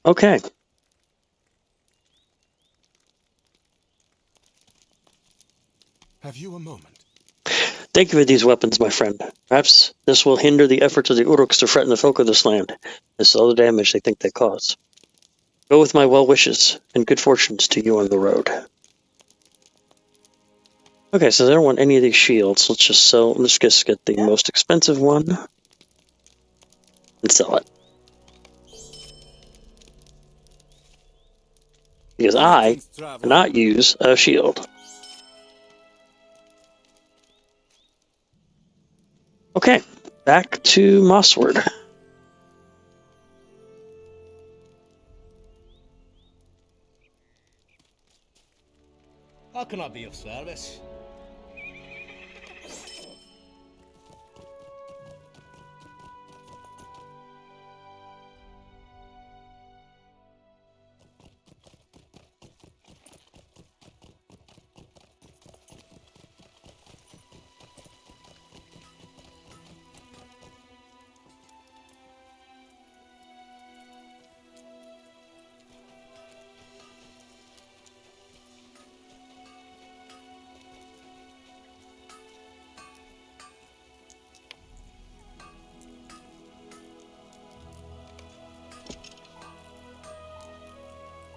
Okay. Have you a moment? Thank you for these weapons, my friend. Perhaps this will hinder the efforts of the Uruks to threaten the folk of this land, as all the damage they think they cause. Go with my well wishes, and good fortunes to you on the road. Okay, so they don't want any of these shields. Let's just get the most expensive one and sell it. Because I cannot use a shield. Okay, back to Mossward. How can I be of service?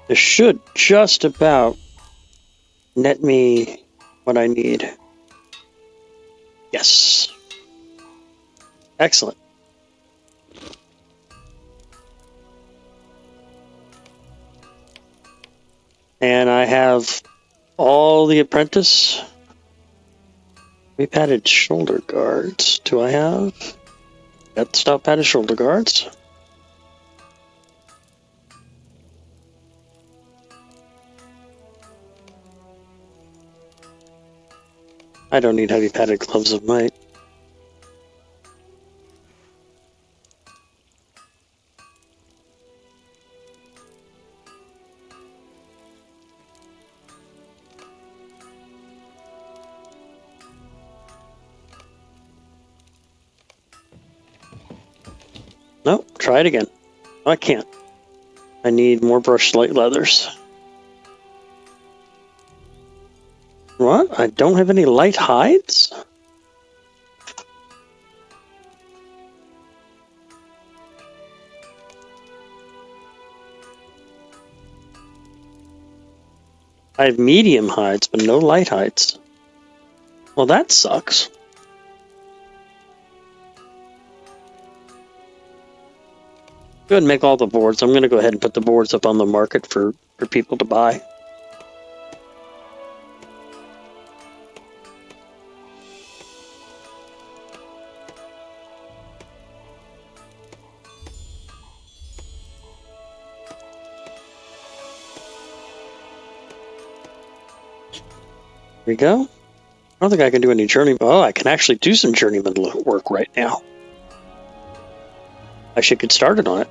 This should just about net me what I need. Yes. Excellent. And I have all the apprentice. We padded shoulder guards. Do I have? Got stop padded shoulder guards. I don't need heavy padded gloves of might. Nope, try it again. No, I can't. I need more brushed light leathers. What? I don't have any light hides? I have medium hides, but no light hides. Well, that sucks. Go ahead and make all the boards. I'm going to go ahead and put the boards up on the market for people to buy. There we go. I don't think I can do any journeyman. Oh, I can actually do some journeyman work right now. I should get started on it.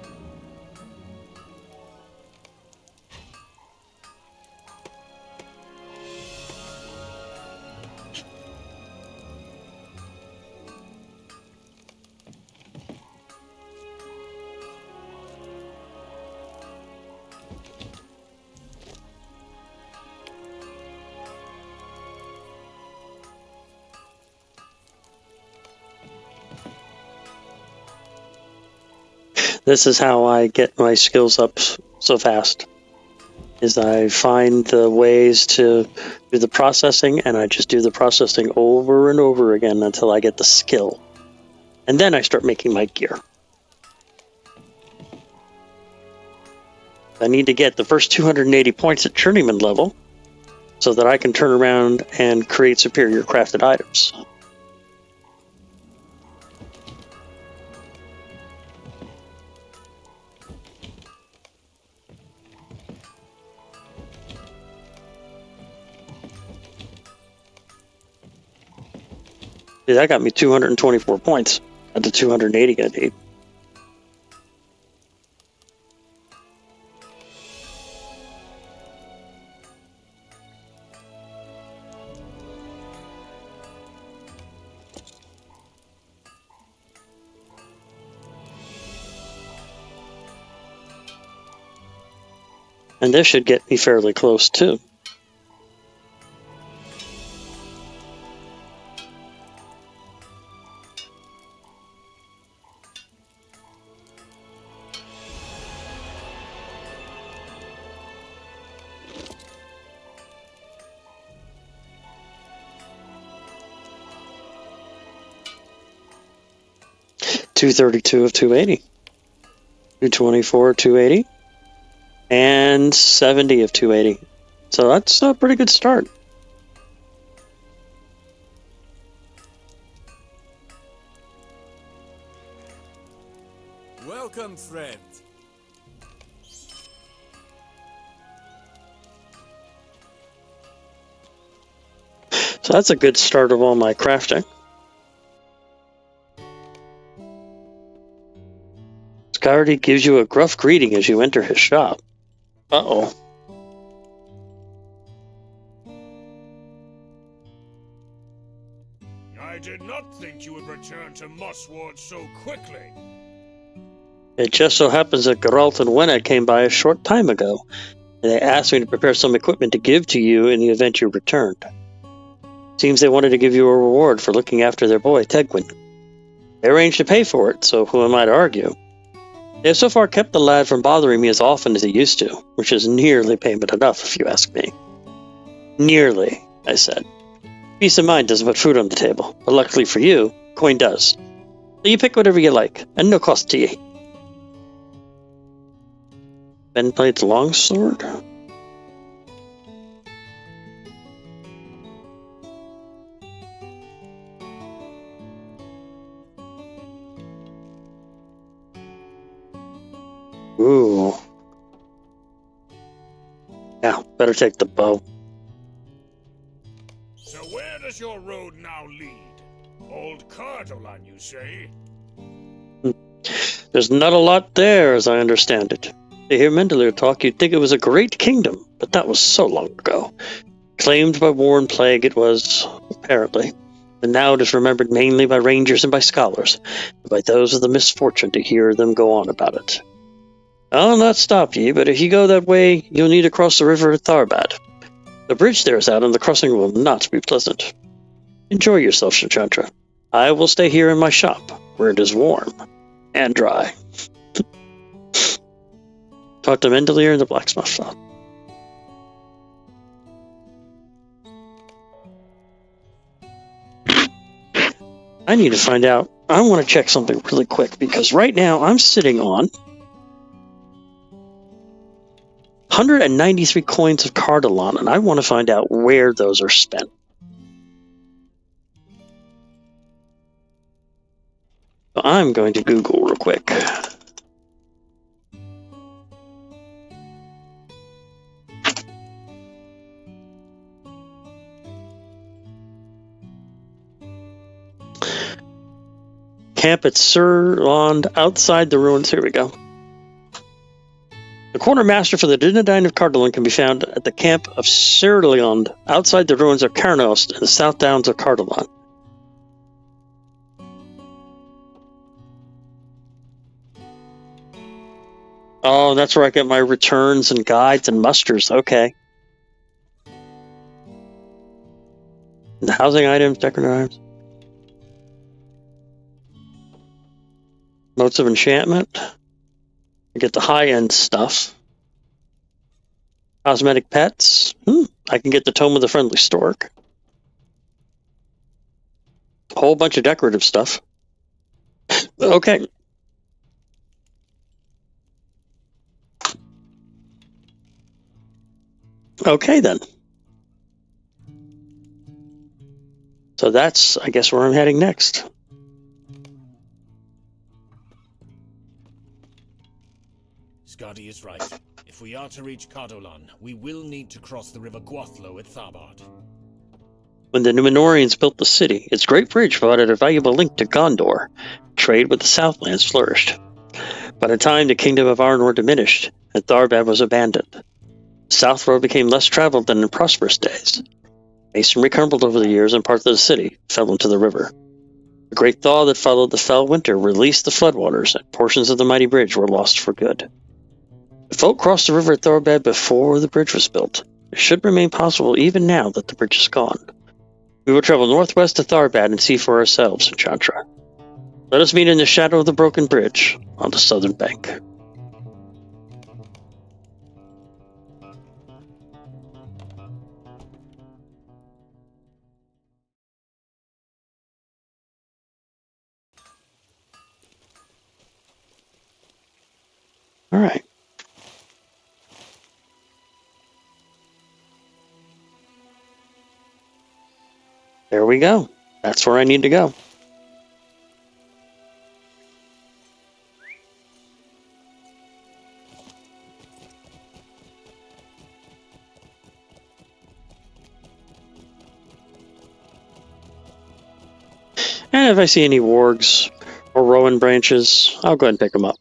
This is how I get my skills up so fast, is I find the ways to do the processing, and I just do the processing over and over again until I get the skill. And then I start making my gear. I need to get the first 280 points at journeyman level so that I can turn around and create superior crafted items. See, that got me 224 points at the 280 I need. And this should get me fairly close too. $232 of 280, $224 280, and $70 of 280. So that's a pretty good start. Welcome, friend. So that's a good start of all my crafting. Scardy gives you a gruff greeting as you enter his shop. Uh-oh. I did not think you would return to Mossward so quickly. It just so happens that Geralt and Wenna came by a short time ago, and they asked me to prepare some equipment to give to you in the event you returned. Seems they wanted to give you a reward for looking after their boy, Tegwin. They arranged to pay for it, so who am I to argue? They have so far kept the lad from bothering me as often as he used to, which is nearly payment enough, if you ask me. Nearly, I said. Peace of mind doesn't put food on the table, but luckily for you, coin does. So you pick whatever you like, and no cost to you. Ben Blade's longsword? Ooh. Yeah, better take the bow. So where does your road now lead? Old Cardolan, you say? There's not a lot there, as I understand it. To hear Mendeleer talk, you'd think it was a great kingdom, but that was so long ago. Claimed by war and plague it was, apparently. And now it is remembered mainly by rangers and by scholars, and by those of the misfortune to hear them go on about it. I'll not stop ye, but if you go that way, you'll need to cross the river at Tharbad. The bridge there is out, and the crossing will not be pleasant. Enjoy yourself, Shentrantra. I will stay here in my shop, where it is warm and dry. Talk to Mendeleer in the blacksmith shop. I need to find out. I want to check something really quick, because right now I'm sitting on 193 coins of Cardolan, and I want to find out where those are spent. So I'm going to Google real quick. Camp at Surlond outside the ruins. Here we go. The quartermaster for the Dunedain of Cardolan can be found at the camp of Surlond outside the ruins of Carnost in the South Downs of Cardolan. Oh, that's where I get my returns and guides and musters. Okay. And the housing items, decorative items. Notes of enchantment. I get the high-end stuff. Cosmetic pets. I can get the Tome of the Friendly Stork. A whole bunch of decorative stuff. Okay. Okay, then. So that's, I guess, where I'm heading next. Skadi is right. If we are to reach Cardolan, we will need to cross the river Gwathlo at Tharbad. When the Numenorians built the city, its great bridge provided a valuable link to Gondor. Trade with the Southlands flourished. By the time the kingdom of Arnor diminished, and Tharbad was abandoned, the South Road became less traveled than in prosperous days. Masonry crumbled over the years, and parts of the city fell into the river. The great thaw that followed the fell winter released the floodwaters, and portions of the mighty bridge were lost for good. If folk crossed the river at Tharbad before the bridge was built, it should remain possible even now that the bridge is gone. We will travel northwest to Tharbad and see for ourselves, Shentrantra. Let us meet in the shadow of the broken bridge on the southern bank. All right. There we go. That's where I need to go. And if I see any wargs or rowan branches, I'll go ahead and pick them up.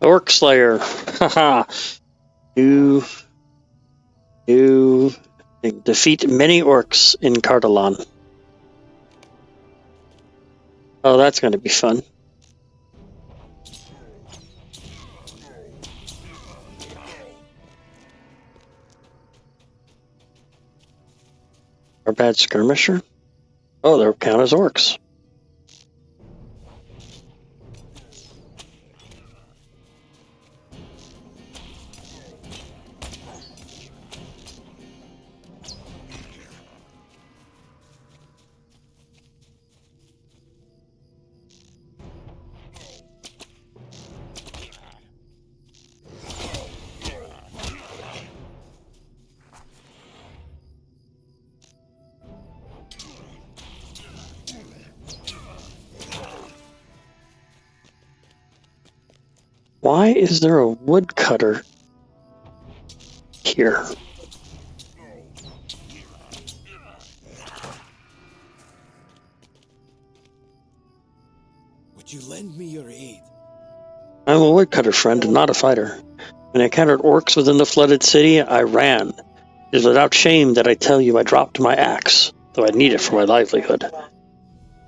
Orc Slayer. Haha. You defeat many orcs in Cardolan. Oh, that's going to be fun. Our bad skirmisher? Oh, they'll count as orcs. Why is there a woodcutter here? Would you lend me your aid? I'm a woodcutter, friend, and not a fighter. When I encountered orcs within the flooded city, I ran. It is without shame that I tell you I dropped my axe, though I need it for my livelihood. Do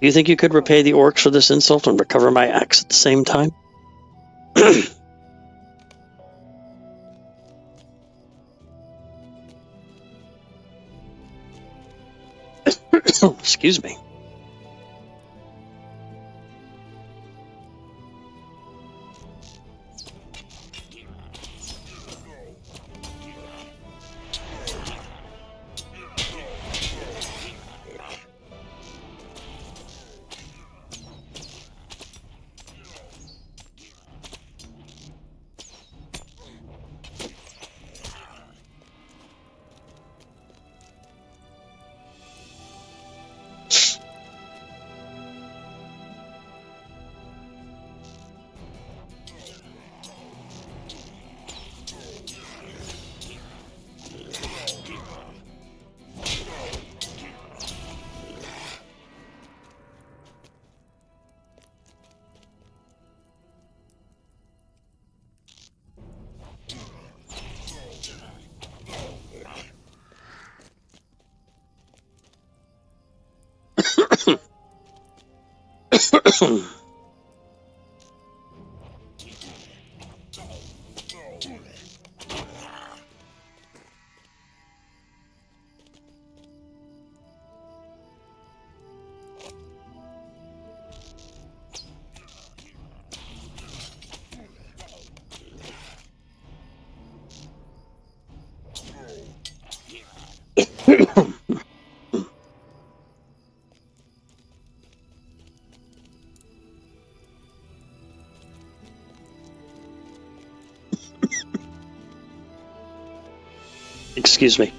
you think you could repay the orcs for this insult and recover my axe at the same time? Excuse me. Excuse me.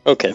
Okay.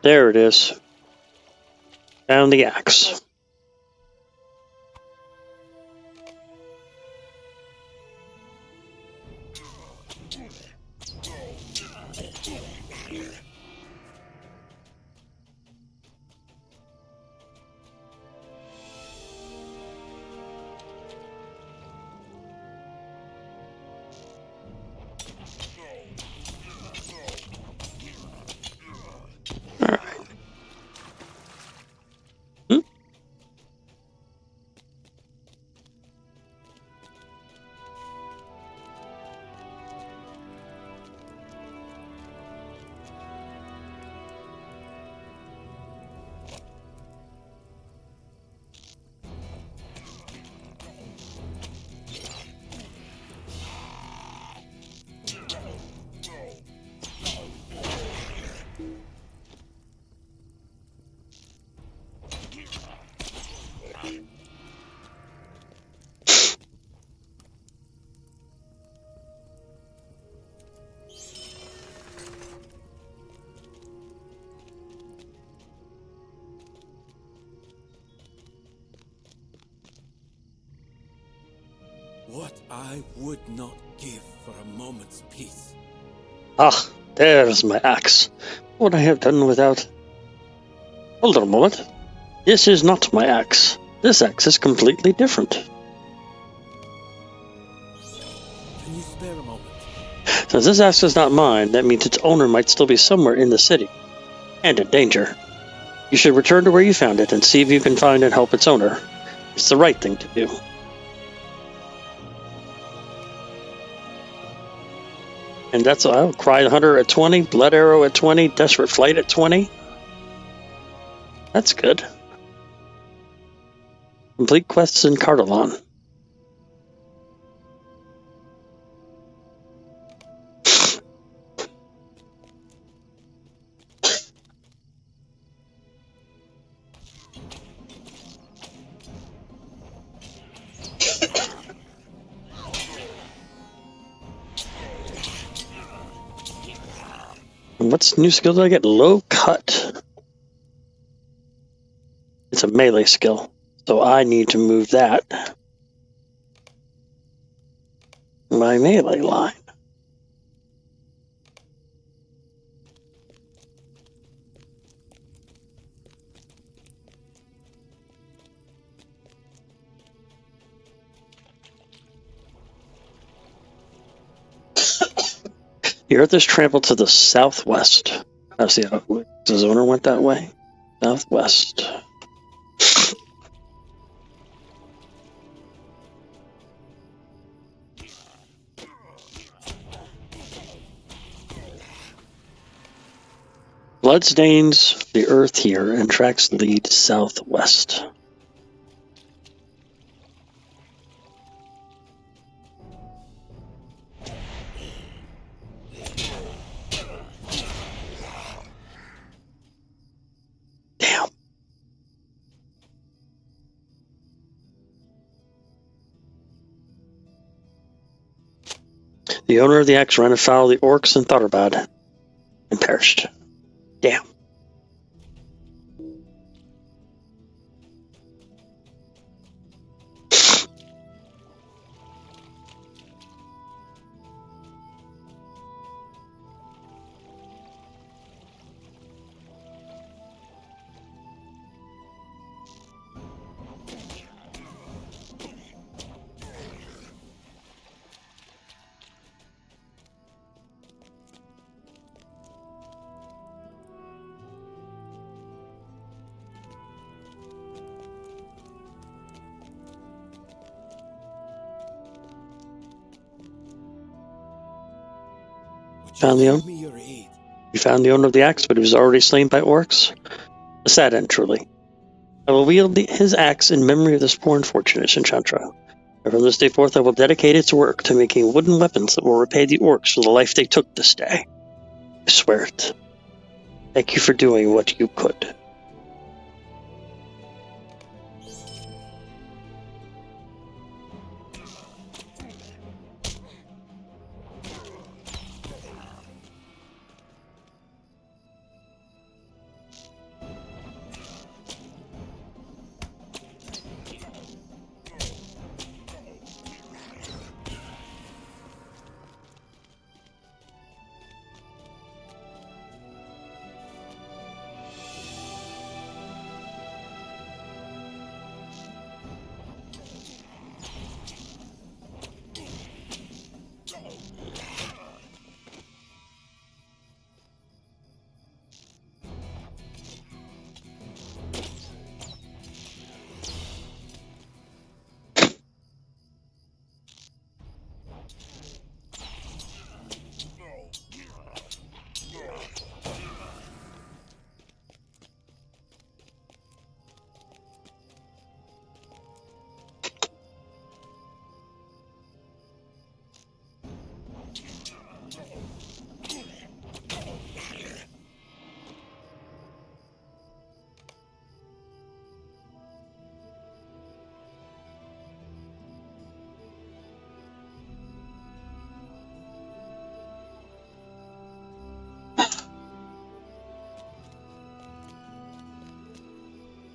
There it is. Found the axe. What I would not give for a moment's peace. Ah, there's my axe. What would I have done without... Hold on a moment. This is not my axe. This axe is completely different. Can you spare a moment? Since this axe is not mine, that means its owner might still be somewhere in the city, and in danger. You should return to where you found it and see if you can find and help its owner. It's the right thing to do. And that's Cry Hunter at 20, Blood Arrow at 20, Desperate Flight at 20. That's good. Complete quests in Cardalon. What's new skill did I get? Low Cut. It's a melee skill, so I need to move that. My melee line. The earth is trampled to the southwest. I see how the zoner went that way. Southwest. Blood stains the earth here and tracks lead southwest. Damn. The owner of the axe ran afoul of the orcs in Thunderbad and perished. Damn. Found the owner? Give me your aid. You found the owner of the axe, but he was already slain by orcs? A sad end, truly. I will wield his axe in memory of this poor unfortunate Shentrantra. And from this day forth I will dedicate its work to making wooden weapons that will repay the orcs for the life they took this day. I swear it. Thank you for doing what you could.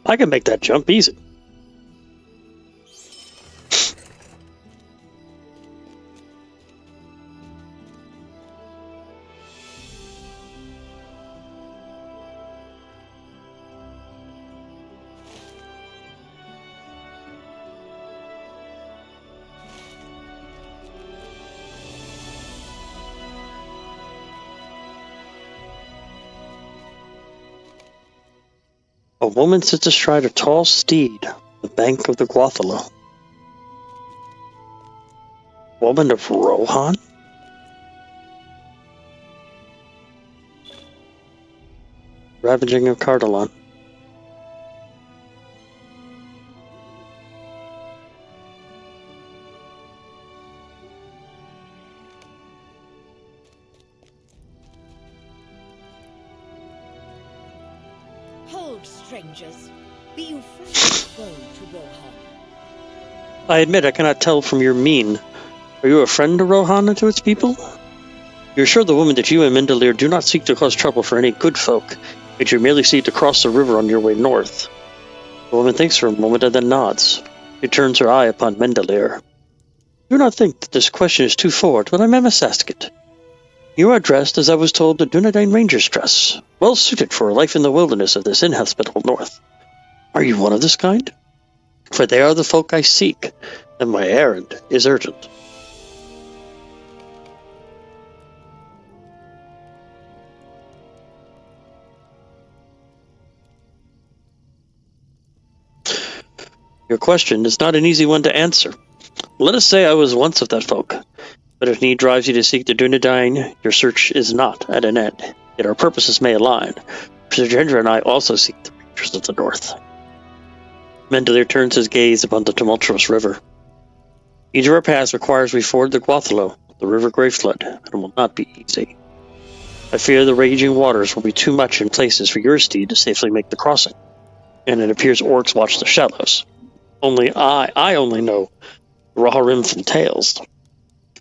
I can make that jump easy. woman sits astride a tall steed on the bank of the Guathalo. Woman of Rohan? Ravaging of Cardolan. Hold, strangers. Be you friend or foe to Rohan? I admit I cannot tell from your mien. Are you a friend to Rohan and to its people? You assure the woman that you and Mendelir do not seek to cause trouble for any good folk, but you merely seek to cross the river on your way north. The woman thinks for a moment and then nods. She turns her eye upon Mendelir. Do not think that this question is too forward, but I must ask it. You are dressed as I was told the Dunedain Rangers dress, well suited for a life in the wilderness of this inhospitable north. Are you one of this kind? For they are the folk I seek, and my errand is urgent. Your question is not an easy one to answer. Let us say I was once of that folk, but if need drives you to seek the Dunedain, your search is not at an end, yet our purposes may align. Shentrantra and I also seek the Rangers of the North. Mendelir turns his gaze upon the tumultuous river. Each of our paths requires we ford the Guathalo, the river Greyflood, and it will not be easy. I fear the raging waters will be too much in places for your steed to safely make the crossing, and it appears orcs watch the shallows. I only know Raharim from tales,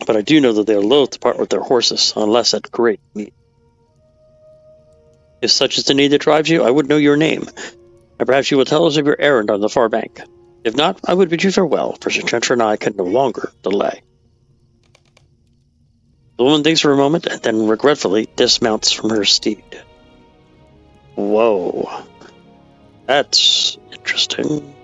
but I do know that they are loath to part with their horses unless at great need. If such is the need that drives you, I would know your name, and perhaps you will tell us of your errand on the far bank. If not, I would bid you farewell, for Shentrantra and I can no longer delay. The woman thinks for a moment, and then regretfully dismounts from her steed. Whoa. That's interesting.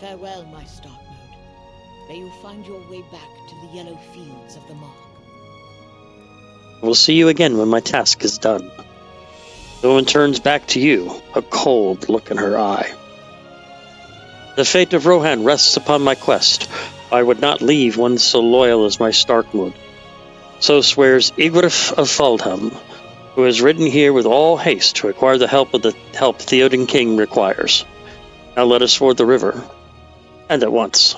Farewell, my Starkmode. May you find your way back to the yellow fields of the Mark. I will see you again when my task is done. The woman turns back to you, a cold look in her eye. The fate of Rohan rests upon my quest. I would not leave one so loyal as my Starkmode. So swears Igwrif of Faldham, who has ridden here with all haste to acquire the help Theoden King requires. Now let us ford the river, and at once.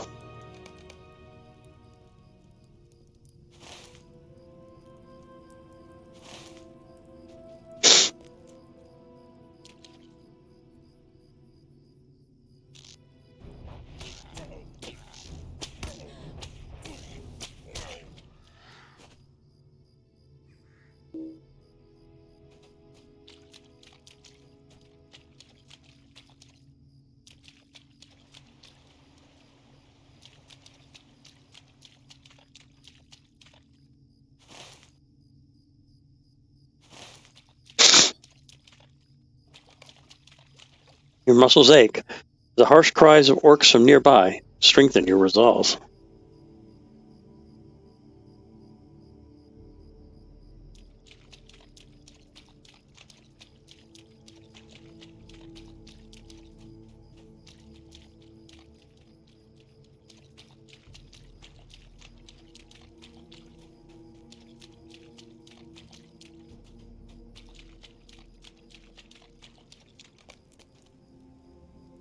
Your muscles ache. The harsh cries of orcs from nearby strengthen your resolve.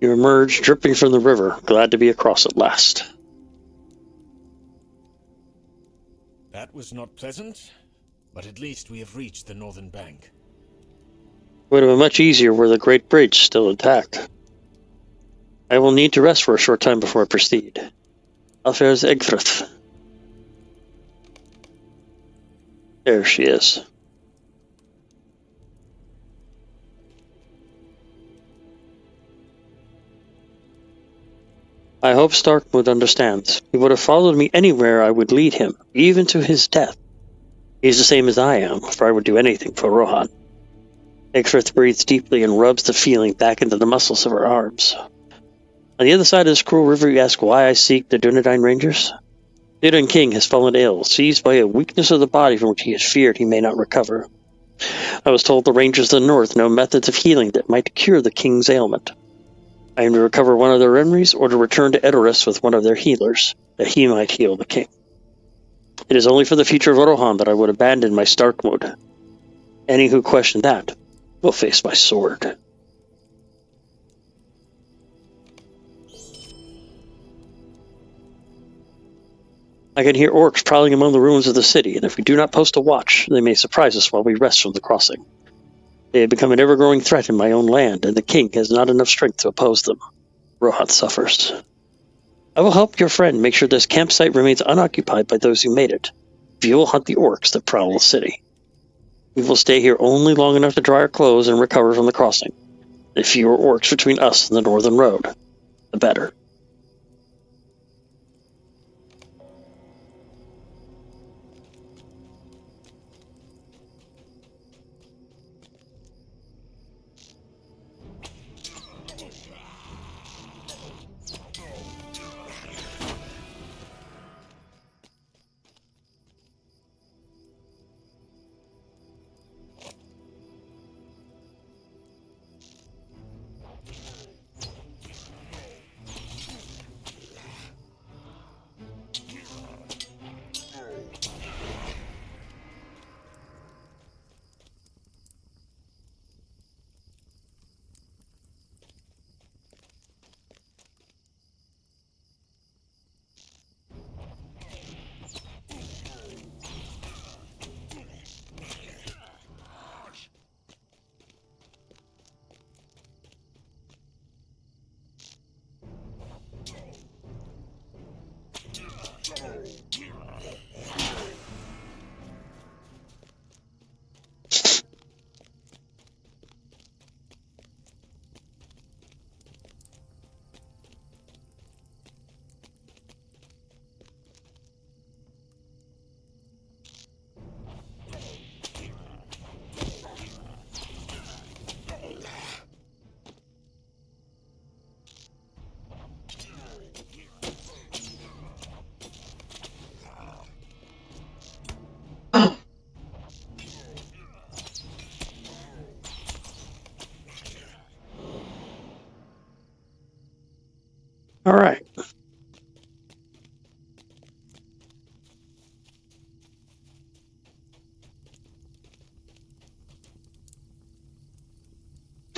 You emerge, dripping from the river, glad to be across at last. That was not pleasant, but at least we have reached the northern bank. It would have been much easier were the Great Bridge still intact. I will need to rest for a short time before I proceed. Alfair's Egfrith. There she is. I hope Starkmode understands. He would have followed me anywhere I would lead him, even to his death. He is the same as I am, for I would do anything for Rohan. Egfrith breathes deeply and rubs the feeling back into the muscles of her arms. On the other side of this cruel river, you ask why I seek the Dunedain Rangers? Theoden King has fallen ill, seized by a weakness of the body from which he has feared he may not recover. I was told the rangers of the north know methods of healing that might cure the king's ailment. I am to recover one of their memories or to return to Edoras with one of their healers, that he might heal the king. It is only for the future of Orohan that I would abandon my Stark mode. Any who question that will face my sword. I can hear orcs prowling among the ruins of the city, and if we do not post a watch, they may surprise us while we rest from the crossing. They have become an ever-growing threat in my own land, and the king has not enough strength to oppose them. Rohan suffers. I will help your friend make sure this campsite remains unoccupied by those who made it. You will hunt the orcs that prowl the city. We will stay here only long enough to dry our clothes and recover from the crossing. The fewer orcs between us and the northern road, the better. All right.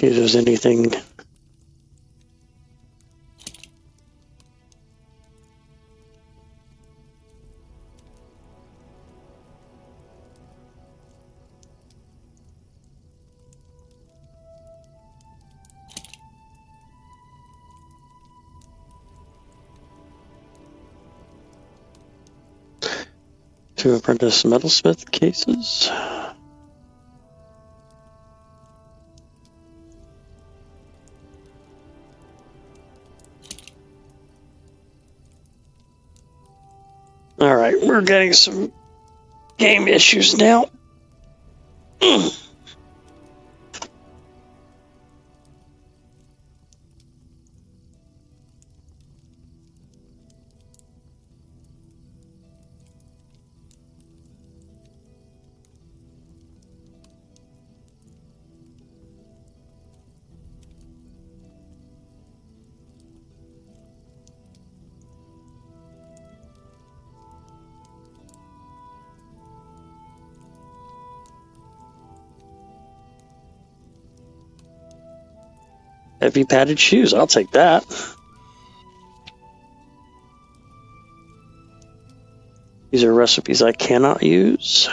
See if there's anything. Two apprentice metalsmith cases. All right, we're getting some game issues now. Heavy padded shoes, I'll take that. These are recipes I cannot use.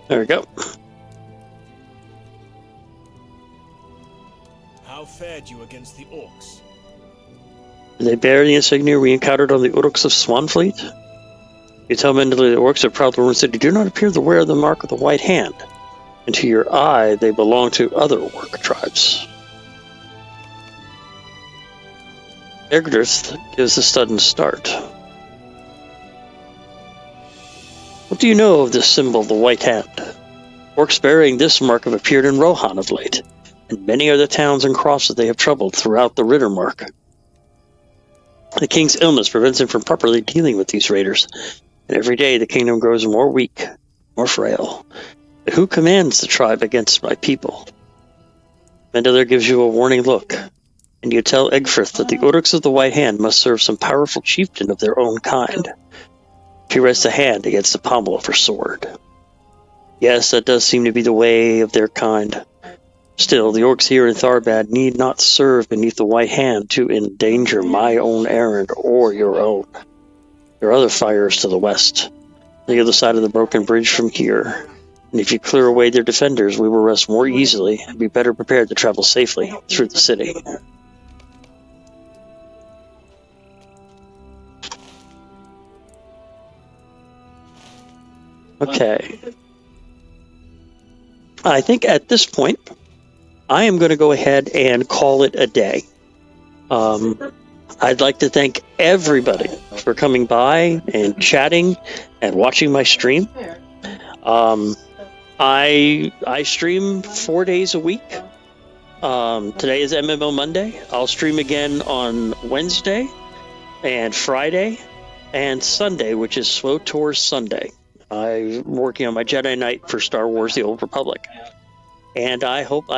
There we go. How fared you against the orcs? They bear the insignia we encountered on the Uruks of Swanfleet. You tell men to the orcs of Proud Lorn City do not appear to wear the mark of the White Hand, and to your eye they belong to other orc tribes. Egdrith gives the sudden start. What do you know of this symbol, the White Hand? Orcs bearing this mark have appeared in Rohan of late, and many are the towns and crosses they have troubled throughout the Rittermark. The king's illness prevents him from properly dealing with these raiders, and every day the kingdom grows more weak, more frail. But who commands the tribe against my people? Mendeler gives you a warning look, and you tell Egfrith that the Uruks of the White Hand must serve some powerful chieftain of their own kind. She rests a hand against the pommel of her sword. Yes, that does seem to be the way of their kind. Still, the orcs here in Tharbad need not serve beneath the White Hand to endanger my own errand or your own. There are other fires to the west, the other side of the broken bridge from here, and if you clear away their defenders, we will rest more easily and be better prepared to travel safely through the city. Okay. I think at this point, I am going to go ahead and call it a day. I'd like to thank everybody for coming by and chatting and watching my stream. I stream 4 days a week. Today is MMOnday. I'll stream again on Wednesday and Friday and Sunday, which is SWTOR Sunday. I'm working on my Jedi Knight for Star Wars: The Old Republic. And I hope I